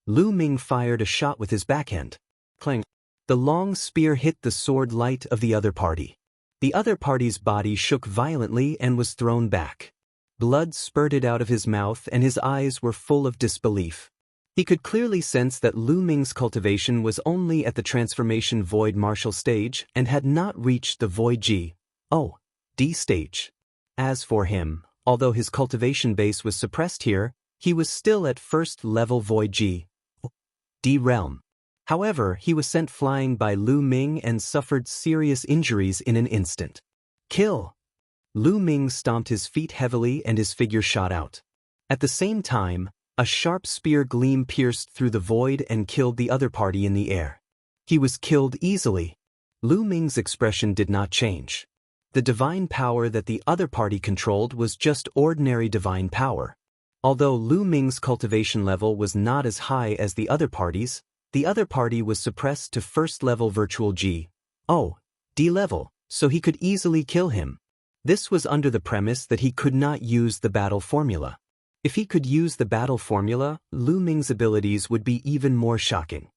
Lu Ming fired a shot with his backhand. Clang. The long spear hit the sword light of the other party. The other party's body shook violently and was thrown back. Blood spurted out of his mouth and his eyes were full of disbelief. He could clearly sense that Lu Ming's cultivation was only at the transformation void martial stage and had not reached the void G.O.D. stage. As for him, although his cultivation base was suppressed here, he was still at first level void G.O.D. realm. However, he was sent flying by Lu Ming and suffered serious injuries in an instant. Kill! Lu Ming stomped his feet heavily and his figure shot out. At the same time, a sharp spear gleam pierced through the void and killed the other party in the air. He was killed easily. Lu Ming's expression did not change. The divine power that the other party controlled was just ordinary divine power. Although Lu Ming's cultivation level was not as high as the other party's, the other party was suppressed to first-level virtual G.O.D. level, so he could easily kill him. This was under the premise that he could not use the battle formula. If he could use the battle formula, Lu Ming's abilities would be even more shocking.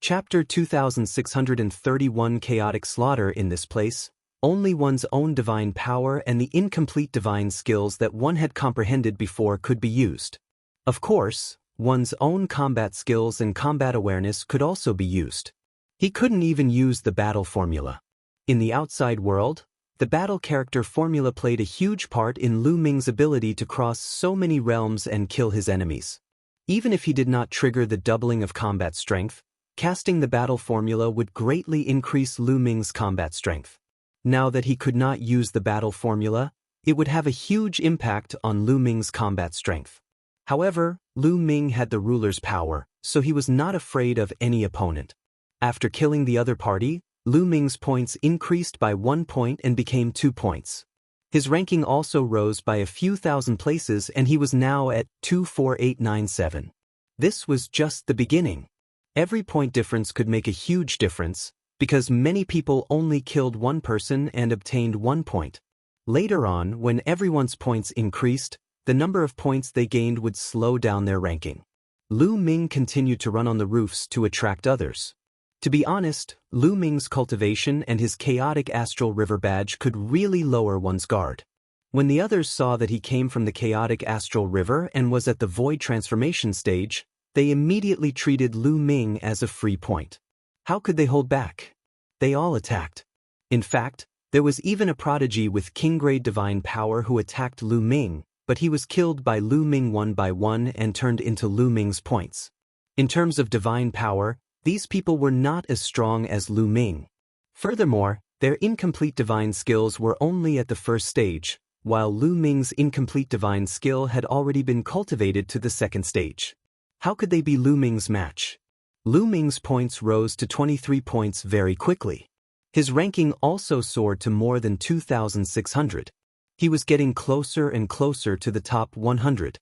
Chapter 2631 Chaotic Slaughter. In this place, only one's own divine power and the incomplete divine skills that one had comprehended before could be used. Of course, one's own combat skills and combat awareness could also be used. He couldn't even use the battle formula. In the outside world, the battle character formula played a huge part in Lu Ming's ability to cross so many realms and kill his enemies. Even if he did not trigger the doubling of combat strength, casting the battle formula would greatly increase Lu Ming's combat strength. Now that he could not use the battle formula, it would have a huge impact on Lu Ming's combat strength. However, Lu Ming had the ruler's power, so he was not afraid of any opponent. After killing the other party, Lu Ming's points increased by 1 point and became 2 points. His ranking also rose by a few thousand places and he was now at 24897. This was just the beginning. Every point difference could make a huge difference, because many people only killed one person and obtained 1 point. Later on, when everyone's points increased, the number of points they gained would slow down their ranking. Lu Ming continued to run on the roofs to attract others. To be honest, Lu Ming's cultivation and his chaotic astral river badge could really lower one's guard. When the others saw that he came from the chaotic astral river and was at the void transformation stage, they immediately treated Lu Ming as a free point. How could they hold back? They all attacked. In fact, there was even a prodigy with king-grade divine power who attacked Lu Ming, but he was killed by Lu Ming one by one and turned into Lu Ming's points. In terms of divine power, these people were not as strong as Lu Ming. Furthermore, their incomplete divine skills were only at the first stage, while Lu Ming's incomplete divine skill had already been cultivated to the second stage. How could they be Lu Ming's match? Lu Ming's points rose to 23 points very quickly. His ranking also soared to more than 2,600. He was getting closer and closer to the top 100.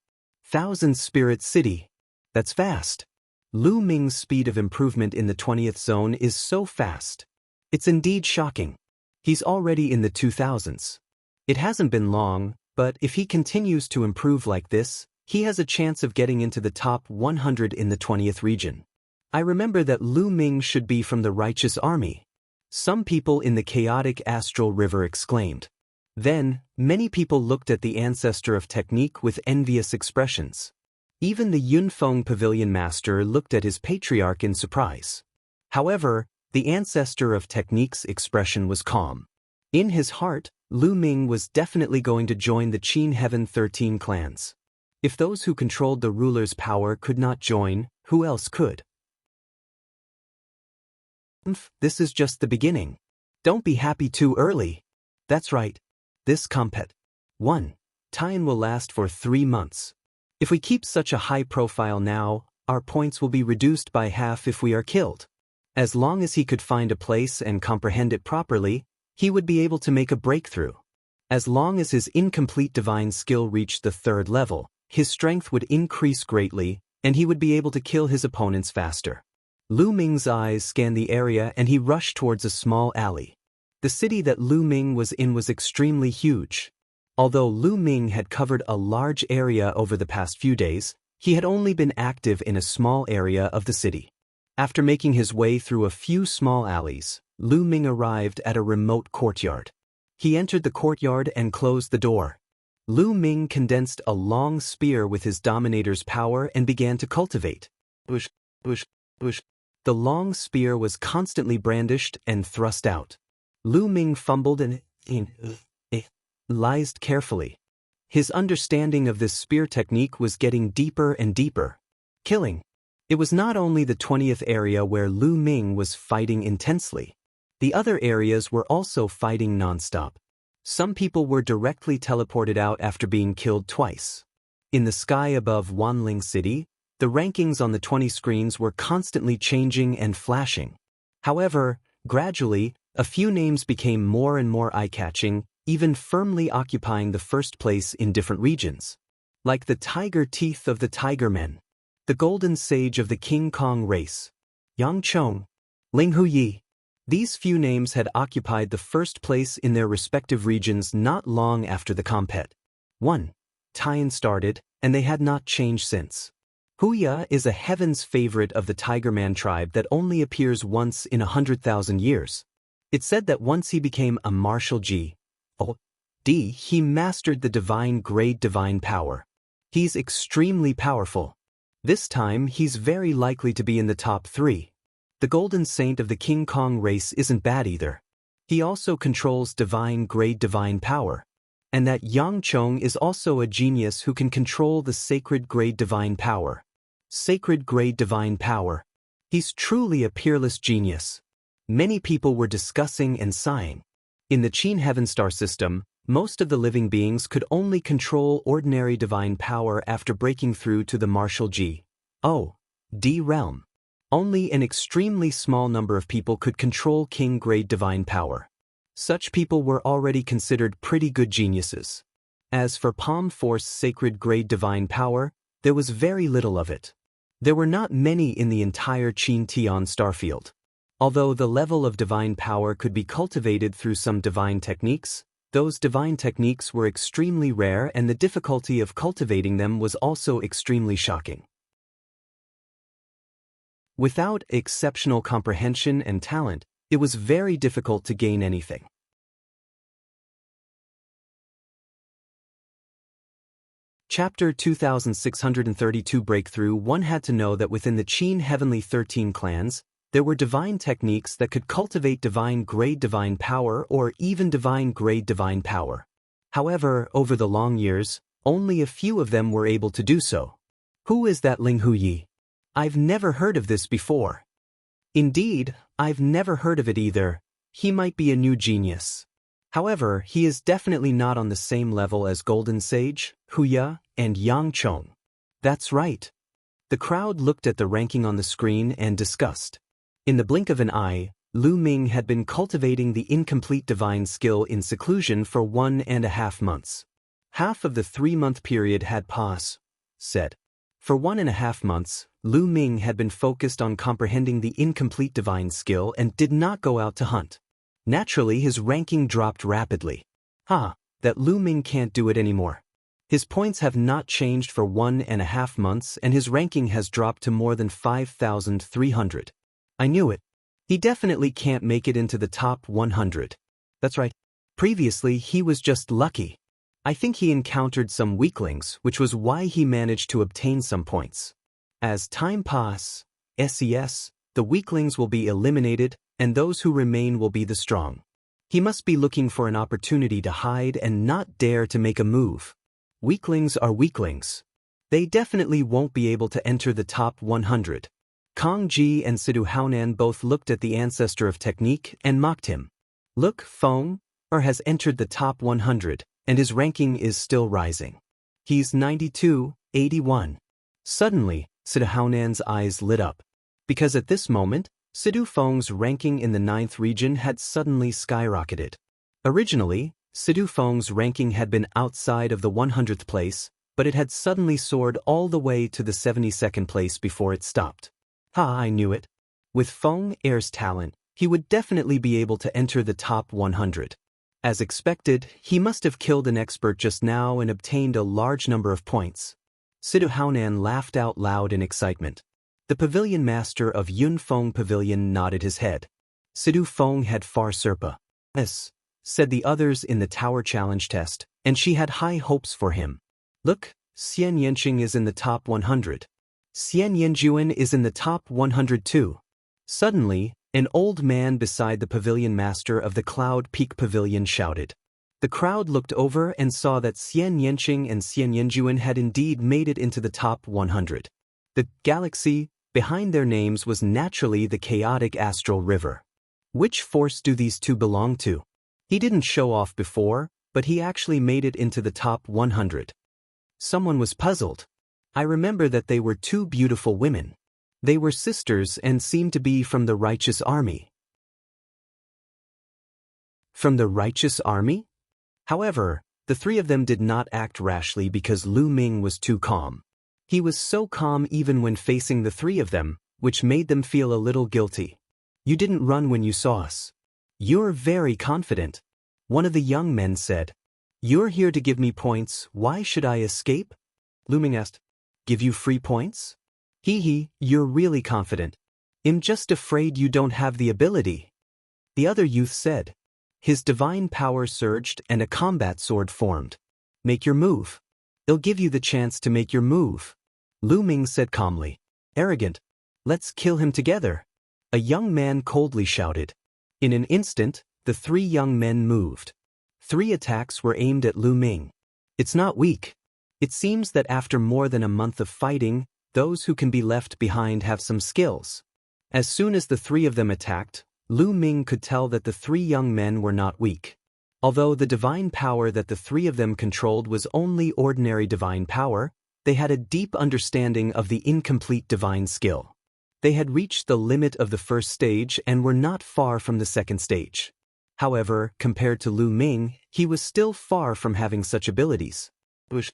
Thousand Spirit City. That's fast. Lu Ming's speed of improvement in the 20th zone is so fast. It's indeed shocking. He's already in the 2000s. It hasn't been long, but if he continues to improve like this, he has a chance of getting into the top 100 in the 20th region. I remember that Lu Ming should be from the righteous army. Some people in the chaotic astral river exclaimed. Then, many people looked at the ancestor of technique with envious expressions. Even the Yunfeng pavilion master looked at his patriarch in surprise. However, the ancestor of technique's expression was calm. In his heart, Lu Ming was definitely going to join the Qin Heaven 13 clans. If those who controlled the ruler's power could not join, who else could? This is just the beginning. Don't be happy too early. That's right. This compet. 1. Time will last for 3 months. If we keep such a high profile now, our points will be reduced by half if we are killed. As long as he could find a place and comprehend it properly, he would be able to make a breakthrough. As long as his incomplete divine skill reached the 3rd level, his strength would increase greatly, and he would be able to kill his opponents faster. Lu Ming's eyes scanned the area and he rushed towards a small alley. The city that Lu Ming was in was extremely huge. Although Lu Ming had covered a large area over the past few days, he had only been active in a small area of the city. After making his way through a few small alleys, Lu Ming arrived at a remote courtyard. He entered the courtyard and closed the door. Lu Ming condensed a long spear with his dominator's power and began to cultivate. Bush, bush, bush. The long spear was constantly brandished and thrust out. Lu Ming fumbled and analyzed carefully. His understanding of this spear technique was getting deeper and deeper. Killing. It was not only the 20th area where Lu Ming was fighting intensely. The other areas were also fighting non-stop. Some people were directly teleported out after being killed twice. In the sky above Wanling City, the rankings on the 20 screens were constantly changing and flashing. However, gradually, a few names became more and more eye-catching, even firmly occupying the first place in different regions. Like the tiger teeth of the tiger men, the golden sage of the King Kong race, Yang Chong, Ling Huyi. These few names had occupied the first place in their respective regions not long after the compet. 1. Tian started, and they had not changed since. Wuxia is a heaven's favorite of the Tigerman tribe that only appears once in 100,000 years. It's said that once he became a martial G. O.D., he mastered the divine grade divine power. He's extremely powerful. This time, he's very likely to be in the top 3. The golden saint of the King Kong race isn't bad either. He also controls divine grade divine power. And that Yang Chong is also a genius who can control the sacred grade divine power. Sacred grade divine power. He's truly a peerless genius. Many people were discussing and sighing. In the Qin Heaven Star system, most of the living beings could only control ordinary divine power after breaking through to the martial G.O.D. realm. Only an extremely small number of people could control king grade divine power. Such people were already considered pretty good geniuses. As for Palm Force sacred grade divine power, there was very little of it. There were not many in the entire Qin Tian starfield. Although the level of divine power could be cultivated through some divine techniques, those divine techniques were extremely rare and the difficulty of cultivating them was also extremely shocking. Without exceptional comprehension and talent, it was very difficult to gain anything. Chapter 2632 Breakthrough. One had to know that within the Qin Heavenly 13 clans, there were divine techniques that could cultivate divine grade divine power or even divine grade divine power. However, over the long years, only a few of them were able to do so. Who is that Ling Huyi? I've never heard of this before. Indeed, I've never heard of it either. He might be a new genius. However, he is definitely not on the same level as Golden Sage, Wuxia, and Yang Chong. That's right. The crowd looked at the ranking on the screen and discussed. In the blink of an eye, Lu Ming had been cultivating the incomplete divine skill in seclusion for 1.5 months. Half of the 3-month period had passed. For 1.5 months, Lu Ming had been focused on comprehending the incomplete divine skill and did not go out to hunt. Naturally, his ranking dropped rapidly. That Lu Ming can't do it anymore. His points have not changed for 1.5 months and his ranking has dropped to more than 5,300. I knew it. He definitely can't make it into the top 100. That's right. Previously, he was just lucky. I think he encountered some weaklings, which was why he managed to obtain some points. As time passes, the weaklings will be eliminated, and those who remain will be the strong. He must be looking for an opportunity to hide and not dare to make a move. Weaklings are weaklings. They definitely won't be able to enter the top 100. Kang Ji and Sidu Haonan both looked at the ancestor of technique and mocked him. Look, Feng has entered the top 100, and his ranking is still rising. He's 92, 81. Suddenly, Sidu Haonan's eyes lit up. Because at this moment, Sidu Feng's ranking in the 9th region had suddenly skyrocketed. Originally, Sidu Feng's ranking had been outside of the 100th place, but it had suddenly soared all the way to the 72nd place before it stopped. I knew it. With Feng Er's talent, he would definitely be able to enter the top 100. As expected, he must have killed an expert just now and obtained a large number of points. Sidu Haonan laughed out loud in excitement. The pavilion master of Yunfeng Pavilion nodded his head. Sidu Feng had far Serpa. Yes, said the others in the tower challenge test, and she had high hopes for him. Look, Xian Yanqing is in the top 100. Xian Yanjuan is in the top 100 too. Suddenly, an old man beside the pavilion master of the Cloud Peak Pavilion shouted. The crowd looked over and saw that Xian Yanqing and Xian Yanjuan had indeed made it into the top 100. The galaxy behind their names was naturally the chaotic astral river. Which force do these two belong to? He didn't show off before, but he actually made it into the top 100. Someone was puzzled. I remember that they were two beautiful women. They were sisters and seemed to be from the righteous army. From the righteous army? However, the three of them did not act rashly because Lu Ming was too calm. He was so calm even when facing the three of them, which made them feel a little guilty. You didn't run when you saw us. You're very confident. One of the young men said. You're here to give me points, why should I escape? Lu Ming asked. Give you free points? You're really confident. I'm just afraid you don't have the ability. The other youth said. His divine power surged and a combat sword formed. Make your move. It'll give you the chance to make your move. Lu Ming said calmly. Arrogant. Let's kill him together. A young man coldly shouted. In an instant, the three young men moved. 3 attacks were aimed at Lu Ming. It's not weak. It seems that after more than a month of fighting, those who can be left behind have some skills. As soon as the 3 of them attacked, Lu Ming could tell that the 3 young men were not weak. Although the divine power that the 3 of them controlled was only ordinary divine power, they had a deep understanding of the incomplete divine skill. They had reached the limit of the first stage and were not far from the second stage. However, compared to Lu Ming, he was still far from having such abilities. Bush.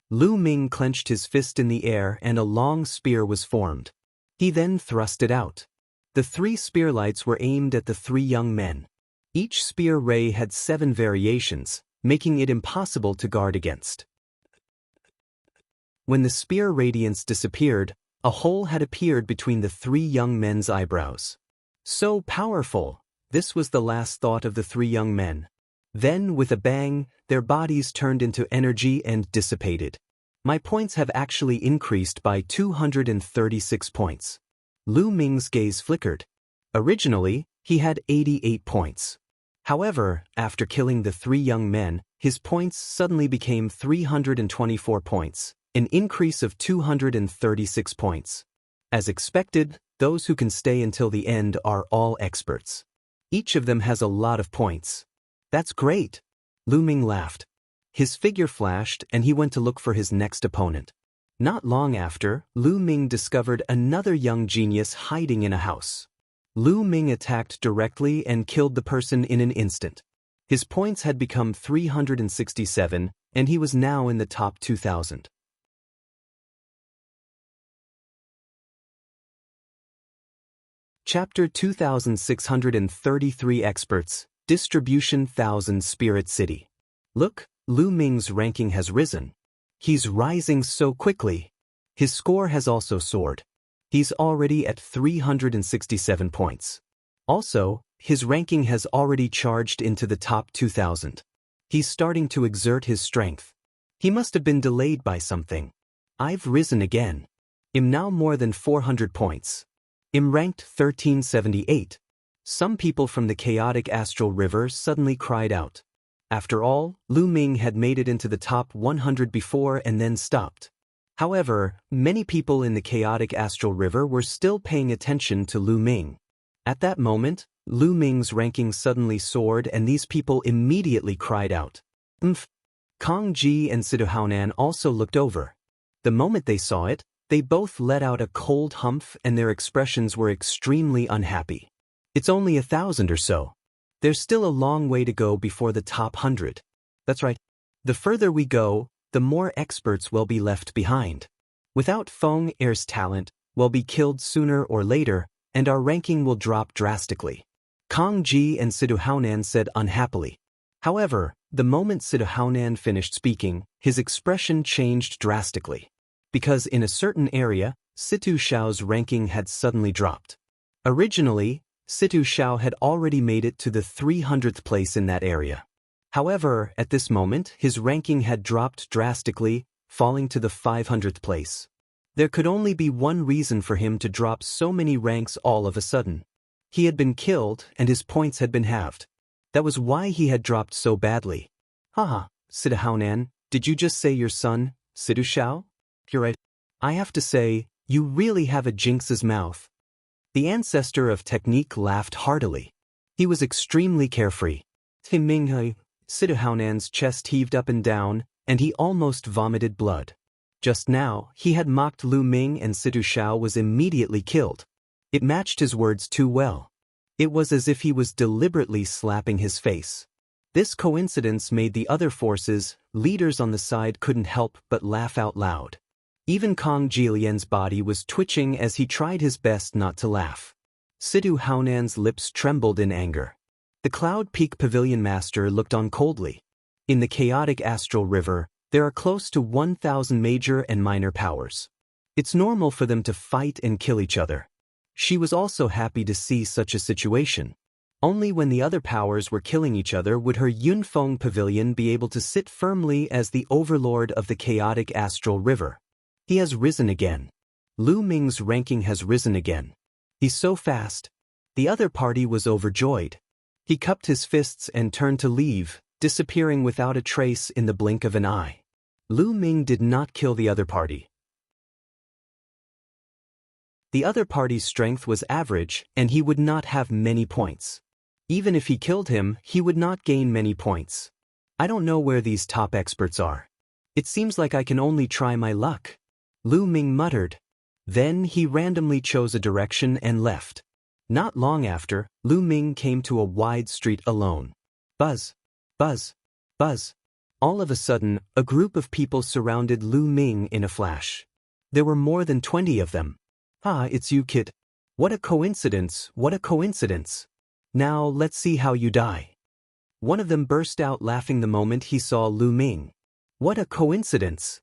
Lu Ming clenched his fist in the air and a long spear was formed. He then thrust it out. The 3 spear lights were aimed at the 3 young men. Each spear ray had 7 variations, making it impossible to guard against. When the spear radiance disappeared, a hole had appeared between the 3 young men's eyebrows. So powerful! This was the last thought of the 3 young men. Then, with a bang, their bodies turned into energy and dissipated. My points have actually increased by 236 points. Lu Ming's gaze flickered. Originally, he had 88 points. However, after killing the 3 young men, his points suddenly became 324 points, an increase of 236 points. As expected, those who can stay until the end are all experts. Each of them has a lot of points. That's great. Lu Ming laughed. His figure flashed and he went to look for his next opponent. Not long after, Lu Ming discovered another young genius hiding in a house. Lu Ming attacked directly and killed the person in an instant. His points had become 367, and he was now in the top 2,000. Chapter 2633 Experts, Distribution 1000 Spirit City. Look, Lu Ming's ranking has risen. He's rising so quickly. His score has also soared. He's already at 367 points. Also, his ranking has already charged into the top 2000. He's starting to exert his strength. He must have been delayed by something. I've risen again. I'm now more than 400 points. I'm ranked 1378. Some people from the chaotic astral river suddenly cried out. After all, Lu Ming had made it into the top 100 before and then stopped. However, many people in the chaotic astral river were still paying attention to Lu Ming. At that moment, Lu Ming's ranking suddenly soared and these people immediately cried out. Kong Ji and Siduhaonan also looked over. The moment they saw it, they both let out a cold humph and their expressions were extremely unhappy. It's only 1,000 or so. There's still a long way to go before the top 100. That's right. The further we go, the more experts will be left behind. Without Feng Er's talent, we'll be killed sooner or later, and our ranking will drop drastically. Kong Ji and Siduhaonan said unhappily. However, the moment Siduhaonan finished speaking, his expression changed drastically. Because in a certain area, Situ Xiao's ranking had suddenly dropped. Originally, Situ Xiao had already made it to the 300th place in that area. However, at this moment, his ranking had dropped drastically, falling to the 500th place. There could only be one reason for him to drop so many ranks all of a sudden. He had been killed and his points had been halved. That was why he had dropped so badly. Haha, Siduhaonan, did you just say your son, Situ Xiao? You're right. I have to say, you really have a jinx's mouth. The ancestor of technique laughed heartily. He was extremely carefree. Siduhaonan's chest heaved up and down, and he almost vomited blood. Just now, he had mocked Lu Ming and Situ Xiao was immediately killed. It matched his words too well. It was as if he was deliberately slapping his face. This coincidence made the other forces, leaders on the side couldn't help but laugh out loud. Even Kong Jilian's body was twitching as he tried his best not to laugh. Siduhaonan's lips trembled in anger. The Cloud Peak Pavilion Master looked on coldly. In the chaotic astral river, there are close to 1,000 major and minor powers. It's normal for them to fight and kill each other. She was also happy to see such a situation. Only when the other powers were killing each other would her Yunfeng Pavilion be able to sit firmly as the overlord of the chaotic astral river. He has risen again. Lu Ming's ranking has risen again. He's so fast. The other party was overjoyed. He cupped his fists and turned to leave, disappearing without a trace in the blink of an eye. Lu Ming did not kill the other party. The other party's strength was average, and he would not have many points. Even if he killed him, he would not gain many points. I don't know where these top experts are. It seems like I can only try my luck. Lu Ming muttered. Then he randomly chose a direction and left. Not long after, Lu Ming came to a wide street alone. Buzz, buzz, buzz. All of a sudden, a group of people surrounded Lu Ming in a flash. There were more than 20 of them. Ah, it's you, kid. What a coincidence, what a coincidence. Now let's see how you die. One of them burst out laughing the moment he saw Lu Ming. What a coincidence.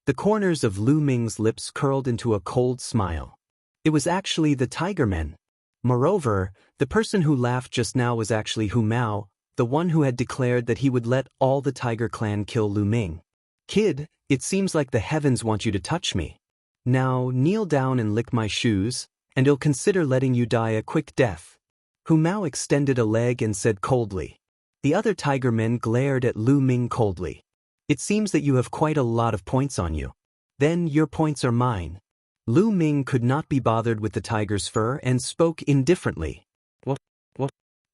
The corners of Lu Ming's lips curled into a cold smile. It was actually the Tiger Men. Moreover, the person who laughed just now was actually Hu Mao, the one who had declared that he would let all the Tiger clan kill Lu Ming. Kid, it seems like the heavens want you to touch me. Now kneel down and lick my shoes, and I'll consider letting you die a quick death. Hu Mao extended a leg and said coldly. The other Tiger Men glared at Lu Ming coldly. It seems that you have quite a lot of points on you. Then your points are mine. Lu Ming could not be bothered with the tiger's fur and spoke indifferently. What?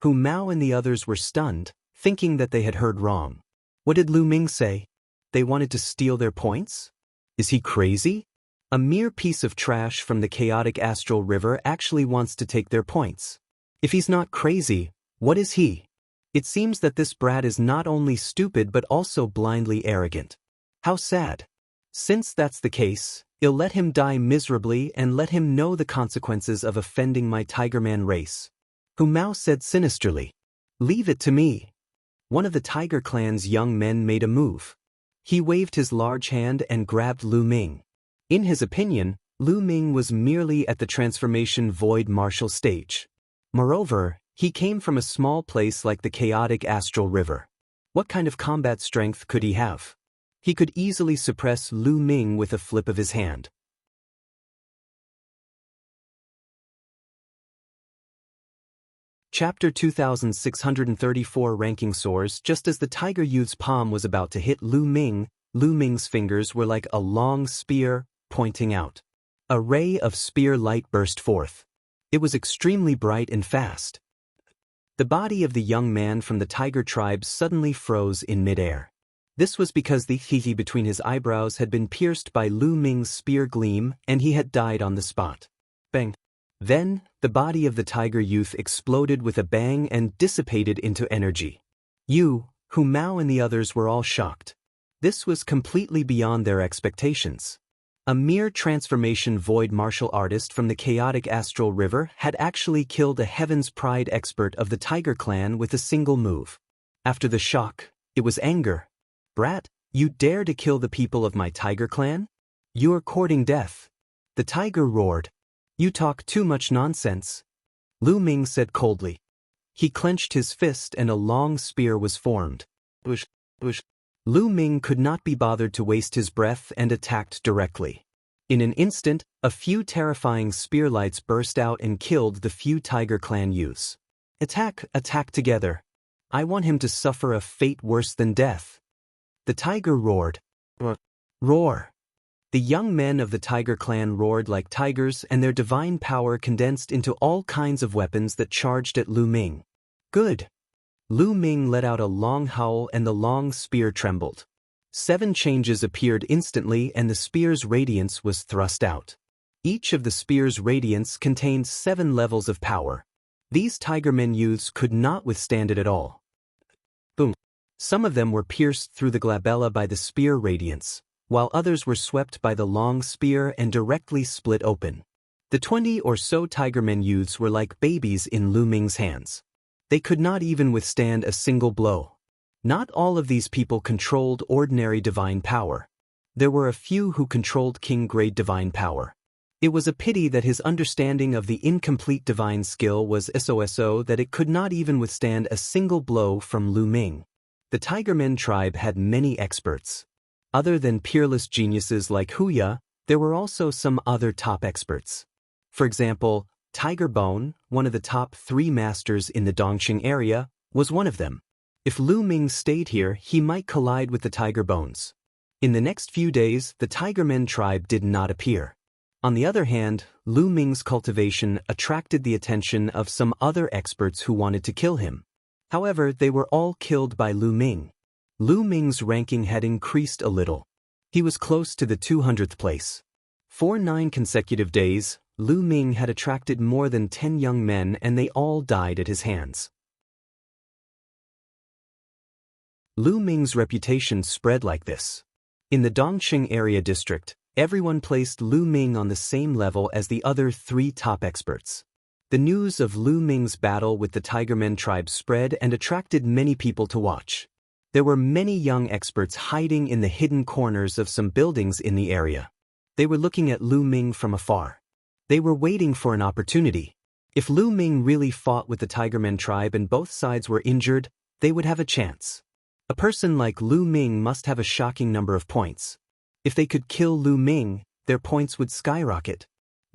Hu Mao and the others were stunned, thinking that they had heard wrong. What did Lu Ming say? They wanted to steal their points? Is he crazy? A mere piece of trash from the chaotic astral river actually wants to take their points. If he's not crazy, what is he? It seems that this brat is not only stupid but also blindly arrogant. How sad. Since that's the case, I'll let him die miserably and let him know the consequences of offending my Tigerman race. Hu Mao said sinisterly. Leave it to me. One of the Tiger Clan's young men made a move. He waved his large hand and grabbed Lu Ming. In his opinion, Lu Ming was merely at the transformation void martial stage. Moreover, he came from a small place like the chaotic astral river. What kind of combat strength could he have? He could easily suppress Lu Ming with a flip of his hand. Chapter 2634 Ranking soars. Just as the tiger youth's palm was about to hit Lu Ming's fingers were like a long spear, pointing out. A ray of spear light burst forth. It was extremely bright and fast. The body of the young man from the tiger tribe suddenly froze in midair. This was because the hihi between his eyebrows had been pierced by Lu Ming's spear gleam and he had died on the spot. Bang! Then, the body of the tiger youth exploded with a bang and dissipated into energy. Hu Mao and the others were all shocked. This was completely beyond their expectations. A mere transformation void martial artist from the chaotic astral river had actually killed a Heaven's Pride expert of the Tiger Clan with a single move. After the shock, it was anger. Brat, you dare to kill the people of my Tiger Clan? You're courting death. The tiger roared. You talk too much nonsense. Lu Ming said coldly. He clenched his fist and a long spear was formed. Whoosh, whoosh. Lu Ming could not be bothered to waste his breath and attacked directly. In an instant, a few terrifying spear lights burst out and killed the few Tiger Clan youths. Attack together. I want him to suffer a fate worse than death. The tiger roared. Roar. The young men of the Tiger Clan roared like tigers and their divine power condensed into all kinds of weapons that charged at Lu Ming. Good. Lu Ming let out a long howl and the long spear trembled. 7 changes appeared instantly and the spear's radiance was thrust out. Each of the spear's radiance contained 7 levels of power. These Tigermen youths could not withstand it at all. Boom. Some of them were pierced through the glabella by the spear radiance, while others were swept by the long spear and directly split open. The 20 or so Tigermen youths were like babies in Lu Ming's hands. They could not even withstand a single blow. Not all of these people controlled ordinary divine power. There were a few who controlled king-grade divine power. It was a pity that his understanding of the incomplete divine skill was so that it could not even withstand a single blow from Lu Ming. The Tigermen tribe had many experts. Other than peerless geniuses like Wuxia, there were also some other top experts. For example, Tiger Bone, one of the top 3 masters in the Dongqing area, was one of them. If Lu Ming stayed here, he might collide with the Tiger Bones. In the next few days, the Tigermen tribe did not appear. On the other hand, Lu Ming's cultivation attracted the attention of some other experts who wanted to kill him. However, they were all killed by Lu Ming. Lu Ming's ranking had increased a little. He was close to the 200th place. For 9 consecutive days, Lu Ming had attracted more than 10 young men and they all died at his hands. Lu Ming's reputation spread like this. In the Dongqing area district, everyone placed Lu Ming on the same level as the other 3 top experts. The news of Lu Ming's battle with the Tigermen tribe spread and attracted many people to watch. There were many young experts hiding in the hidden corners of some buildings in the area. They were looking at Lu Ming from afar. They were waiting for an opportunity. If Lu Ming really fought with the Tigermen tribe and both sides were injured, they would have a chance. A person like Lu Ming must have a shocking number of points. If they could kill Lu Ming, their points would skyrocket.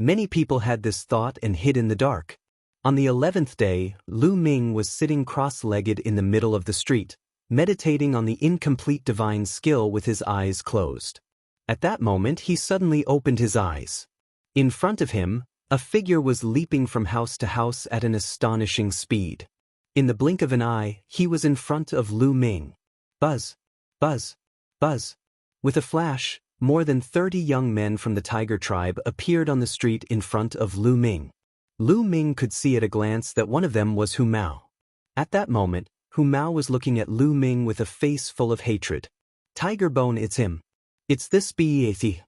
Many people had this thought and hid in the dark. On the 11th day, Lu Ming was sitting cross-legged in the middle of the street, meditating on the incomplete divine skill with his eyes closed. At that moment he suddenly opened his eyes. In front of him, a figure was leaping from house to house at an astonishing speed. In the blink of an eye, he was in front of Lu Ming. Buzz! Buzz! Buzz! With a flash, more than 30 young men from the Tiger tribe appeared on the street in front of Lu Ming. Lu Ming could see at a glance that one of them was Hu Mao. At that moment, Hu Mao was looking at Lu Ming with a face full of hatred. Tiger Bone, it's him. It's this BEAT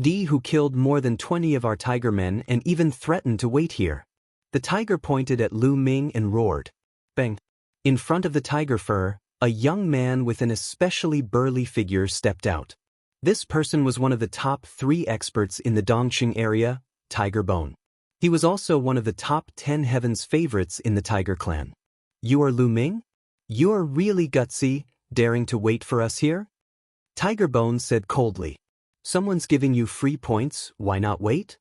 D who killed more than 20 of our tiger men and even threatened to wait here. The tiger pointed at Lu Ming and roared. Bang! In front of the tiger fur, a young man with an especially burly figure stepped out. This person was one of the top 3 experts in the Dongqing area, Tiger Bone. He was also one of the top 10 Heaven's favorites in the Tiger clan. You are Lu Ming? You're really gutsy, daring to wait for us here? Tiger Bone said coldly. Someone's giving you free points, why not wait?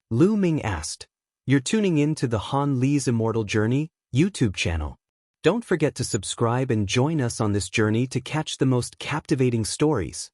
Lu Ming asked. You're tuning in to the Han Li's Immortal Journey YouTube channel. Don't forget to subscribe and join us on this journey to catch the most captivating stories.